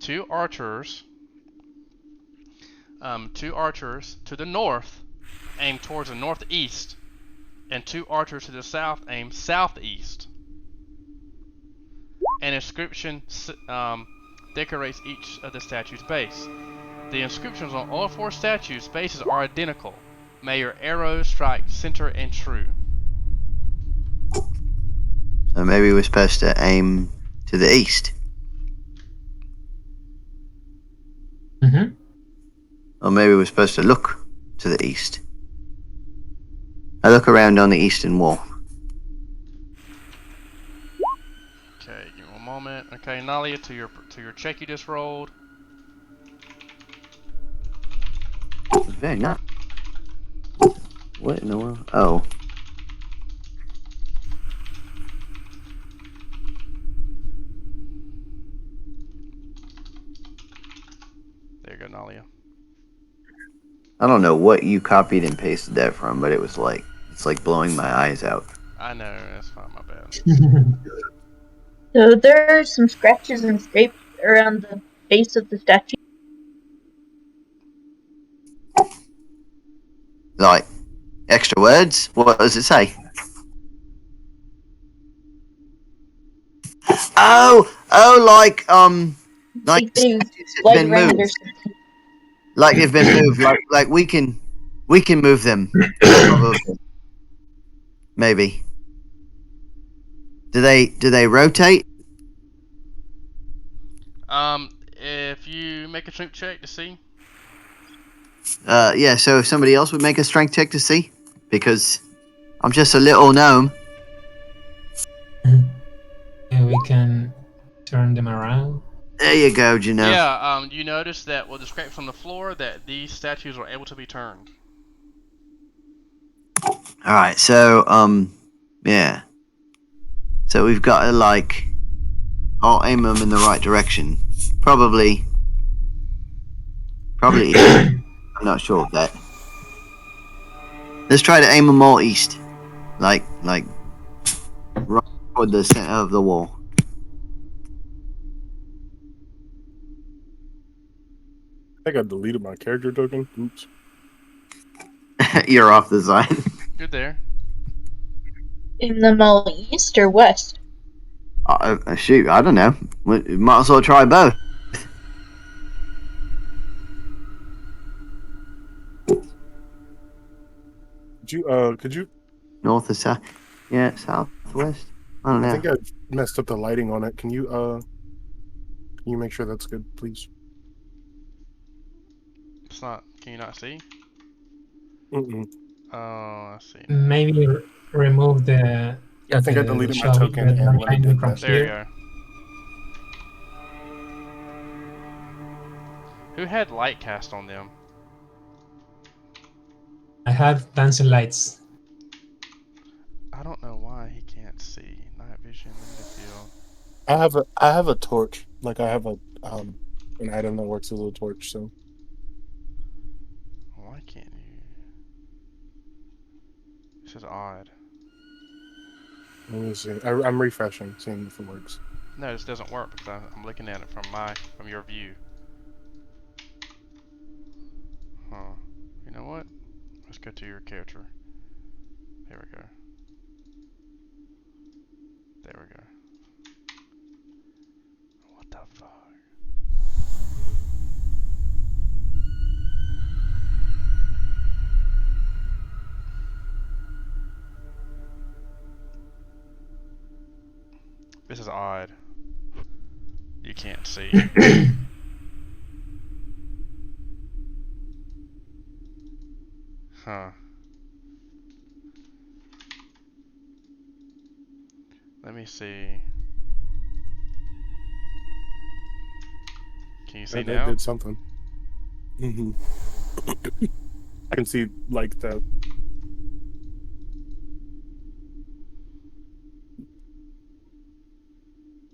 2 archers to the north aim towards the northeast, and 2 archers to the south aim southeast. An inscription decorates each of the statue's base. The inscriptions on all 4 statues' bases are identical. May your arrows strike center and true." So maybe we're supposed to aim to the east. Mm-hmm. Or maybe we're supposed to look to the east. I look around on the eastern wall. Okay, give me one moment. Okay, Nalia, to your check you just rolled. Very nice. What in the world? Oh. There you go, Nalia. I don't know what you copied and pasted that from, but it's like blowing my eyes out. I know, that's fine, my bad. So there are some scratches and scrapes around the base of the statue. Like extra words? What does it say? Like Like the they statues have slide been around or moved. something. Like they've been moved. Like we can move them. Probably. Maybe. Do they rotate? If you make a strength check to see. Yeah, so if somebody else would make a strength check to see, because I'm just a little gnome. Yeah, we can turn them around. There you go, Juno. Yeah, you notice that with the scrapes on the floor that these statues are able to be turned. All right, so yeah. So we've got to I'll aim them in the right direction. Probably. I'm not sure of that. Let's try to aim them all east, like right toward the center of the wall. I think I deleted my character token. Oops. You're off the side. Good there. In the mall east or west? Shoot, I don't know. We might as well try both. Could you? North or south? Yeah, southwest. I don't know. I think I messed up the lighting on it. Can you make sure that's good, please? It's not. Can you not see? Mm-mm. Oh, I see. Maybe remove the. Yeah, I think I deleted my token and let me do that. There you go. Who had light cast on them? I have dancing lights. I don't know why he can't see. Night vision, limited field. I have a torch. Like I have an item that works as a torch. So Why can't you? This is odd. Let me see. I'm refreshing, seeing if it works. No, this doesn't work because I'm looking at it from your view. Huh. You know what? Let's go to your character. There we go. There we go. What the fuck? This is odd. You can't see. Huh. Let me see. Can you see That now? did something. Mm-hmm. I can see like the.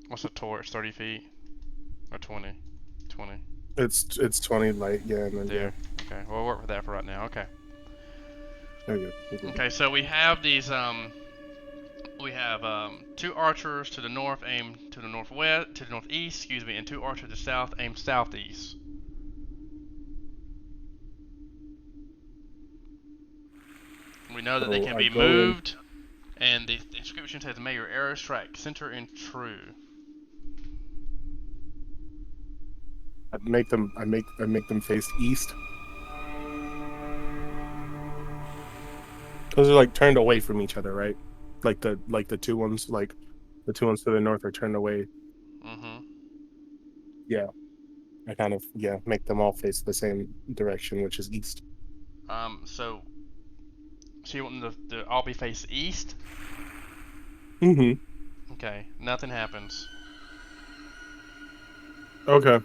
What's the torch? 30 feet? Or 20? 20. It's 20 light, yeah, and then There. Okay, we'll work with that for right now. Okay. There you go. Okay, so we have these, two archers to the north aim to the northwest, to the northeast, excuse me, and two archers to the south aim southeast. We know that they can be moved, and the inscription says, "May your arrows strike center and true." I make them face east. Those are like turned away from each other, right? Like the two ones to the north are turned away. Mm-hmm. Yeah. I kind of make them all face the same direction, which is east. So you want them to all be face east? Mm-hmm. Okay, nothing happens. Okay.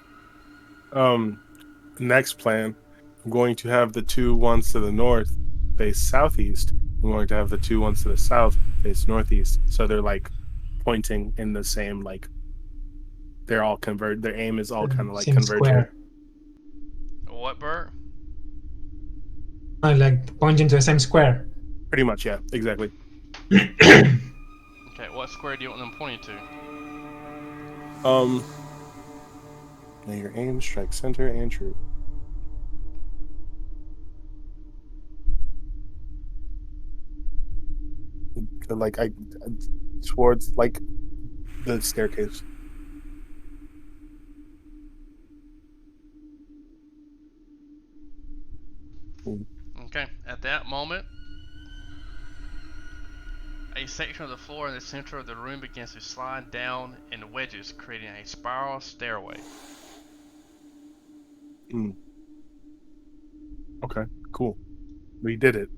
Next plan, I'm going to have the two ones to the north face southeast. I'm going to have the two ones to the south face northeast. So they're like pointing in the same, like they're all converge. Their aim is all kind of like same converging. square. What, Bert? Like pointing to the same square. Pretty much, yeah, exactly. Okay, what square do you want them pointing to? May your aim strike center and true. Like towards like the staircase. Okay, at that moment, a section of the floor in the center of the room begins to slide down in wedges, creating a spiral stairway. Okay, cool. We did it.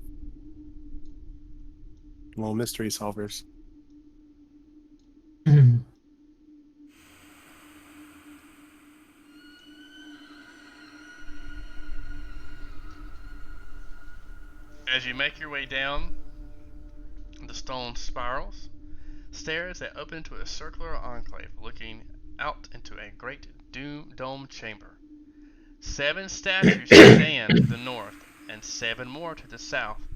Little mystery solvers. As you make your way down the stone spirals, stairs that open into a circular enclave looking out into a great dome chamber. 7 statues stand to the north, and 7 more to the south.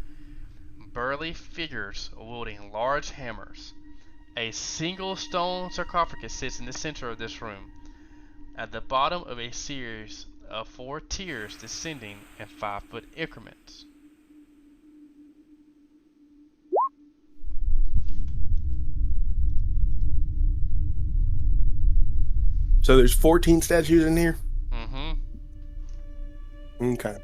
Burly figures wielding large hammers. A single stone sarcophagus sits in the center of this room, at the bottom of a series of 4 tiers descending in 5-foot increments. So there's 14 statues in here? Mm-hmm. Okay.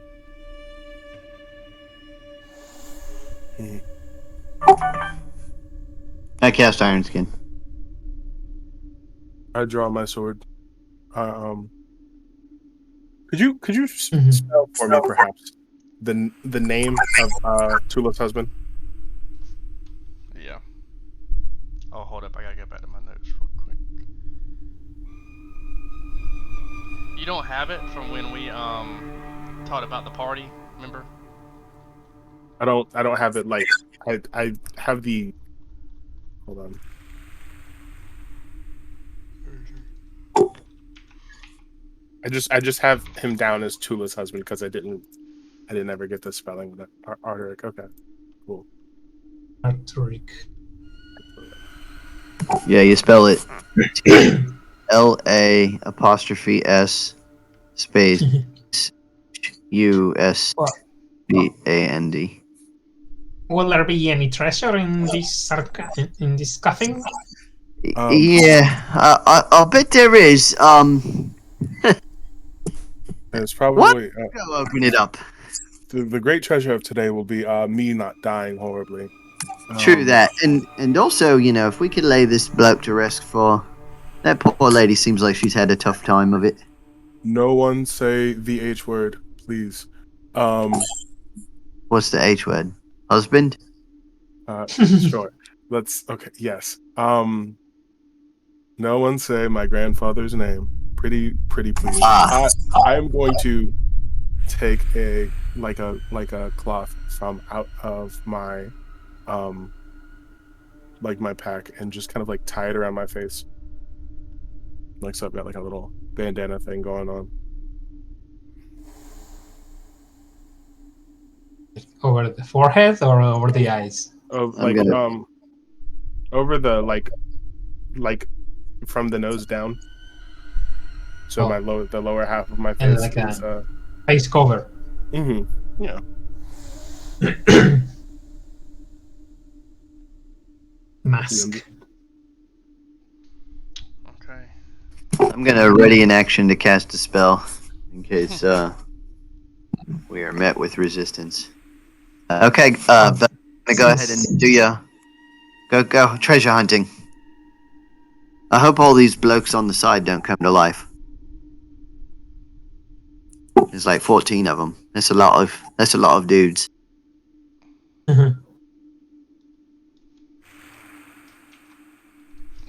I cast Iron Skin. I draw my sword. Could you spell for me perhaps the name of Tula's husband? Yeah. Oh, hold up. I gotta get back to my notes real quick. You don't have it from when we talked about the party, remember? I don't have it like I have the. Hold on. I just have him down as Tula's husband because I didn't ever get the spelling of that. Arteric. Okay. Cool. Arteric. Yeah, you spell it LA apostrophe S space Well, USBAND. will there be any treasure in this in this coffin? Yeah, I'll bet there is. It's What? probably Go open it up. the great treasure of today will be me not dying horribly. True that, and also, you know, if we could lay this bloke to rest for that poor lady, seems like she's had a tough time of it. No one say the H word, please. What's the H word? Husband? Sure. Let's. Okay. Yes. No one say my grandfather's name. Pretty please. Ah. I am going to take a cloth from out of my like my pack and just kind of like tie it around my face. Like, so I've got like a little bandana thing going on. Over the forehead or over the eyes? Oh, I'm like gonna- over the like from the nose down. So Oh. the lower half of my And face like is a face cover. yeah. Mask. Okay. I'm gonna ready an action to cast a spell in case we are met with resistance. Okay, but I'm gonna go ahead and do your go treasure hunting. I hope all these blokes on the side don't come to life. There's like 14 of them. That's a lot of dudes.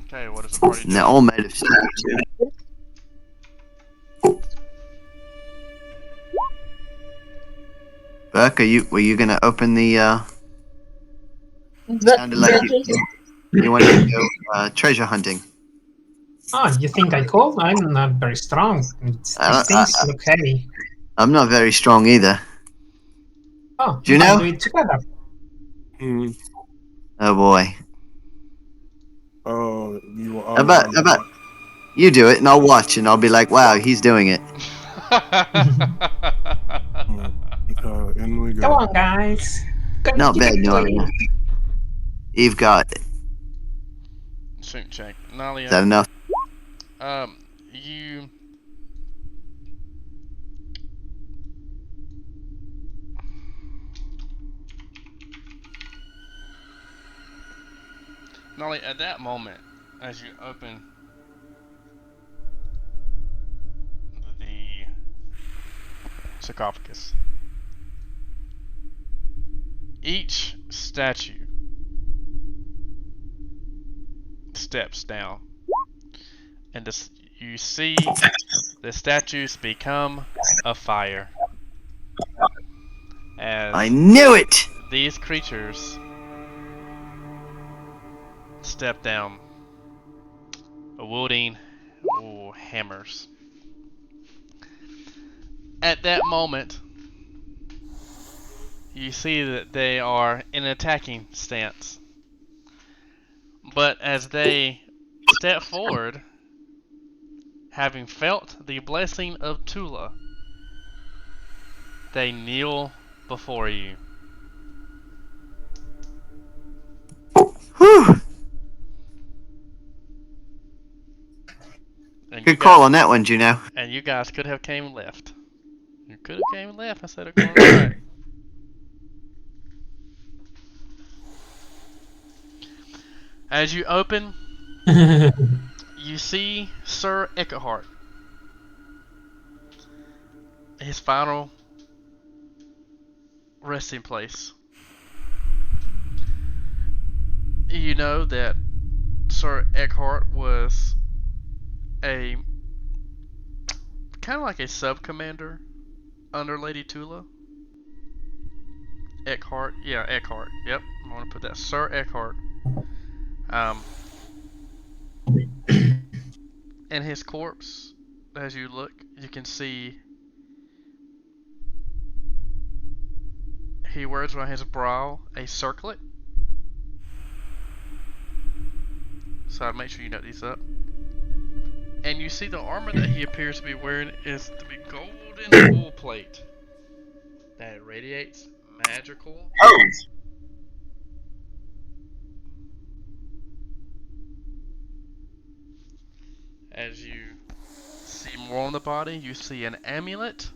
Okay, what is the party And they're doing? all made of stone too. Burke, were you gonna open the sounded like you wanted to go treasure hunting. Oh, you think I could? I'm not very strong. These things look heavy. I'm not very strong either. Oh, Juno? we might do it together. Oh boy. Oh, you How about you do it and I'll watch and I'll be like, wow, he's doing it. in we go. Come on, guys. Not bad, no. You've got it. Sync check. Is Nalia, that enough? you Nolly, at that moment, as you open the sarcophagus, each statue steps down, and you see the statues become a fire. As I knew it! these creatures step down, wielding hammers. At that moment, you see that they are in an attacking stance. But as they step forward, having felt the blessing of Tula, they kneel before you. Whew. And Good call on that one, Juno. And you guys could have came left. You could have came left instead of going right. As you open, you see Sir Eckhart. His final resting place. You know that Sir Eckhart was a kind of like a sub-commander under Lady Tula. Eckhart, yeah, Eckhart. Yep, I'm gonna put that. Sir Eckhart. In his corpse, as you look, you can see he wears on his brow a circlet, so I'll make sure you note these up. And you see the armor that he appears to be wearing is to be golden full plate that radiates magical. Oh. As you see more on the body, you see an amulet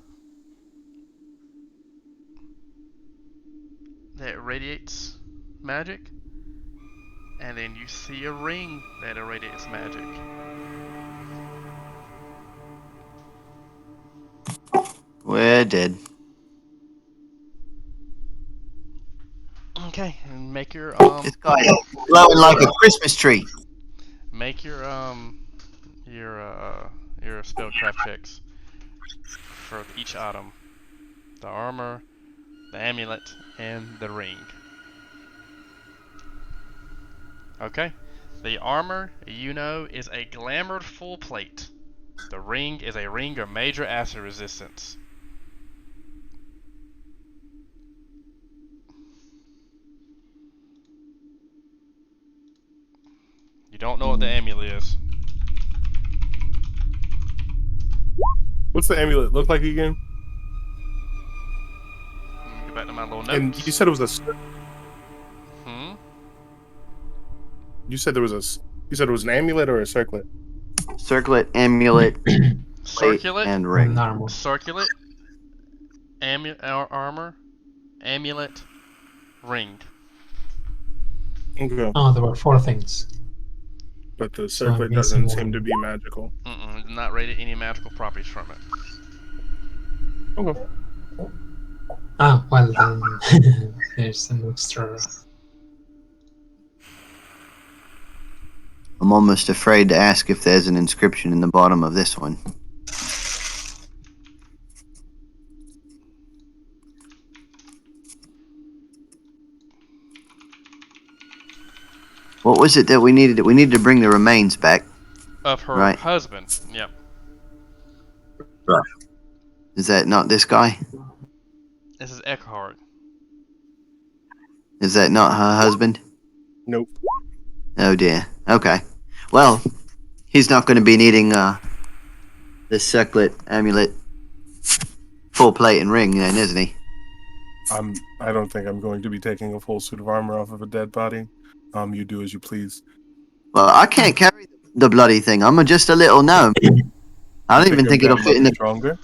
that radiates magic, and then you see a ring that irradiates magic. We're dead. Okay, and make your This guy is glowing like a Christmas tree. make your spellcraft checks for each item: the armor, the amulet, and the ring. Okay, the armor, you know, is a glamored full plate. The ring is a ring of major acid resistance. You don't know what the amulet is. What's the amulet look like again? Let me go back to my little notes. And you said it was a. Hmm? You said there was a. You said it was an amulet or a circlet? Circlet, amulet, Circulet, and ring. Armor. circulet, armor, amulet, ring. Okay. Oh, there were 4 things. But the So I'm circlet missing doesn't seem one. to be magical. Do not radiate any magical properties from it. Okay. Ah, well then, there's an extra. I'm almost afraid to ask if there's an inscription in the bottom of this one. What was it that we needed? We needed to bring the remains back. Of her Right. husband. Yep. Is that not this guy? This is Eckhart. Is that not her husband? Nope. Oh dear. Okay. Well, he's not going to be needing this circlet, amulet, full plate, and ring then, isn't he? I don't think I'm going to be taking a full suit of armor off of a dead body. You do as you please. Well, I can't carry the bloody thing. I'm just a little gnome. I don't even think it'll fit in the. Stronger.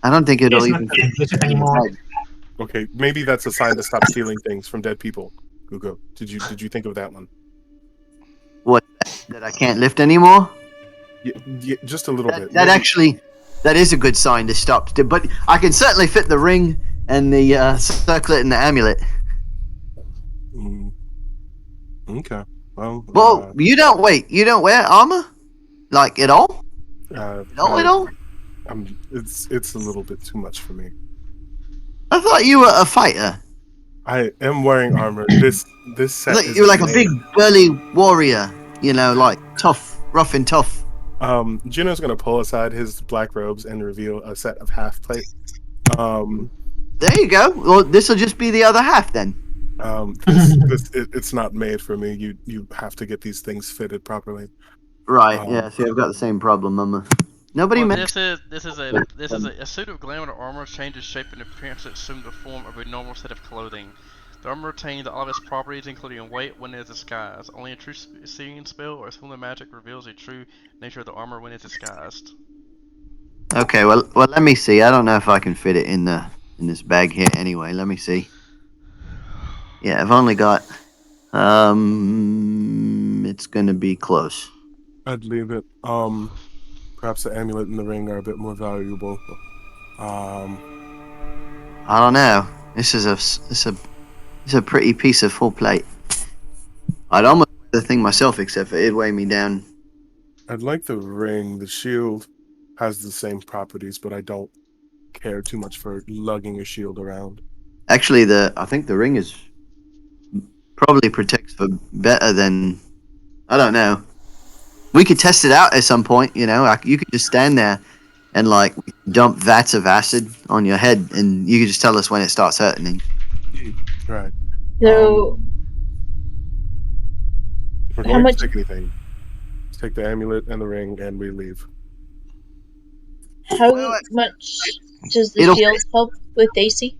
I don't think it'll It's even not fit in legit the anymore. head. Okay, maybe that's a sign to stop stealing things from dead people. Gugo, did you think of that one? What? That I can't lift anymore? Yeah, just a little bit. That Maybe- actually, that is a good sign to stop. But I can certainly fit the ring and the circlet and the amulet. Mm. Okay. Well. Well, you don't wear armor, like at all? At all? It's a little bit too much for me. I thought you were a fighter. I am wearing armor. This I set. thought you were like a big burly warrior. You know, like tough, rough and tough. Juno's gonna pull aside his black robes and reveal a set of half plate. There you go. Well, this will just be the other half then. It's not made for me. You have to get these things fitted properly. Right. Yeah. See, I've got the same problem, Mama. Nobody Well, makes. this is a suit of glamour armor changes shape and appearance to assume the form of a normal set of clothing. The armor retains all of its properties, including weight, when it is disguised. Only a true seeing spell or similar magic reveals the true nature of the armor when it's disguised. Okay. Well, let me see. I don't know if I can fit it in this bag here. Anyway, let me see. Yeah, I've only got. It's gonna be close. I'd leave it. Perhaps the amulet and the ring are a bit more valuable. I don't know. This is a pretty piece of full plate. I'd almost wear the thing myself, except for it'd weigh me down. I'd like the ring. The shield has the same properties, but I don't care too much for lugging a shield around. Actually, I think the ring is probably protects for better than. I don't know. We could test it out at some point. You know, you could just stand there and like dump vats of acid on your head, and you could just tell us when it starts hurting. Right. So, We're How going much- to take anything. take the amulet and the ring, and we leave. How Well, much does the it'll- shield help with AC?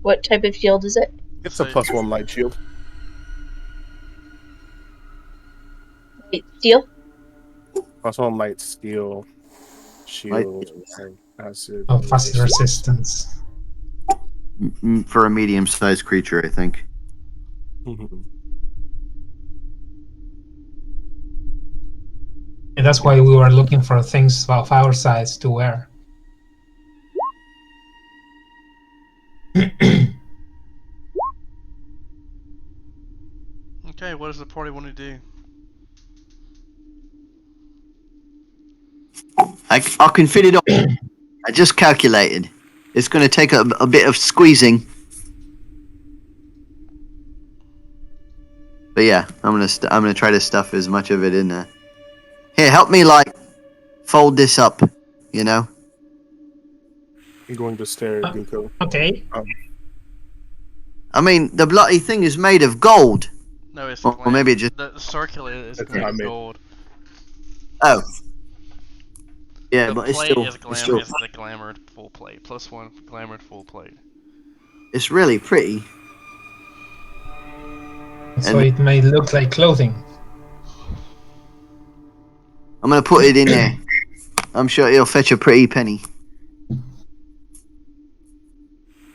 What type of shield is it? It's So- a +1 light shield. Light steel? +1 light steel shield. Acid. Of fast resistance. For a medium-sized creature, I think. Mhm. And that's why we were looking for things of our size to wear. Okay, what does the party want to do? I can fit it on. I just calculated. It's going to take a bit of squeezing. But yeah, I'm gonna try to stuff as much of it in there. Here, help me fold this up. You know. I'm going to stare at Guko. Okay. I mean, the bloody thing is made of gold. No, it's Or maybe it just. the circular is It's made not of made. gold. Oh. Yeah, The but it's plate still. is It's still. It's the glamored full plate. +1 glamored full plate. It's really pretty. So it may look like clothing. I'm gonna put it in there. I'm sure it'll fetch a pretty penny.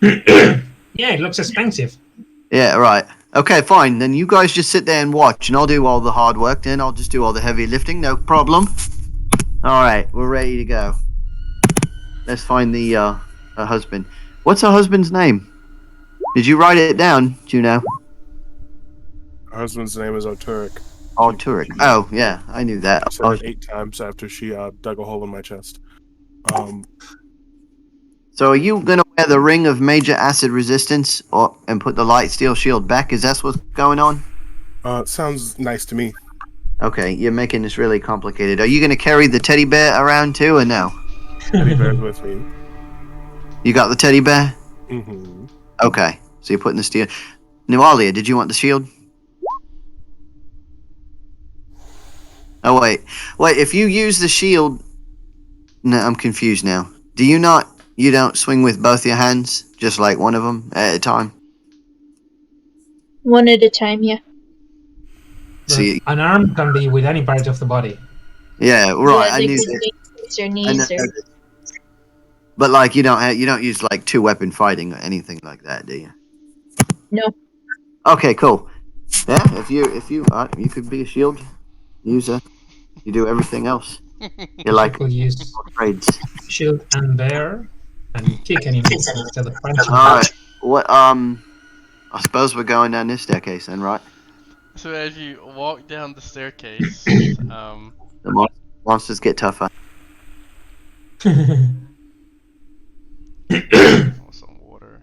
Yeah, it looks expensive. Yeah, right. Okay, fine. Then you guys just sit there and watch, and I'll do all the hard work. Then I'll just do all the heavy lifting. No problem. All right, we're ready to go. Let's find the her husband. What's her husband's name? Did you write it down, Juno? Her husband's name is Oturik. Oh, Turek. Oh, yeah, I knew that. I said it 8 times after she dug a hole in my chest. So are you gonna wear the ring of major acid resistance, and put the light steel shield back? Is that what's going on? Sounds nice to me. Okay, you're making this really complicated. Are you gonna carry the teddy bear around too, or no? Teddy bear's with me. You got the teddy bear? Mm-hmm. Okay, so you're putting the steel. Nualia, did you want the shield? Oh wait. If you use the shield, no, I'm confused now. Do you not? You don't swing with both your hands, just like one of them at a time. One at a time, yeah. See, An arm can be with any part of the body. yeah, right. Yeah, I they knew could that. be hips or I knees know or that. But like, you don't use like two weapon fighting or anything like that, do you? no. Okay, cool. Yeah, if you could be a shield user. You do everything else. You're like People use trades. shield and bear and kick enemies instead of punching. All right. What? I suppose we're going down this staircase then, right? So as you walk down the staircase, The monsters get tougher. want some water.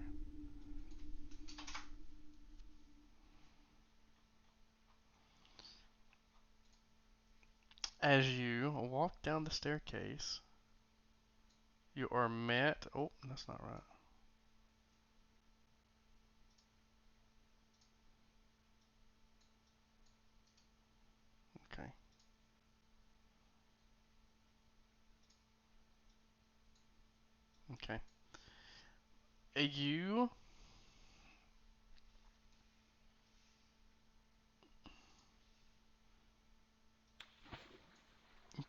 As you walk down the staircase, you are met. Oh, that's not right. Okay. Okay. You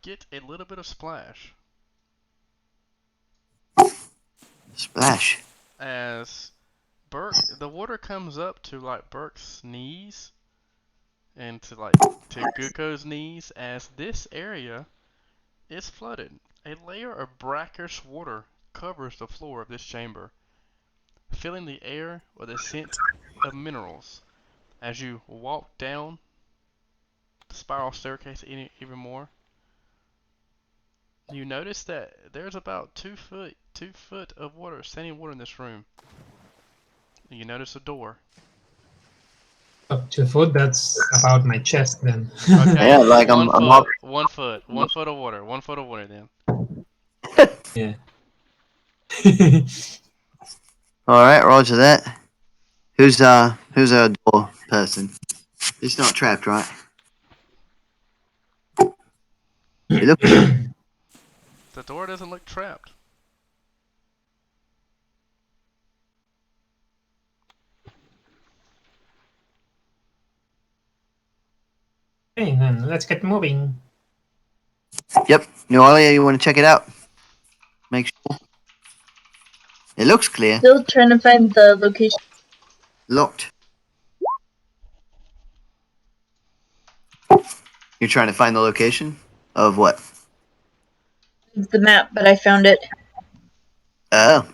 get a little bit of splash Splash. as the water comes up to like Burke's knees and to Guko's knees as this area is flooded. A layer of brackish water covers the floor of this chamber, filling the air with a scent of minerals. As you walk down the spiral staircase even more, you notice that there's about 2 foot of water, standing water in this room. You notice a door. Up 2 foot, that's about my chest then. Okay, Yeah, like I'm up. 1 foot, 1 foot of water, 1 foot of water then. Yeah. All right, roger that. Who's our door person? It's not trapped, right? It looks The door doesn't look trapped. Okay, then let's get moving. Yep. Noelia, you want to check it out? Make sure. It looks clear. Still trying to find the location. Locked. You're trying to find the location of what? It's the map, but I found it. Oh.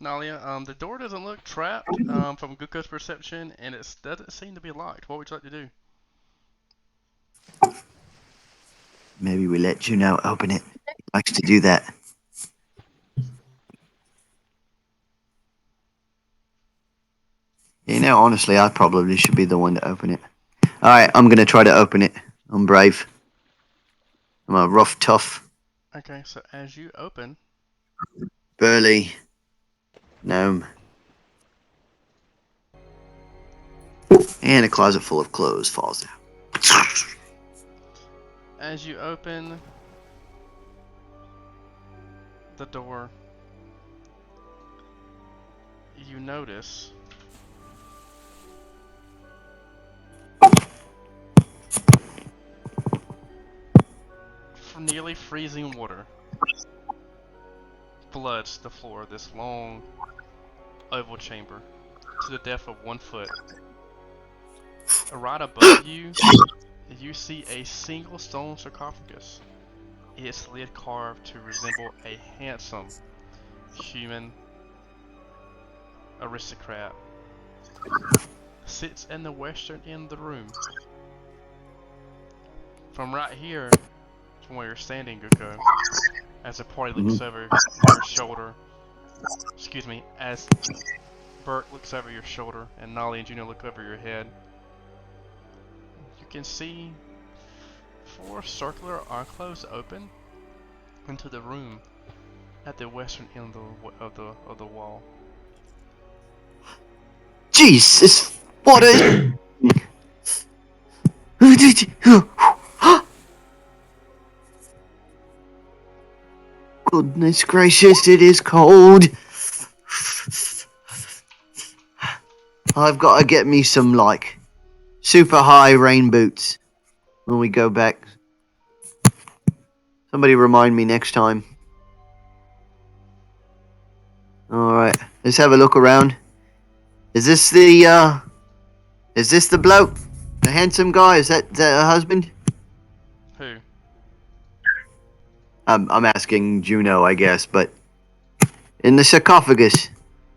Nalia, the door doesn't look trapped from Guko's perception, and it doesn't seem to be locked. What would you like to do? Maybe we let Juno open it. He likes to do that. You know, honestly, I probably should be the one to open it. Alright, I'm gonna try to open it. I'm brave. I'm a rough, tough, Okay, so as you open, burly gnome. And a closet full of clothes falls out. as you open the door, you notice nearly freezing water floods the floor of this long oval chamber to the depth of 1 foot. Right above you, you see a single stone sarcophagus, its lid carved to resemble a handsome human aristocrat. Sits in the western end of the room. From right here, from where you're standing, Guko, as the party looks over your shoulder, excuse me, as Burke looks over your shoulder and Nolly and Juno look over your head, you can see 4 circular enclaves open into the room at the western end of the wall. Jesus! What is... Goodness gracious, it is cold. I've got to get me some, like, super high rain boots when we go back. Somebody remind me next time. Alright, let's have a look around. Is this the bloke? The handsome guy? Is that her husband? Who? I'm asking Juno, I guess, but in the sarcophagus,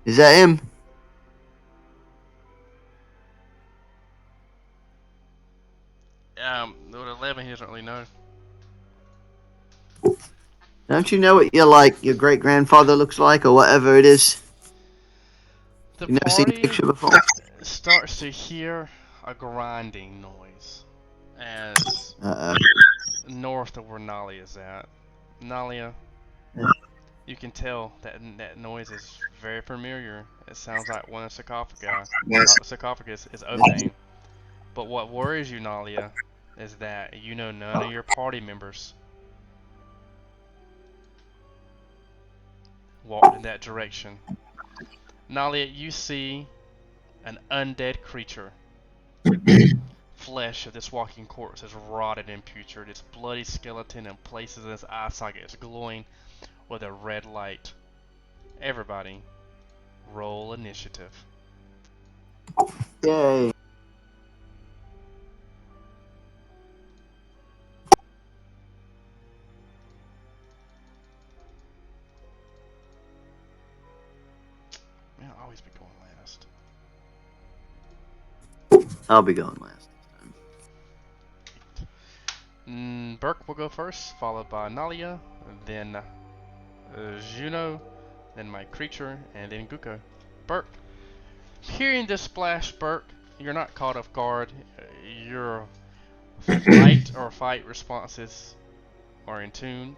is that him? With 11, he doesn't really know. Don't you know what your great grandfather looks like, or whatever it is? The You never seen a party picture before? starts to hear a grinding noise as north of where Nalia is at. Nalia, you can tell that that noise is very familiar. It sounds like one of the sarcophagus is opening. But what worries you, Nalia, is that you know none of your party members walked in that direction. Nalia, you see an undead creature. Flesh of this walking corpse is rotted and putrid. Its bloody skeleton and places in its eye socket is glowing with a red light. Everybody, roll initiative. Yay. Man, I'll always be going last. I'll be going last. Burke will go first, followed by Nalia, then Juno, then my creature, and then Guko. Burke. Hearing this splash, Burke, you're not caught off guard. Your fight responses are in tune.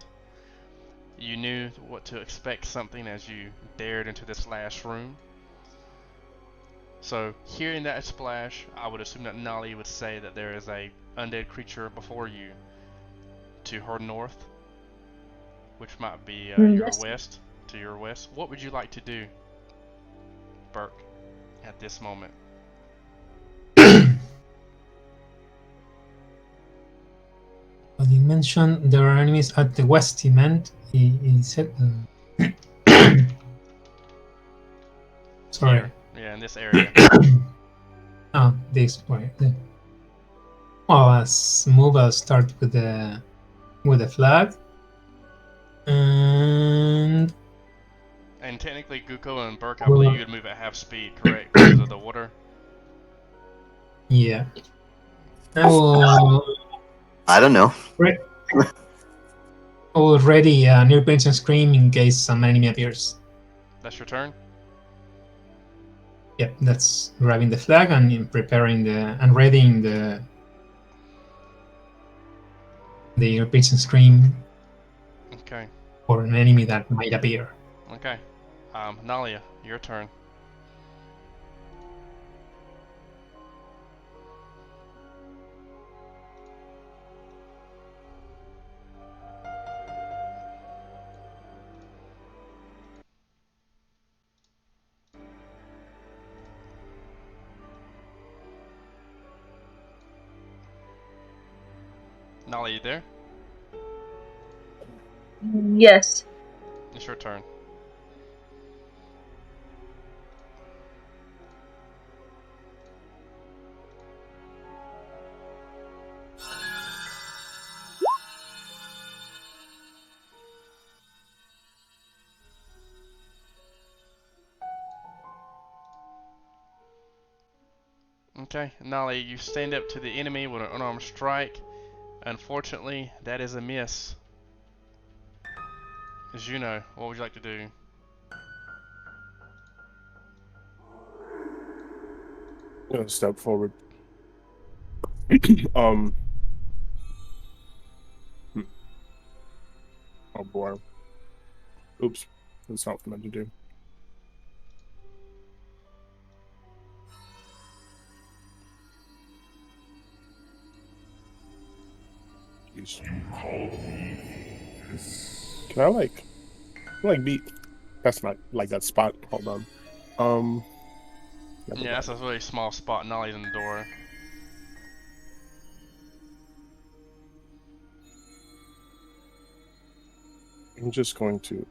You knew what to expect something as you dared into this last room. So, hearing that splash, I would assume that Nali would say that there is a undead creature before you to her north, which might be your Yes. west, to your west. What would you like to do, Burke, at this moment? Well, you mentioned there are enemies at the west. He meant he said. Sorry. Here. Yeah, in this area. Oh, this way. Well, let's move. I'll start with the flag, and And technically, Guko and Burke, I believe you would move at half speed, correct? Because of the water. yeah, I will. I don't know. Already near Pinch and Scream in case some enemy appears. That's your turn. Yep, that's grabbing the flag and preparing and readying the Pinch and Scream Okay. for an enemy that might appear. Okay. Nalia, your turn. Nalia, you there? Yes. It's your turn. Okay, Nali, you stand up to the enemy with an unarmed strike. Unfortunately, that is a miss. Juno, what would you like to do? I'm gonna step forward. um. Oh boy. Oops. That's not what I meant to do. Jeez. Can I like be? That's not like that spot. Hold on. Never Yeah, that's a mind. really small spot. Nali's in the door. I'm just going to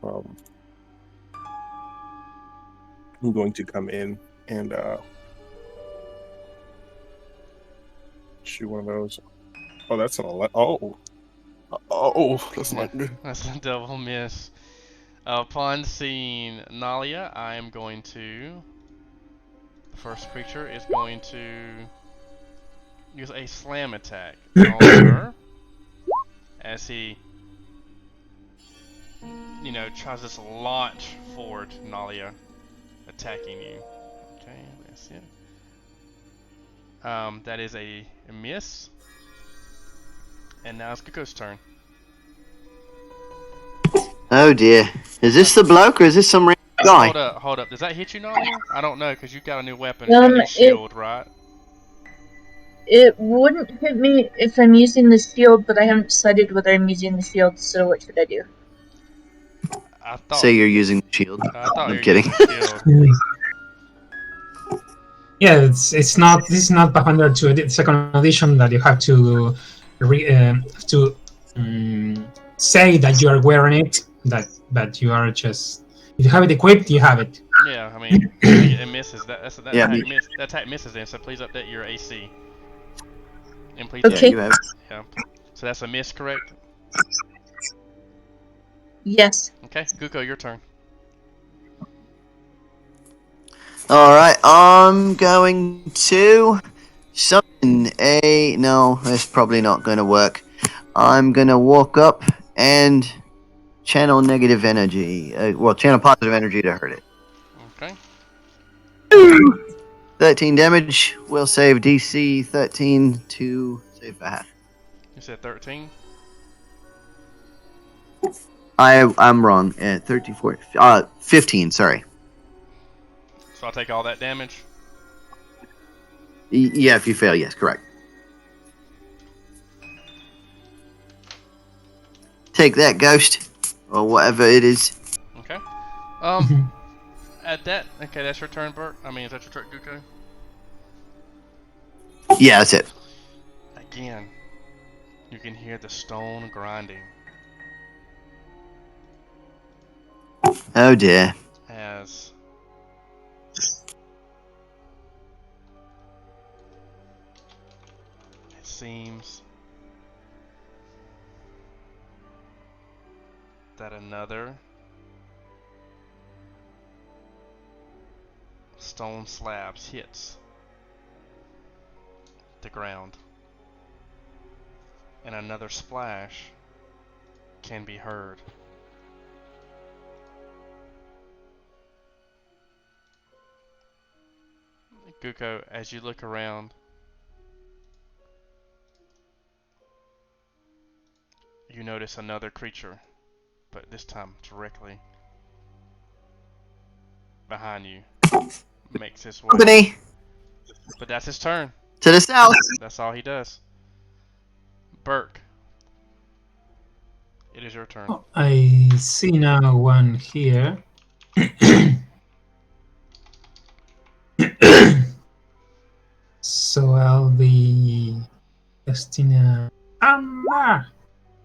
I'm going to come in and shoot one of those. Oh, that's an 11. Oh, that's not good. That's a double miss. Upon seeing Nalia, I am going to... The first creature is going to use a slam attack on her as he, tries this launch forward, Nalia, attacking you. Okay, that's it. That is a miss. And now it's Kuko's turn. Oh dear. Is this the bloke or is this some random guy? Hold up. Does that hit you, Nalia? I don't know, because you've got a new weapon and a new shield, right? It wouldn't hit me if I'm using the shield, but I haven't decided whether I'm using the shield, so what should I do? I thought Say you're using the shield. I thought you I'm were kidding. using the shield. Yeah, it's not. This is not Pathfinder 2 second edition that you have to say that you are wearing it. But you are just, if you have it equipped, you have it. Yeah, I mean, it misses. That Yeah, attack misses then, so please update your AC. And please, Okay. Yeah, you have. yeah. So that's a miss, correct? Yes. Okay, Guko, your turn. Alright, I'm going to summon a... No, that's probably not going to work. I'm going to walk up and channel negative energy. Channel positive energy to hurt it. Okay. 13 damage. Will save DC 13 to save for half. You said 13? I'm wrong. 13, 14, 15, sorry. So I'll take all that damage? Yeah, if you fail, yes, correct. Take that, ghost, or whatever it is. Okay. Mhm. At that, okay, that's your turn, Bert. I mean, is that your turn, Guko? Yeah, that's it. Again, you can hear the stone grinding Oh dear. as it seems that another stone slabs hits the ground, and another splash can be heard. Guko, as you look around, you notice another creature, but this time directly behind you, makes his way. Company But that's his turn. to the south. That's all he does. Burke, it is your turn. Oh, I see now one here. So I'll be casting a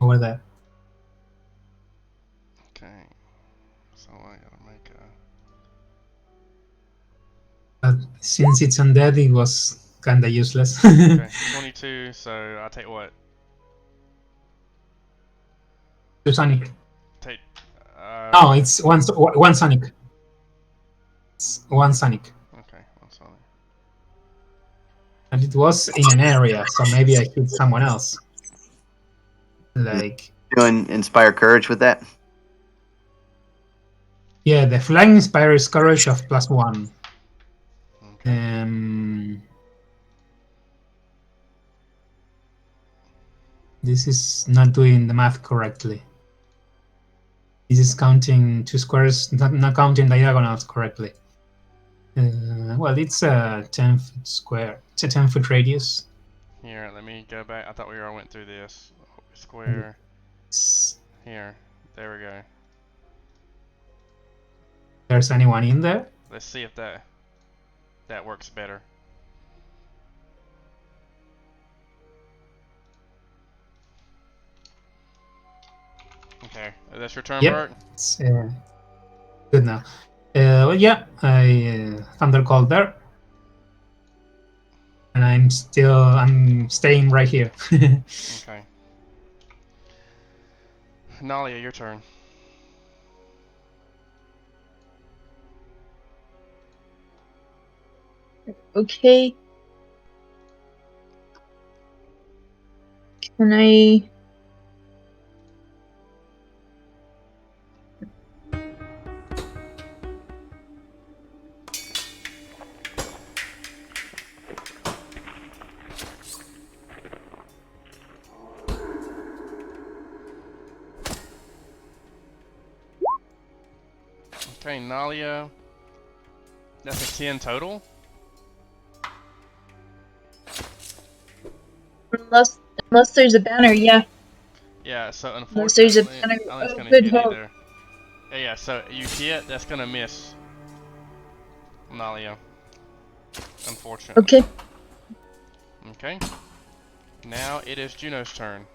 over there. Okay. So I gotta make a. But since it's undead, it was kinda useless. Okay, 22. So I take what? Two Sonic. Take. No, it's one Sonic. It's one Sonic. Okay, I'm sorry. And it was in an area, so maybe I hit someone else. Like, Doing inspire courage with that. yeah, the flying inspires courage of +1. Okay. This is not doing the math correctly. This is counting 2 squares, not counting diagonals correctly. Well, it's a 10-foot square. It's a 10-foot radius. Here, let me go back. I thought we already went through this. Square. Here. There we go. There's anyone in there? Let's see if that works better. Okay, that's your turn, Yep. Bert? It's good now. Well, yeah, I thunder called there, and I'm staying right here. Okay. Nalia, your turn. Okay. Can I... Okay, Nalia. That's a 10 total. Unless there's a banner, yeah. Yeah, so Unless there's a unfortunately, banner Ali's of gonna good hit hope. either. Yeah, so you hit, that's gonna miss Nalia. Unfortunately. Okay. Okay. Now it is Juno's turn.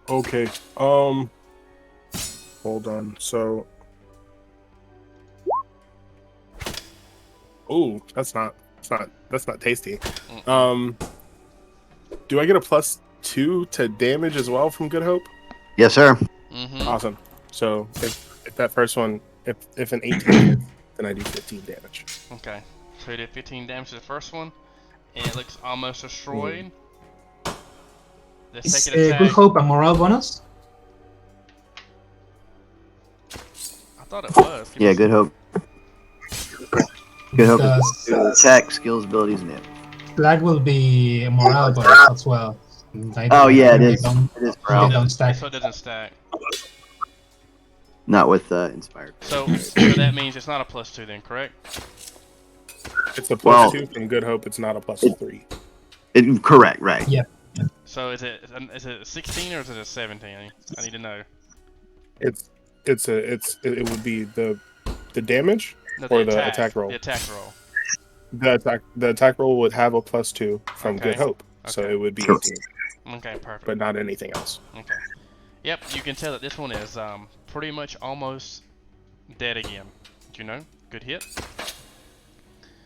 Okay. Hold on. So. Oh, that's not tasty. Do I get a +2 to damage as well from Good Hope? Yes, sir. Mm-hmm. Awesome. So if that first one, if an 18 hits, then I do 15 damage. Okay. So he did 15 damage to the first one, and it looks almost destroyed. The Is second attack. Good Hope a morale bonus? I thought it was. Yeah, good hope. Good hope. Because Attack, skills, abilities, and it. Flag will be a morale bonus as well. Oh yeah, it They is. don't- It is they morale. don't stack. So it doesn't stack. Not with inspired. So that means it's not a +2 then, correct? It's a Well- +2 from Good Hope. It's not a +3. Correct, right. Yeah. So is it 16 or is it a 17? I need to know. It would be the damage No, or the attack roll. The attack roll. The attack roll would have a +2 from Okay. Good Hope, so Okay. it would be Sure. 18, Okay, perfect. but not anything else. Okay. Yep, you can tell that this one is pretty much almost dead again. Do you know? Good hit.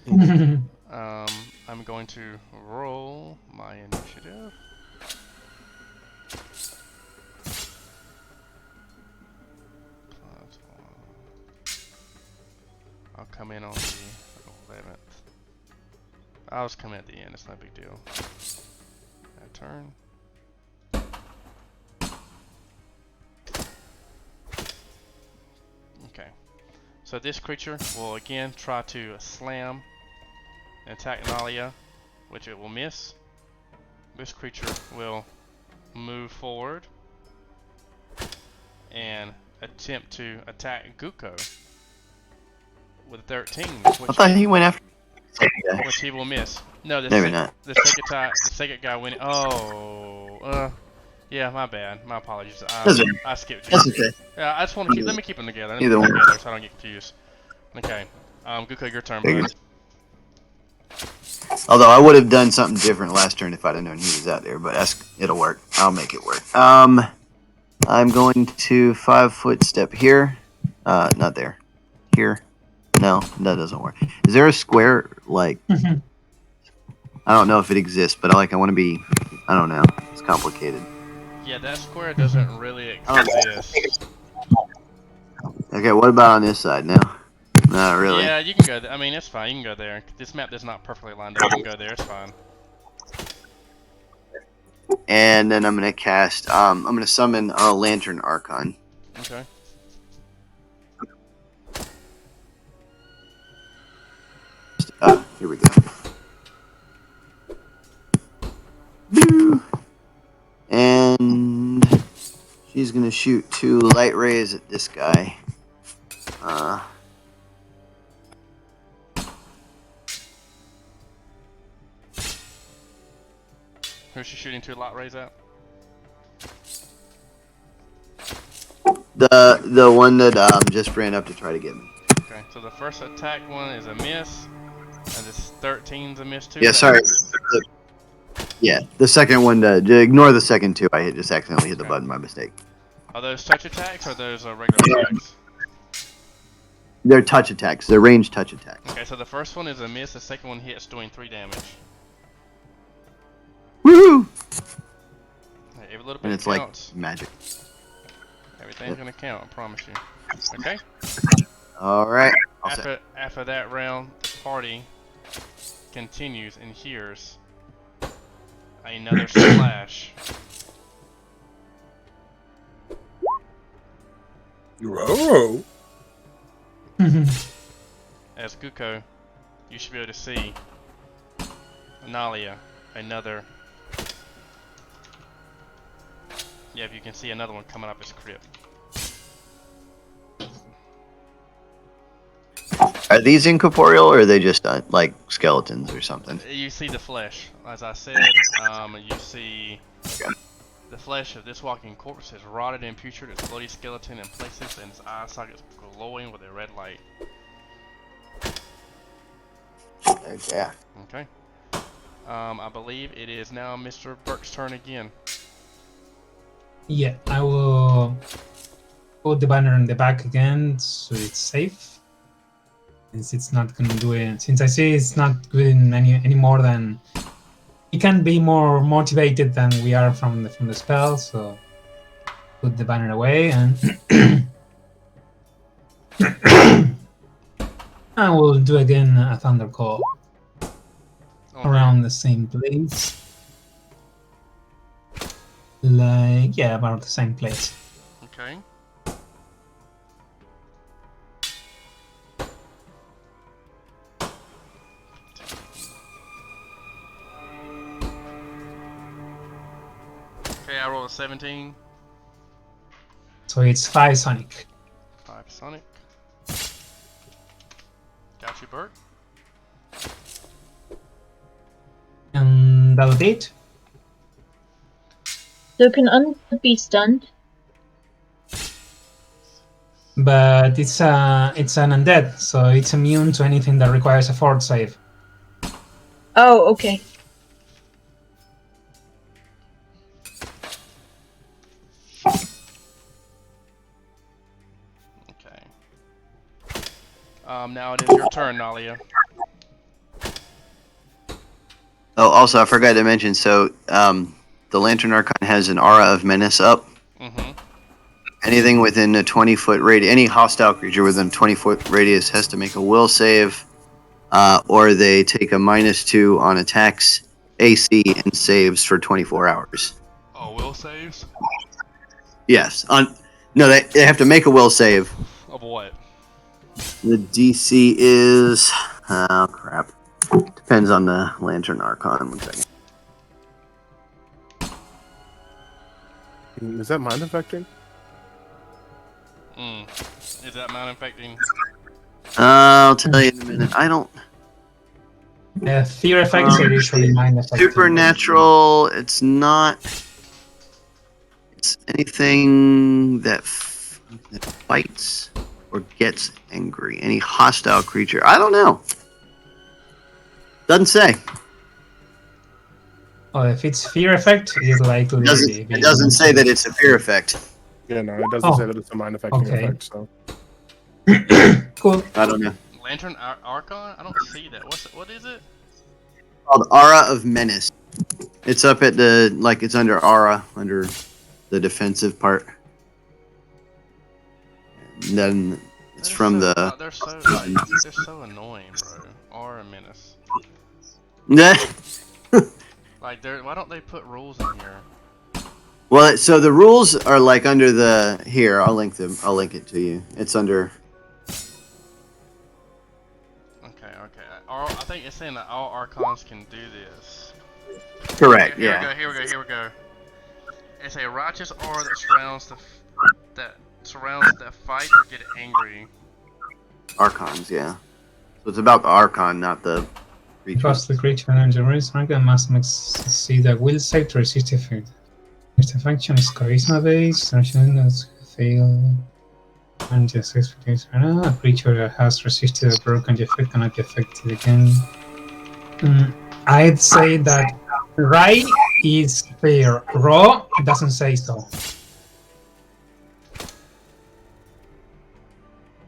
I'm going to roll my initiative. I'll come in on the 11th. I'll just come in at the end, it's no big deal. That turn. Okay. So this creature will again try to slam and attack Nalia, which it will miss. This creature will move forward and attempt to attack Guko with 13, I thought he went after. which he will miss. No, Maybe not. the second guy went. Oh, yeah, my bad. My apologies. I skipped you. That's okay. Yeah, I just want to keep. Let me keep them together. Let me Either keep them one. together so I don't get confused. Okay, Guko, your turn, bud. Although I would have done something different last turn if I'd have known he was out there, but it'll work. I'll make it work. I'm going to 5-foot step here. Not there. Here. No, that doesn't work. Is there a square, like, I don't know if it exists, but I want to be, I don't know. It's complicated. Yeah, that square doesn't really exist. Okay, what about on this side now? Not really. Yeah, you can go there. I mean, it's fine. You can go there. This map is not perfectly lined up. You can go there. It's fine. And then I'm going to cast, I'm going to summon a Lantern Archon. Okay. Here we go. Boo. And she's going to shoot 2 light rays at this guy. Who's she shooting 2 light rays at? The one that just ran up to try to get me. Okay, so the first attack one is a miss, and this 13's a miss too. Yeah, sorry. Yeah, the second one, ignore the second 2. I just accidentally hit the button by mistake. Are those touch attacks or those regular attacks? They're touch attacks. They're ranged touch attacks. Okay, so the first one is a miss, the second one hits, doing 3 damage. Woohoo! Hey, every little bit And it's counts. like magic. Everything's gonna count, I promise you. Okay? Alright. All set. After that round, the party continues and hears another splash. Whoa! As Guko, you should be able to see Nalia, another. Yeah, if you can see another one coming up his crypt. Are these incorporeal or are they just like skeletons or something? You see the flesh, as I said. You see the flesh of this walking corpse is rotted and putrid, its bloody skeleton in places, and its eye sockets glowing with a red light. Yeah. Okay. I believe it is now Mr. Burke's turn again. Yeah, I will put the banner in the back again so it's safe. Since it's not gonna do it, since I see it's not doing any more than he can be more motivated than we are from the spell, so put the banner away and I will do again a thunder call around the same place. Like, yeah, about the same place. Okay. Okay, I rolled a 17. So it's 5 Sonic. 5 Sonic. Got you, Bert. about it. So can undead be stunned? But it's an undead, so it's immune to anything that requires a fort save. Oh, okay. Okay. Now it is your turn, Nalia. Oh, also, I forgot to mention, so, the Lantern Archon has an aura of menace up. Mm-hmm. Anything within a 20-foot radius, any hostile creature within a 20-foot radius has to make a will save, or they take a -2 on attacks, AC, and saves for 24 hours. Oh, will saves? Yes. No, they have to make a will save. Of what? The DC is... Oh, crap. Depends on the Lantern Archon. 1 second. Is that mind affecting? Is that mind infecting? I'll tell you in a minute. I don't... Fear effects are usually mind affecting. Supernatural, it's not... It's anything that fights or gets angry. Any hostile creature. I don't know. Doesn't say. Oh, if it's fear effect, it's likely. It doesn't say that it's a fear effect. Yeah, no, it doesn't say that it's a mind affecting effect. So Cool. I don't know. Lantern Archon? I don't see that. What is it? Called Aura of Menace. It's up at the it's under Aura, under the defensive part. And then it's from the. They're so annoying, bro. Aura Menace. Like, why don't they put rules in here? Well, so the rules are under the here. I'll link them. I'll link it to you. It's under. Okay. I think it's saying that all Archons can do this. Correct. Here Yeah. Here we go. It's a righteous aura that surrounds the fight or get angry. Archons. Yeah. So it's about the Archon, not the. Trust the creature and the race rank and must succeed a will save to resist effect. If the function is charisma based, that's fail. And just expectations. A creature that has resisted a broken effect cannot be affected again. I'd say that right is fair. Raw doesn't say so.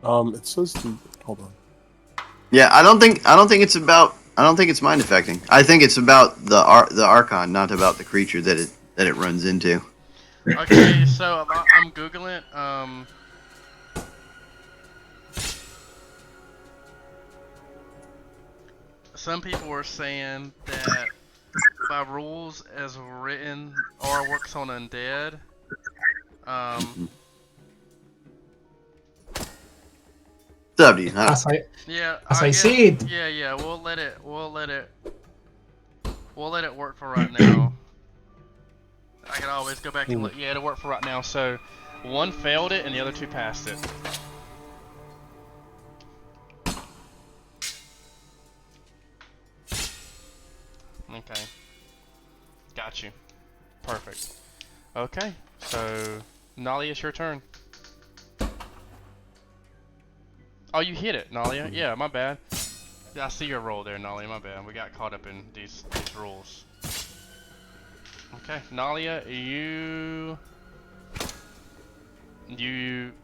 it says hold on. Yeah, I don't think it's about. I don't think it's mind affecting. I think it's about the Archon, not about the creature that it runs into. Okay, so I'm googling it. Some people were saying that by rules as written, or works on undead. W. As I guess, see it. Yeah. We'll let it work for right now. I can always go back and look. Yeah, it'll work for right now. So, one failed it and the other two passed it. Okay. Got you. Perfect. Okay, so Nalia, it's your turn. Oh, you hit it, Nalia. Yeah, my bad. I see your roll there, Nalia. My bad. We got caught up in these rules. Okay, Nalia, you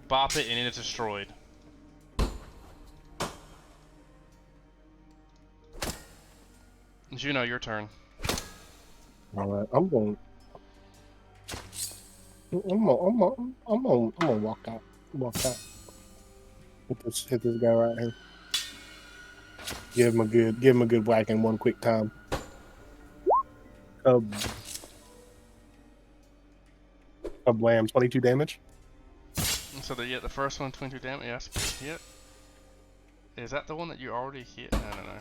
bop it and it is destroyed. Juno, your turn. Alright, I'm gonna walk out. Hit this guy right here. Give him a good whack in one quick time. Blam, 22 damage. So the first one, 22 damage. Yeah, that's a good hit. Is that the one that you already hit? No.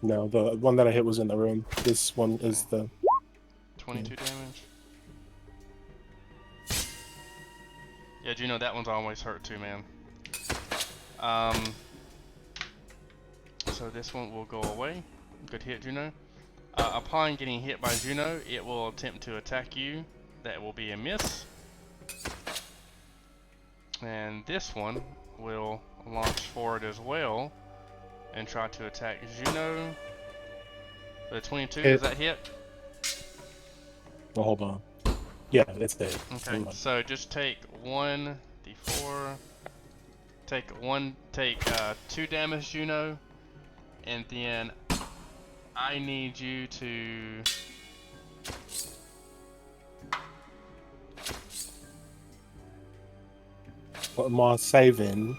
No, the one that I hit was in the room. This one is the 22 damage. Yeah, Juno, that one's always hurt too, man. So this one will go away. Good hit, Juno. Upon getting hit by Juno, it will attempt to attack you. That will be a miss. And this one will launch forward as well and try to attack Juno. The 22, does that hit? Well, hold on. Yeah, it's dead. Okay, so just take 1d4. Take 2 damage, Juno, and then I need you to What am I saving?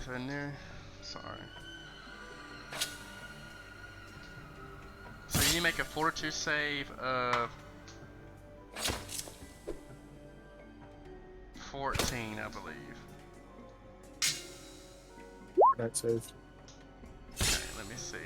is there in there? Sorry. So you need to make a fortitude save of 14, I believe. That's it. Okay, let me see.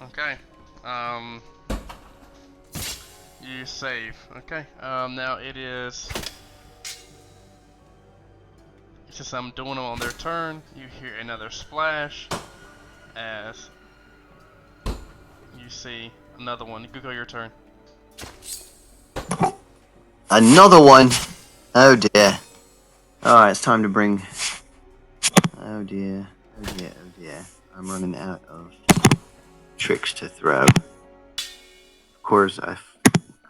Okay. You save. Okay. Now it is. Since I'm doing them on their turn, you hear another splash as you see another one. Go your turn. Another one. Oh dear. Alright, it's time to bring. Oh dear. Oh dear. Oh dear. I'm running out of tricks to throw. Of course, I've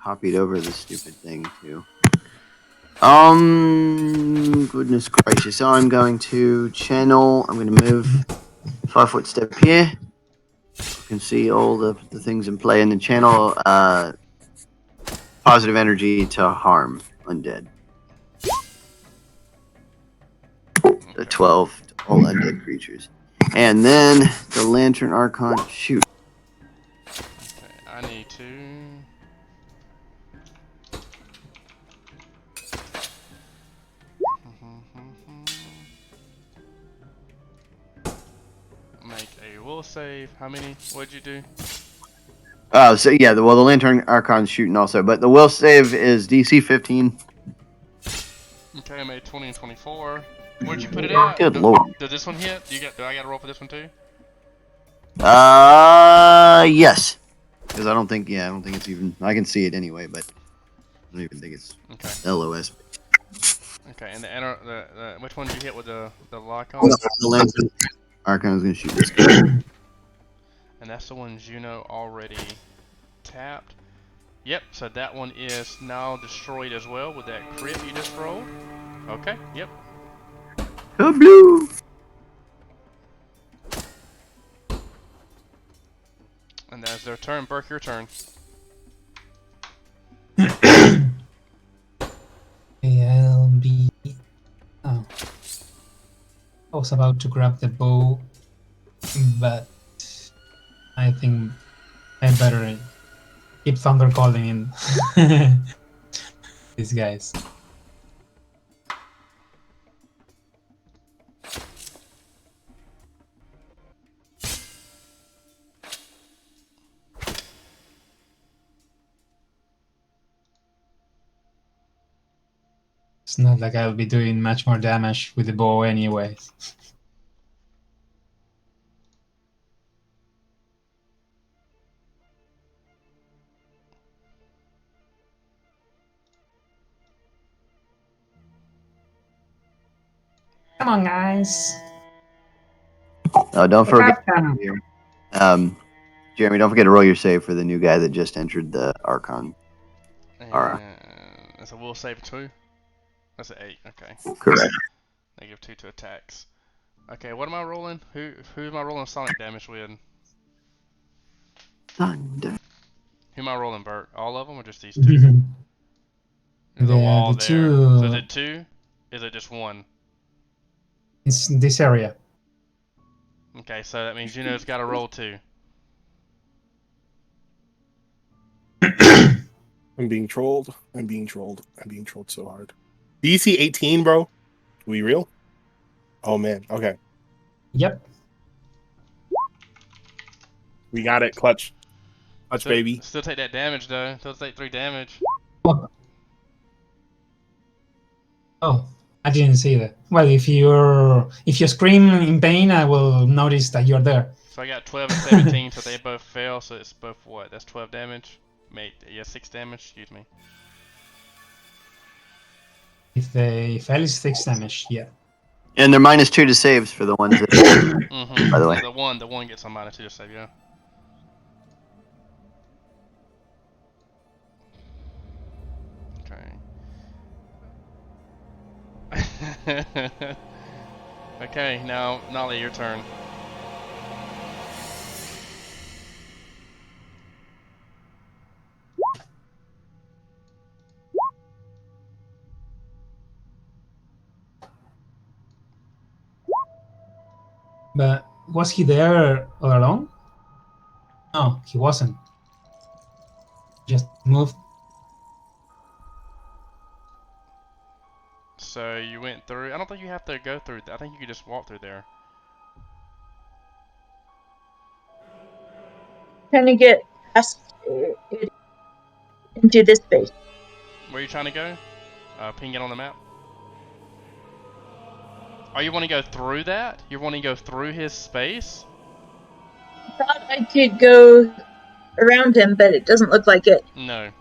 copied over the stupid thing too. Goodness gracious. So I'm going to channel. I'm going to move 5-foot step here. You can see all the things in play in the channel. Positive energy to harm undead. The 12 to all undead creatures. And then the Lantern Archon. Shoot. Okay, I need to. Make a will save. How many? What'd you do? So yeah, the Lantern Archon's shooting also, but the will save is DC 15. Okay, I made 20 and 24. Where'd you put it at? Good lord. Did this one hit? Do I gotta roll for this one too? Yes. Because I don't think it's even. I can see it anyway, but I don't even think it's Okay. LOS. Okay, and the which one did you hit with the lock on? The Lantern Archon is gonna shoot this guy. And that's the one Juno already tapped. Yep, so that one is now destroyed as well with that crit you just rolled. Okay, yep. Blue. And that's their turn. Burke, your turn. I'll be. Oh. I was about to grab the bow, but I think I better keep thunder calling in these guys. It's not like I'll be doing much more damage with the bow anyways. Come on, guys. Oh, don't forget. them. Jeremy, don't forget to roll your save for the new guy that just entered the Archon. Aura. And that's a will save 2. That's an 8. Okay. Correct. Negative 2 to attacks. Okay, what am I rolling? Who am I rolling sonic damage with? Thunder. Who am I rolling, Bert? All of them or just these two? There's a wall the there. two. So is it two? Is it just one? It's this area. Okay, so that means Juno's got to roll 2. I'm being trolled. I'm being trolled. I'm being trolled so hard. DC 18, bro. We real? Oh man. Okay. Yep. We got it. Clutch. Clutch, Still, baby. still take that damage though. Still take 3 damage. Oh, I didn't see that. Well, if you scream in pain, I will notice that you're there. So I got 12 and 17, so they both fail. So it's both what? That's 12 damage. Mate, yeah, 6 damage. Excuse me. If they fail, it's 6 damage. Yeah. And they're -2 to saves for the ones that. Mm-hmm. By the way. Yeah, the one gets on -2 to save. Yeah. Okay. Okay, now Nolly, your turn. But was he there all along? No, he wasn't. Just moved. So you went through. I don't think you have to go through. I think you could just walk through there. Trying to get past it into this space. Where are you trying to go? Ping it on the map. Oh, you want to go through that? You want to go through his space? I thought I could go around him, but it doesn't look like it. No.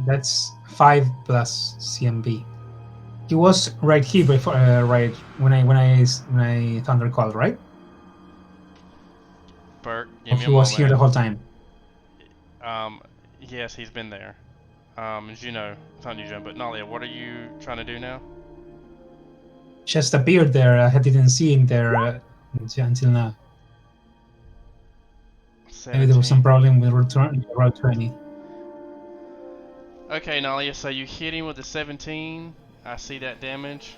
That's 5 plus CMB. He was right here before, right when I thunder called, right? Bert, Or give me he a was moment. here the whole time. Yes, he's been there. Juno, it's not you, Juno, but Nalia, what are you trying to do now? Just appeared there. I didn't see him there until now. 17. Maybe there was some problem with Route 20. Okay, Nalia, so you hit him with the 17. I see that damage.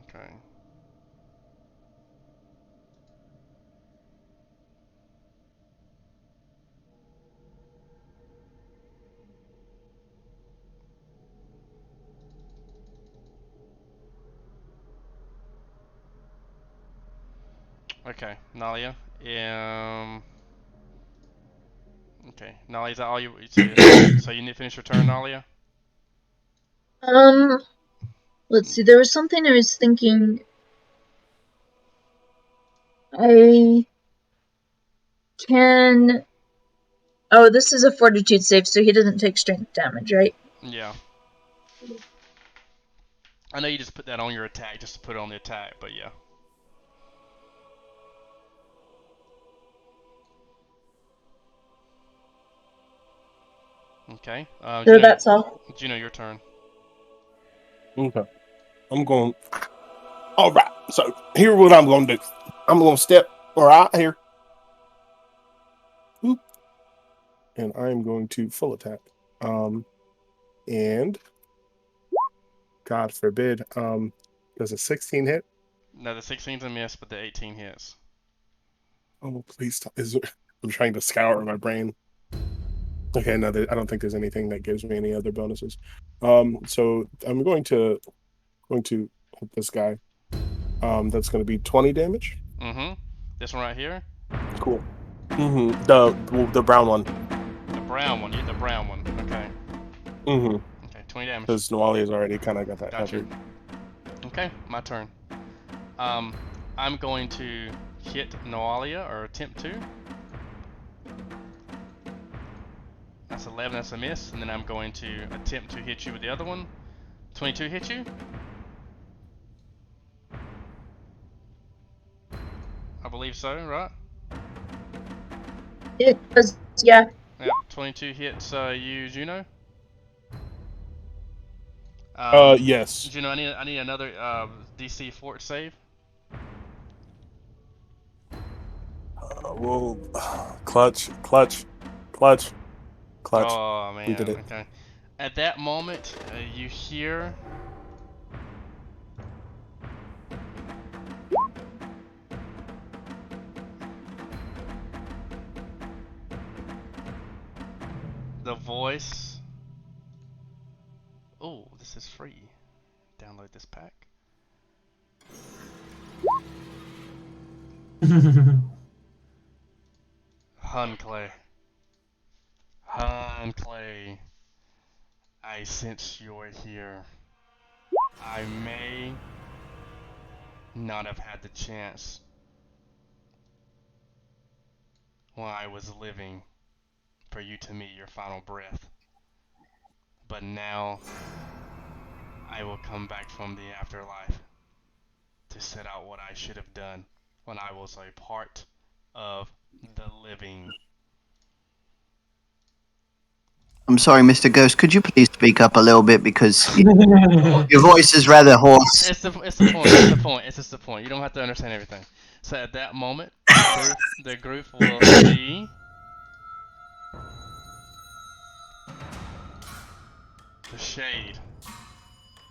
Okay. Okay, Nalia. Okay, Nalia, is that all you? So you need to finish your turn, Nalia? Let's see. There was something I was thinking. I can. Oh, this is a fortitude save, so he doesn't take strength damage, right? Yeah. I know you just put that on your attack, just to put it on the attack, but yeah. Okay. So Juno, that's all. Juno, your turn. Okay. I'm going. All right. So here's what I'm going to do. I'm going to step right here. Whoop. And I'm going to full attack. And God forbid, does a 16 hit? No, the 16's a miss, but the 18 hits. Oh, please stop. I'm trying to scour my brain. Okay, no, I don't think there's anything that gives me any other bonuses. So I'm going to hit this guy. That's going to be 20 damage. Mm-hmm. This one right here? Cool. Mm-hmm. The brown one. The brown one. You hit the brown one. Okay. Mm-hmm. Okay, 20 damage. Because Noalia's already kind of got that Gotcha. covered. Okay, my turn. I'm going to hit Noalia, or attempt to. That's 11, that's a miss, and then I'm going to attempt to hit you with the other one. 22 hit you? I believe so, right? It was, yeah. Yep, 22 hits you, Juno. Yes. Juno, I need another DC fort save. Well, clutch. Oh We did man. it. Okay. At that moment, you hear the voice. Oh, this is free. Download this pack. Hunclay. Hunclay. I sense you're here. I may not have had the chance when I was living for you to meet your final breath. But now I will come back from the afterlife to set out what I should have done when I was a part of the living. I'm sorry, Mr. Ghost. Could you please speak up a little bit because your voice is rather hoarse. It's the point. It's the point. It's just the point. You don't have to understand everything. So at that moment, the group will see the shade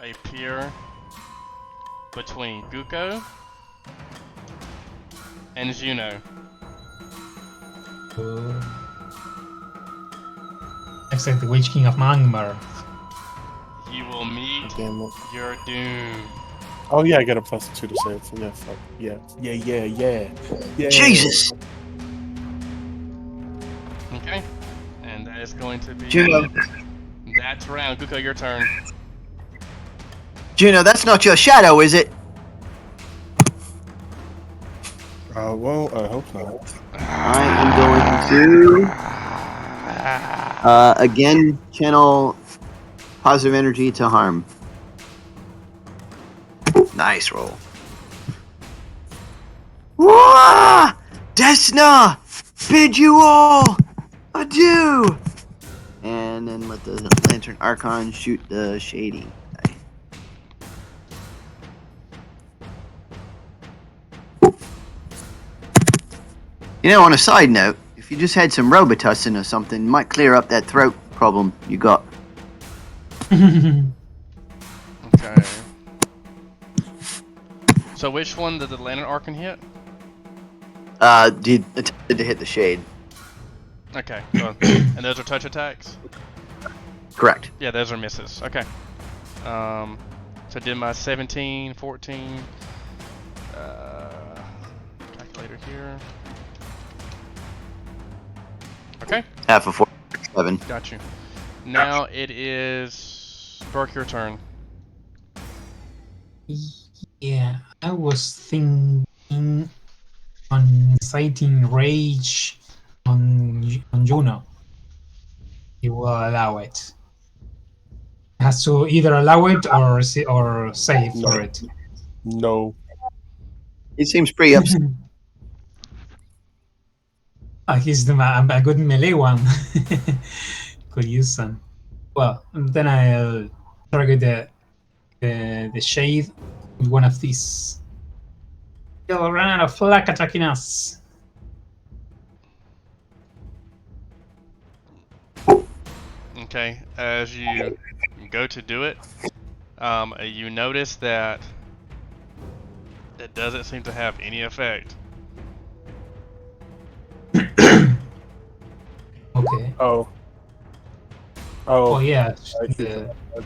appear between Guko and Juno. Looks like the Witch King of Mangmar. You will meet Damn it. your doom. Oh yeah, I get a +2 to save. So yeah, fuck. Yeah. Jesus! Okay. And that is going to be Juno. That's round. Guko, your turn. Juno, that's not your shadow, is it? Well, I hope not. I am going to again channel positive energy to harm. Nice roll. Wah! Desna! Bid you all adieu! And then let the Lantern Archon shoot the shady guy. You know, on a side note, if you just had some Robitussin or something, it might clear up that throat problem you got. Okay. So which one did the Lantern Archon hit? He attempted to hit the shade. Okay. And those are touch attacks? Correct. Yeah, those are misses. Okay. So I did my 17, 14. Calculator here. Okay. Half of 7. Got you. Now it is Burke, your turn. Yeah, I was thinking on inciting rage on Juno. He will allow it. Has to either allow it or save for it. No. He seems pretty upset. He's a good melee one. Could use some. Well, then I'll target the shade with one of these. He'll run out of flak attacking us. Okay. As you go to do it, you notice that it doesn't seem to have any effect. Okay. Oh Yeah.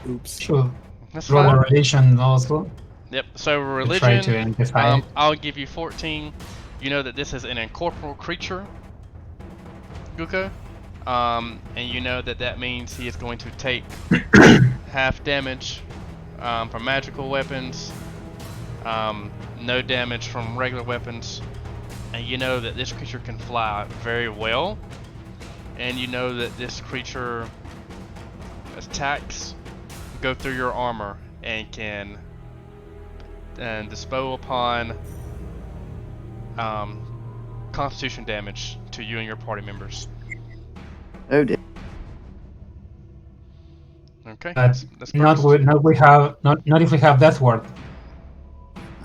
oops. Sure. That's Roll a fine. religion also. Yep. So To try religion. to identify it. I'll give you 14. You know that this is an incorporeal creature, Guko. And you know that that means he is going to take half damage from magical weapons, no damage from regular weapons, and you know that this creature can fly very well, and you know that this creature attacks go through your armor and can bestow upon constitution damage to you and your party members. Oh dear. Okay, But that's not first. with, not if we have Death Ward.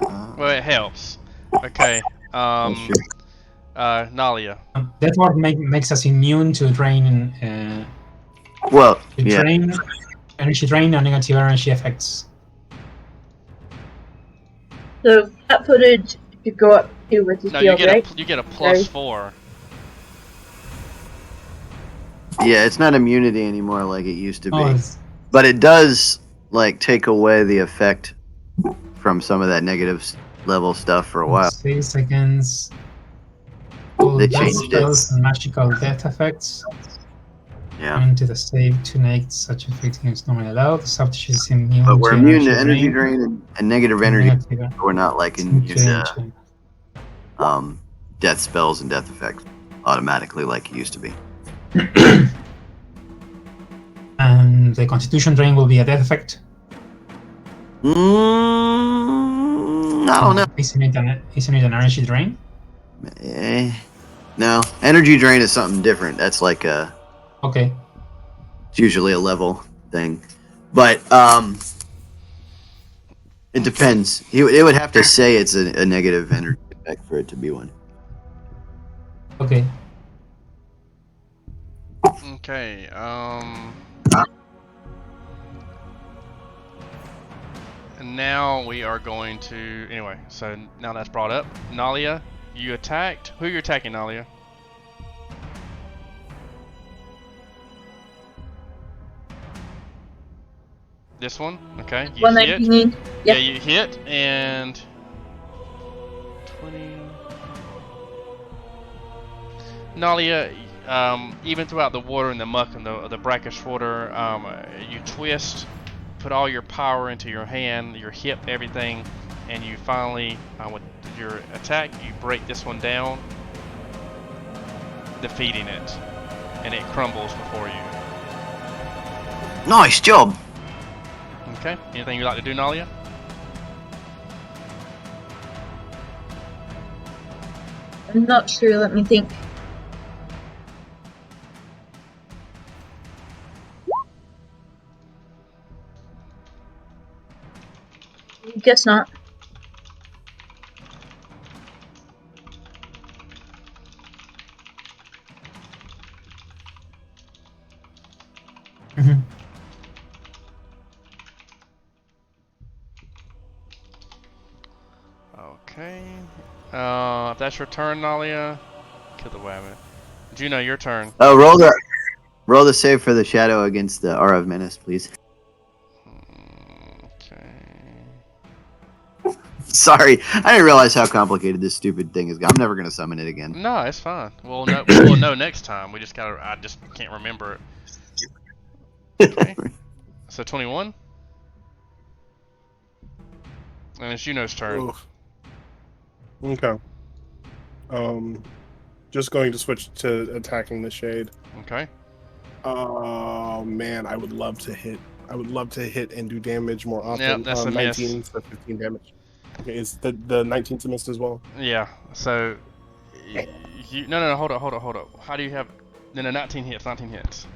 Well, it helps. Okay. That's true. Nalia. Death Ward makes us immune to drain Well, yeah. energy drain and negative energy effects. So flat footed could go up too with the No, you shield, get right? you get a +4. Yeah, it's not immunity anymore like it used to be. Oh, But it does like take away the effect from some of that negative level stuff for a while. 6 seconds. All They death changed spells it. and magical death effects. Yeah. Into the save to negate such effect is normally allowed. The substitute is immune But we're to immune to energy energy drain. drain and negative and energy. negative We're not like immune to energy. death spells and death effects automatically like it used to be. And the constitution drain will be a death effect. I don't know. Isn't it an energy drain? No, energy drain is something different. That's like Okay. it's usually a level thing, but it depends. It would have to say it's a negative energy effect for it to be one. Okay. Okay. And now we are going to anyway. So now that's brought up. Nalia, you attacked. Who are you attacking, Nalia? This one. Okay. You One hit. 19. Yeah, Yeah. you hit and 20. Nalia, even throughout the water and the muck and the brackish water, you twist, put all your power into your hand, your hip, everything, and you finally, with your attack, you break this one down, defeating it, and it crumbles before you. Nice job. Okay. Anything you'd like to do, Nalia? I'm not sure. Let me think. Guess not. Mhm. Okay. If that's your turn, Nalia, kill the wabbit. Juno, your turn. Oh, roll the save for the shadow against the Aura of Menace, please. Okay. Sorry, I didn't realize how complicated this stupid thing is. I'm never gonna summon it again. No, it's fine. We'll know next time. We just gotta. I just can't remember it. Okay. So 21. And it's Juno's turn. Oof. Okay. Just going to switch to attacking the shade. Okay. Oh man, I would love to hit. I would love to hit and do damage more often. Yep, that's a miss. 19 to 15 damage. Okay, is the 19 a miss as well? Yeah. So. No. Hold up. How do you have? No, 19 hits. 19 hits.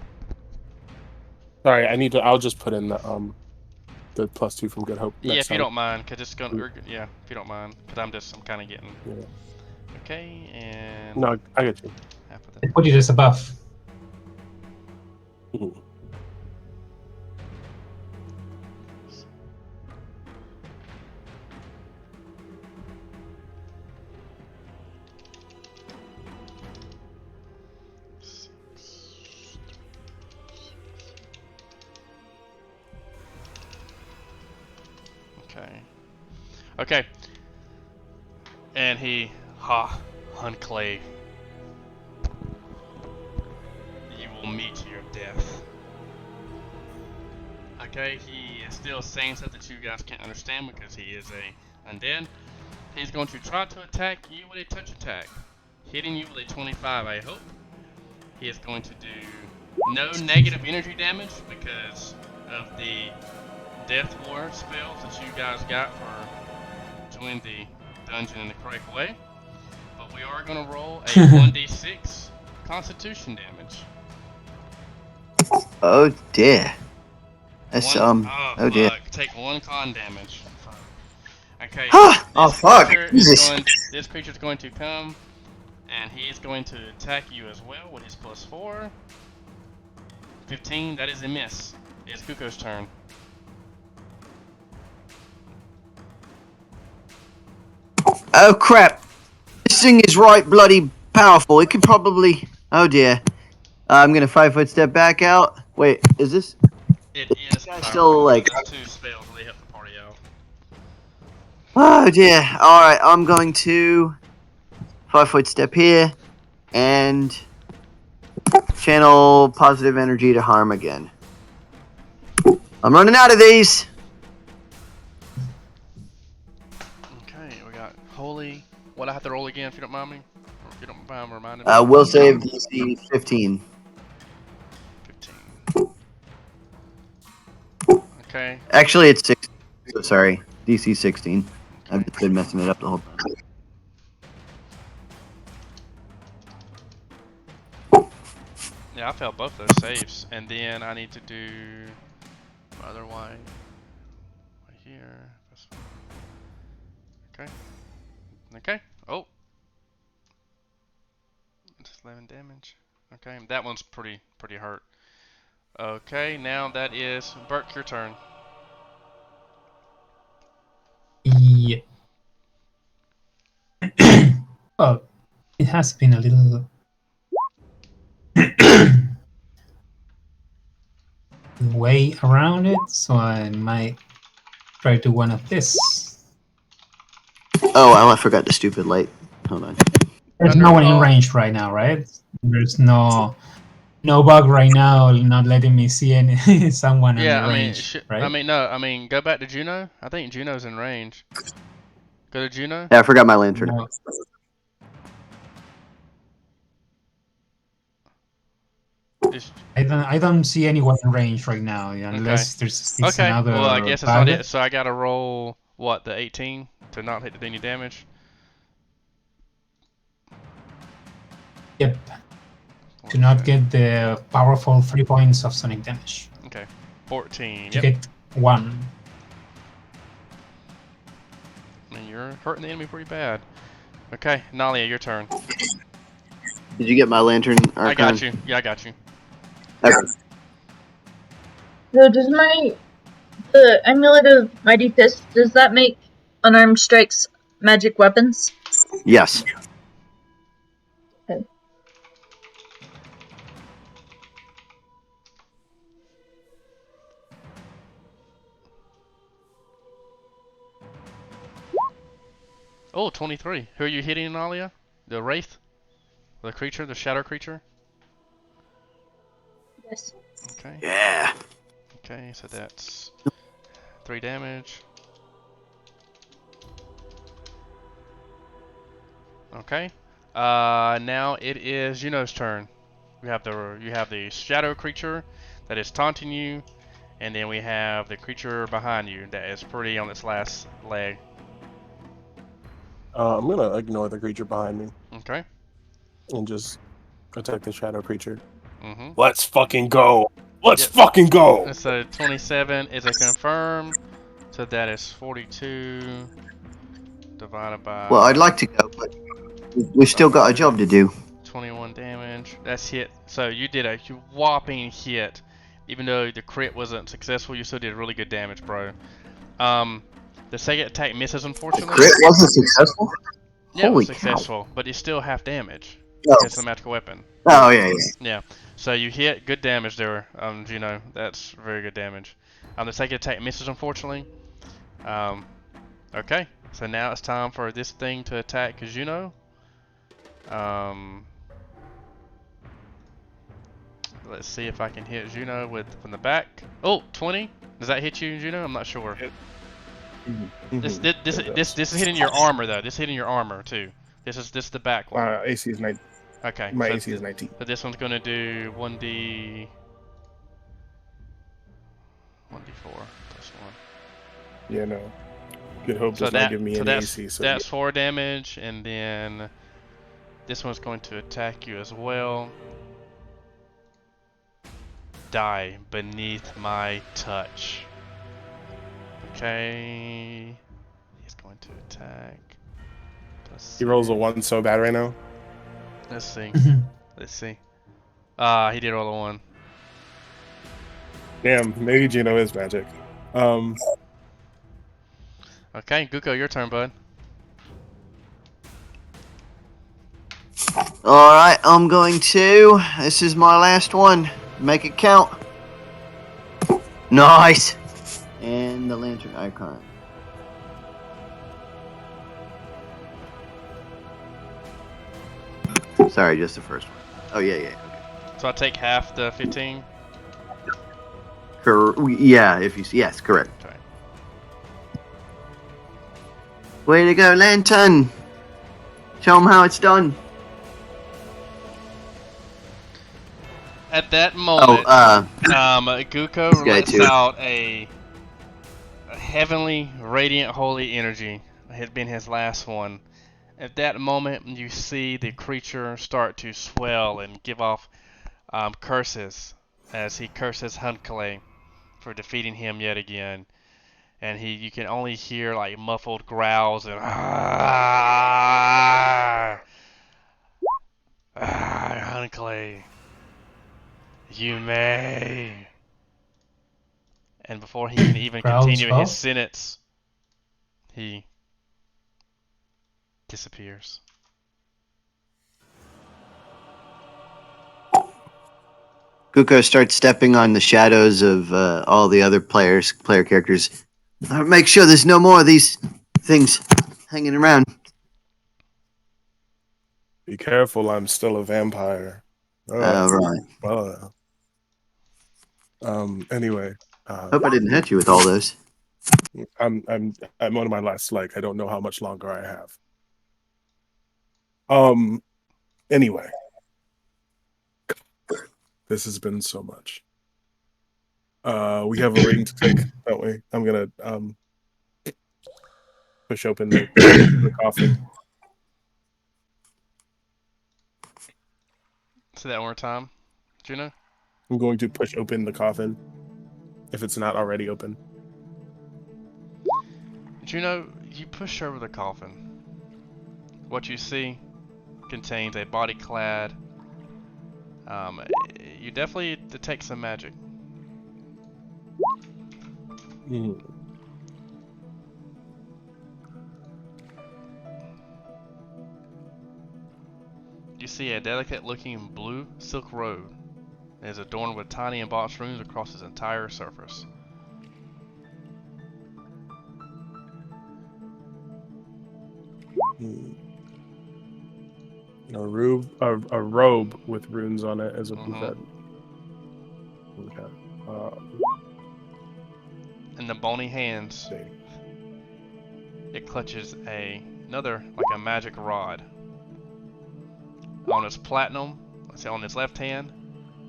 Sorry, I need to. I'll just put in the +2 from Good Hope. Yeah, next if you time. don't mind, cause it's gonna. Yeah, if you don't mind, cause I'm kind of getting. Yeah. Okay, and. No, I get you. Half of I that. put it as a buff. Mhm. Okay. And he, Hunclay, you will meet your death. Okay, he is still saying stuff that you guys can't understand because he is a undead. He's going to try to attack you with a touch attack, hitting you with a 25, I hope. He is going to do no negative energy damage because of the Death War spells that you guys got for doing the dungeon in the correct way. But we are going to roll a 1d6 Constitution damage. Oh dear. That's Oh dear. fuck! Take 1 con damage. Fuck. Okay. Oh fuck! Creature Jesus. this creature's going to come, and he's going to attack you as well with his +4. 15. That is a miss. It's Kuko's turn. Oh crap! This thing is right bloody powerful. It could probably. Oh dear. I'm gonna 5-foot step back out. Wait, is this? It is Guy's powerful. still, like- That's 2 spells. They help the party out. Oh dear. All right, I'm going to 5-foot step here and channel positive energy to harm again. I'm running out of these. Okay, we got holy. What I have to roll again, if you don't mind me. Or if you don't mind reminding me. Will save DC 15. 15. Okay. Actually, it's 6. So sorry, DC 16. I've been messing it up the whole time. Yeah, I failed both those saves, and then I need to do otherwise right here. Okay. Okay. Oh. Just 11 damage. Okay, that one's pretty hurt. Okay, now that is Burke, your turn. Yeah. Well, it has been a little way around it, so I might try to one of this. Oh, I forgot the stupid light. Hold on. There's no one in range right now, right? There's no bug right now, not letting me see any someone Yeah, in range, right? no, go back to Juno. I think Juno's in range. Go to Juno. Yeah, I forgot my lantern. No. I don't see anyone in range right now, unless there's another. Well, I guess it's bug. not it. So I gotta roll what, the 18 to not hit any damage. Yep. To not get the powerful 3 points of sonic damage. Okay. 14. You Yep. get 1. I mean, you're hurting the enemy pretty bad. Okay, Nalia, your turn. Did you get my lantern? Archon? I got you. Yeah, I got you. Okay. So does the Amulet of Mighty Fist, does that make unarmed strikes magic weapons? Yes. Okay. Oh, 23. Who are you hitting, Nalia? The Wraith? The creature? The shadow creature? Yes. Okay. Yeah. Okay, so that's 3 damage. Okay. Now it is Juno's turn. You have the shadow creature that is taunting you, and then we have the creature behind you that is pretty on its last leg. I'm gonna ignore the creature behind me Okay. and just attack the shadow creature. Mm-hmm. Let's fucking go! Let's Yep. fucking go! So 27 is a confirm. So that is 42 divided by. Well, I'd like to go, but we've still got a job to do. 21 damage. That's hit. So you did a whopping hit. Even though the crit wasn't successful, you still did really good damage, bro. The second attack misses, unfortunately. Crit wasn't successful? Yeah, it Holy was successful, but it's still half damage. Oh. It's a magical weapon. Oh, yeah. Yeah. So you hit, good damage there, Juno. That's very good damage. The second attack misses, unfortunately. Okay. So now it's time for this thing to attack Juno. Let's see if I can hit Juno from the back. Oh, 20. Does that hit you, Juno? I'm not sure. This is hitting your armor though. This is hitting your armor too. This is the back one. AC is 19. Okay. My so AC is 19. So this one's gonna do 1d4 plus 1. Yeah, no. Good hope So does not give me any that's, AC. So that's 4 damage, and then this one's going to attack you as well. die beneath my touch. Okay. He's going to attack. He rolls a 1 so bad right now. Let's see. Mhm. Let's see. He did roll a 1. Damn, maybe Juno is magic. Okay, Guko, your turn, bud. Alright, I'm going to. This is my last one. Make it count. Nice! And the lantern icon. Sorry, just the first one. Oh, yeah. Okay. So I take half the 15. Yeah, if you yes, correct. Okay. Way to go, lantern! Show them how it's done. At that moment, Guko This guy lets too. out a heavenly, radiant, holy energy. It had been his last one. At that moment, you see the creature start to swell and give off curses as he curses Hunclay for defeating him yet again. And you can only hear like muffled growls and Hunclay, you may. And before he can even Growls continue his off. sentence, he disappears. Guko starts stepping on the shadows of all the other player characters. Make sure there's no more of these things hanging around. Be careful, I'm still a vampire. Right. Well, anyway. Hope I didn't hit you with all those. I'm on my last leg. I don't know how much longer I have. Anyway. This has been so much. We have a ring to take, don't we? I'm gonna push open the coffin. Say that one more time, Juno. I'm going to push open the coffin if it's not already open. Juno, you push over the coffin. What you see contains a body clad. You definitely detect some magic. Mm. You see a delicate-looking blue silk robe. It is adorned with tiny embossed runes across its entire surface. Mm. A robe with runes on it as a buffet. Okay. In the bony hands, it clutches another, like a magic rod. On its platinum, let's say on its left hand,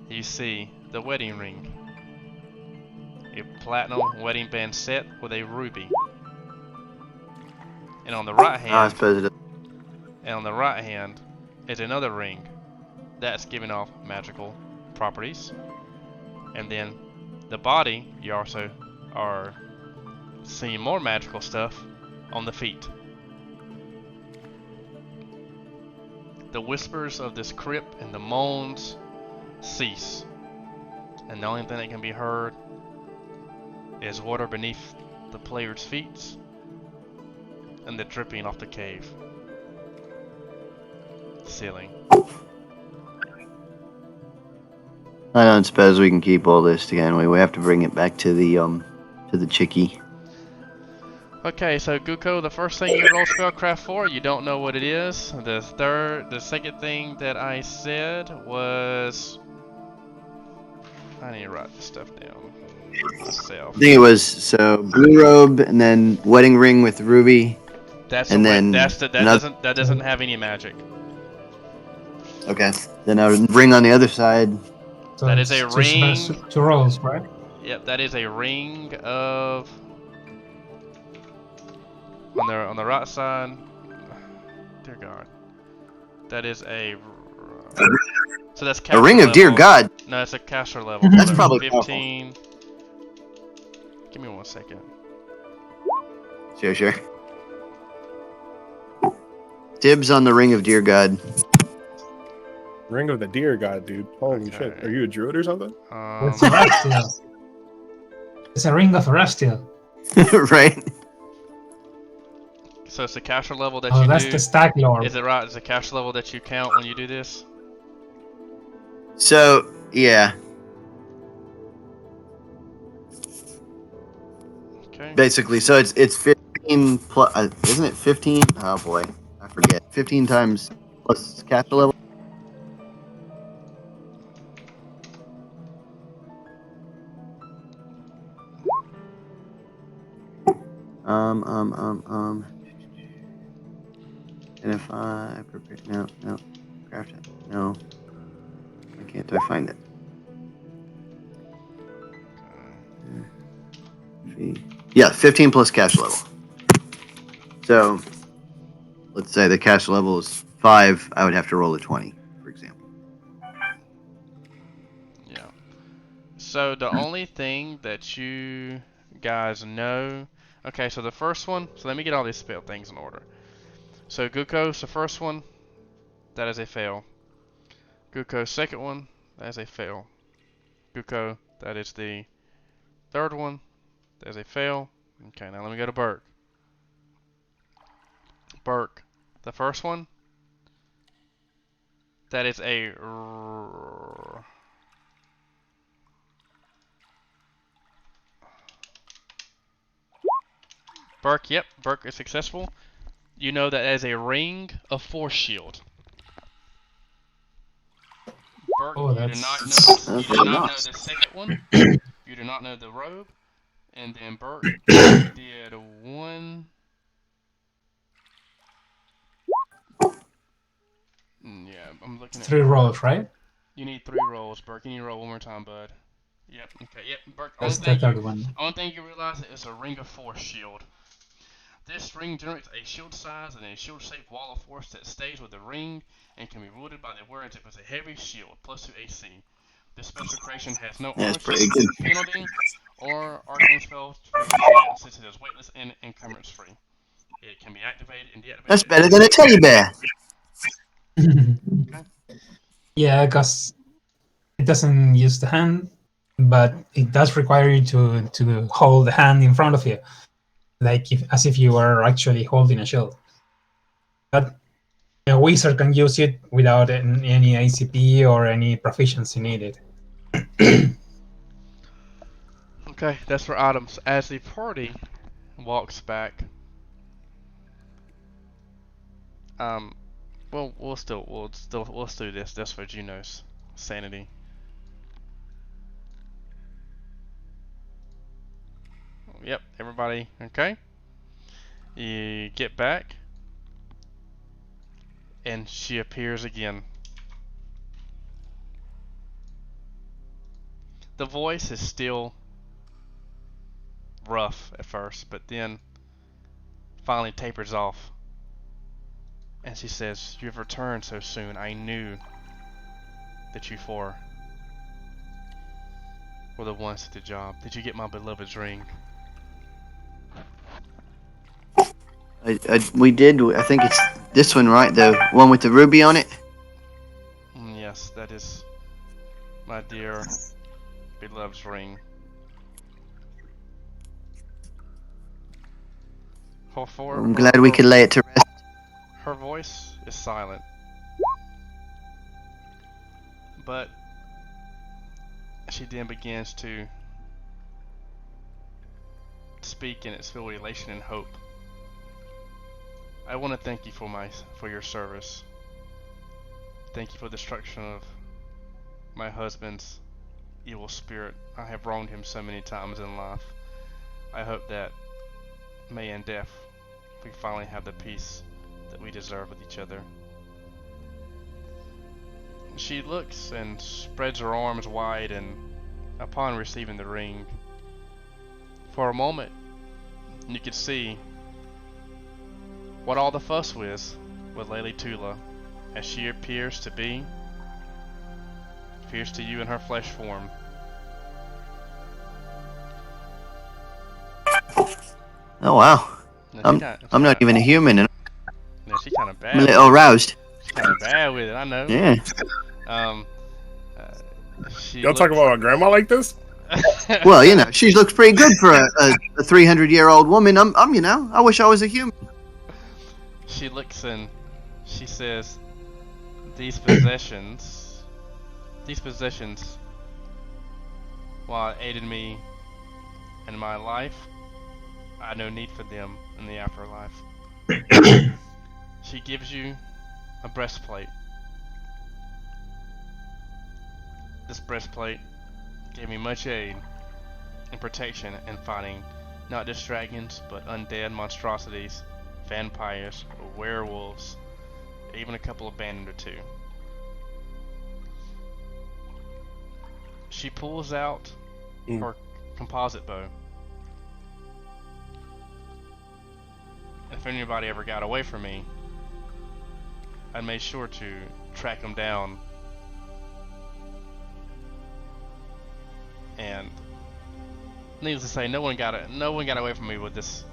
you see the wedding ring. A platinum wedding band set with a ruby. And on the right hand, is another ring that's giving off magical properties. And then the body, you also are seeing more magical stuff on the feet. The whispers of this crypt and the moans cease, and the only thing that can be heard is water beneath the player's feet and the dripping off the cave ceiling. I don't suppose we can keep all this together. We have to bring it back to the chickie. Okay, so Guko, the first thing you roll spellcraft for, you don't know what it is. The second thing that I said was, I need to write this stuff down myself. I think it was blue robe and then wedding ring with ruby. That doesn't have any magic. Okay, then a ring on the other side. So That is a it's ring. just two rolls, right? Yep, that is a ring of. On the right side, dear God, that is a So that's A caster ring of dear level. God. No, it's a caster level. That's So probably 15. Give me 1 second. Sure. Dibs on the ring of dear God. Ring of the Deer God, dude. Holy Okay. shit. Are you a druid or something? What's a Rastil? It's a ring of a Rastil. Right? So it's a caster level that Oh, you that's do. the stag lord. Is it right? It's a caster level that you count when you do this. So, yeah. Okay. Basically, so it's 15 plus, isn't it 15? Oh boy, I forget. 15 times plus caster level. And if I prepare, no, craft it, no. Why can't I find it? Yeah, 15 plus caster level. So, let's say the caster level is 5. I would have to roll a 20, for example. Yeah. So the only thing that you guys know. Okay, so the first one. So let me get all these spell things in order. So Guko's the first one. That is a fail. Guko's second one. That is a fail. Guko, that is the third one. That is a fail. Okay, now let me go to Burke. Burke, the first one. That is a. Burke, yep, Burke is successful. You know that as a ring of force shield. Burke, Oh, you do that's not know. You do not know nice. the second one. You do not know the robe. And then Burke, you did one. Yeah, I'm looking at 3 rolls, right? You need 3 rolls, Burke. You need to roll one more time, bud. Yep. Okay. Yep. Burke. That's the third one. Only thing you realize is a ring of force shield. This ring generates a shield size and a shield-shaped wall of force that stays with the ring and can be wielded by the wearer as if it's a heavy shield, plus 2 AC. This special creation has no armor That's pretty check, good. penalty, or arcane spell resistance, since it is weightless and encumbrance-free. It can be activated and deactivated. That's better than a teddy bear. Okay. Yeah, because it doesn't use the hand, but it does require you to hold the hand in front of you, like as if you were actually holding a shield. But a wizard can use it without any ACP or any proficiency needed. Okay, that's for items. As the party walks back, well, let's do this. That's for Juno's sanity. Yep, everybody, okay? You get back, and she appears again. The voice is still rough at first, but then finally tapers off. And she says, "You have returned so soon. I knew that you four were the ones at the job. Did you get my beloved's ring?" We did. I think it's this one, right? The one with the ruby on it. Yes, that is my dear beloved's ring. I'm glad we could lay it to rest. Her voice is silent, but she then begins to speak, and it's filled with elation and hope. I want to thank you for your service. Thank you for the destruction of my husband's evil spirit. I have wronged him so many times in life. I hope that may in death we finally have the peace that we deserve with each other. She looks and spreads her arms wide, and upon receiving the ring, for a moment you could see what all the fuss was with Lady Tula, as she appears to be appears to you in her flesh form. Oh wow. Now, I'm not even a human, and She kind of bad. I'm a little aroused. She's kind of bad with it. I know. Yeah. Um, she Y'all talk about my grandma like this? Well, you know, she looks pretty good for a 300-year-old woman. You know, I wish I was a human. She looks and she says, these possessions, while it aided me in my life, I had no need for them in the afterlife. She gives you a breastplate. This breastplate gave me much aid and protection in fighting not just dragons, but undead monstrosities, vampires, werewolves, even a couple of bandit or two. She pulls out her composite bow. If anybody ever got away from me, I made sure to track them down and needless to say, no one got away from me with this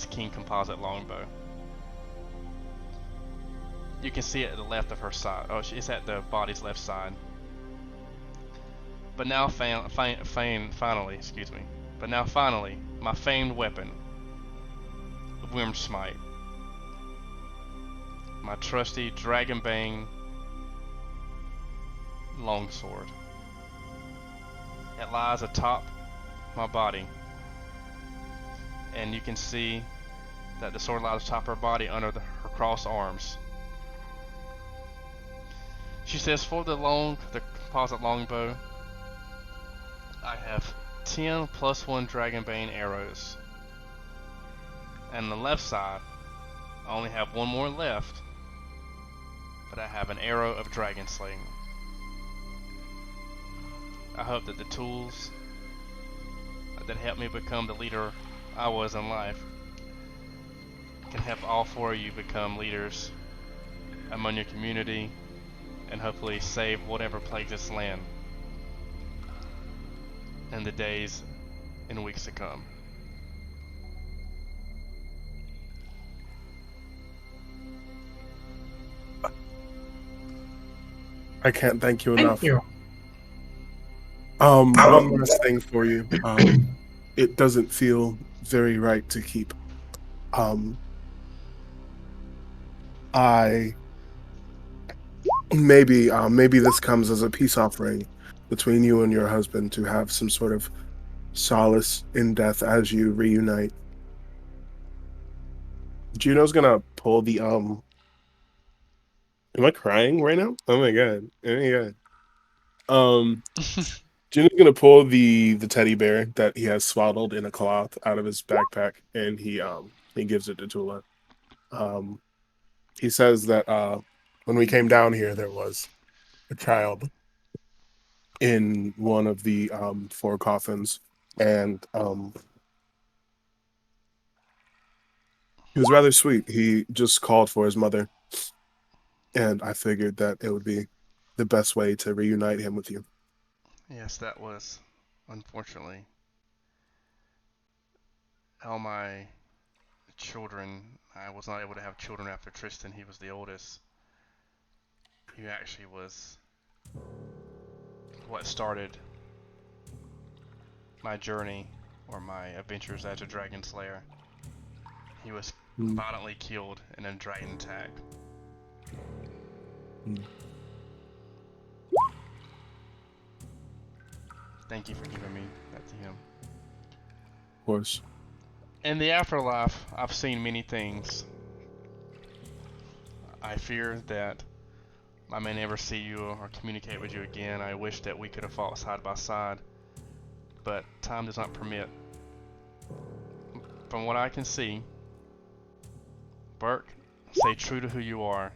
King composite longbow. You can see it at the left of her side. Oh, it's at the body's left side. But now, finally, my famed weapon, the Wyrmsmite, my trusty Dragonbane longsword. It lies atop my body, and you can see that the sword lies atop her body under her crossed arms. She says, for the composite longbow, I have 10 plus 1 Dragonbane arrows. And on the left side, I only have one more left, but I have an arrow of dragon slaying. I hope that the tools that helped me become the leader I was in life can help all 4 of you become leaders among your community and hopefully save whatever plagues this land in the days and weeks to come. I can't thank you enough. Thank you. One last thing for you. It doesn't feel very right to keep. Maybe this comes as a peace offering between you and your husband to have some sort of solace in death as you reunite. Juno's gonna pull the Am I crying right now? Oh my god. Juno's gonna pull the teddy bear that he has swaddled in a cloth out of his backpack, and he gives it to Tula. He says that when we came down here, there was a child in one of the 4 coffins, and he was rather sweet. He just called for his mother, and I figured that it would be the best way to reunite him with you. Yes, that was, unfortunately, all my children. I was not able to have children after Tristan. He was the oldest. He actually was what started my journey or my adventures as a dragon slayer. He was violently killed in a dragon attack. Thank you for giving me that to him. Of course. In the afterlife, I've seen many things. I fear that I may never see you or communicate with you again. I wish that we could have fought side by side, but time does not permit. From what I can see, Burke, stay true to who you are.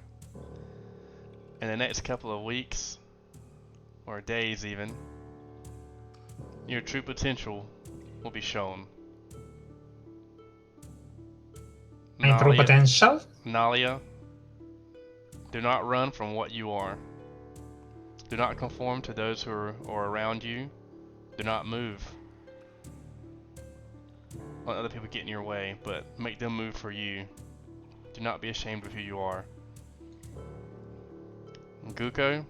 In the next couple of weeks, or days even, your true potential will be shown. My true potential? Nalia, do not run from what you are. Do not conform to those who are around you. Do not move. Let other people get in your way, but make them move for you. Do not be ashamed of who you are. Guko,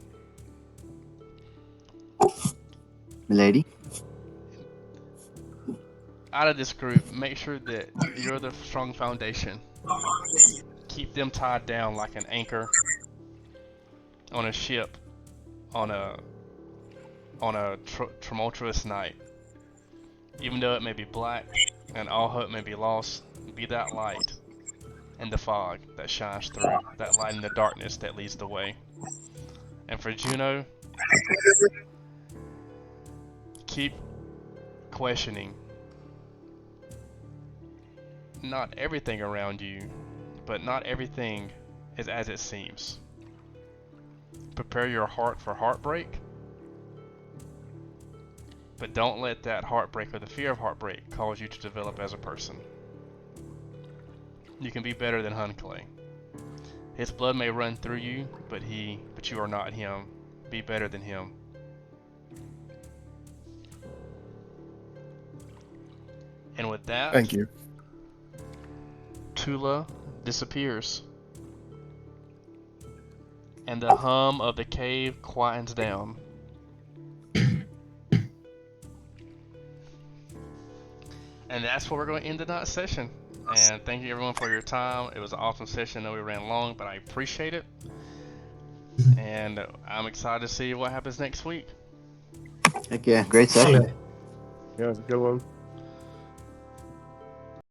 Milady? out of this group, make sure that you're the strong foundation. Keep them tied down like an anchor on a ship on a tumultuous night. Even though it may be black and all hope may be lost, be that light in the fog that shines through, that light in the darkness that leads the way. And for Juno, keep questioning. Not everything around you, but not everything is as it seems. Prepare your heart for heartbreak, but don't let that heartbreak or the fear of heartbreak cause you to develop as a person. You can be better than Hunclay. His blood may run through you, but you are not him. Be better than him. And with that, Thank you. Tula disappears, and the hum of the cave quietens down. And that's where we're going to end tonight's session. And thank you everyone for your time. It was an awesome session. I know we ran long, but I appreciate it. And I'm excited to see what happens next week. Heck yeah, great session. Okay. Yeah, it was a good one.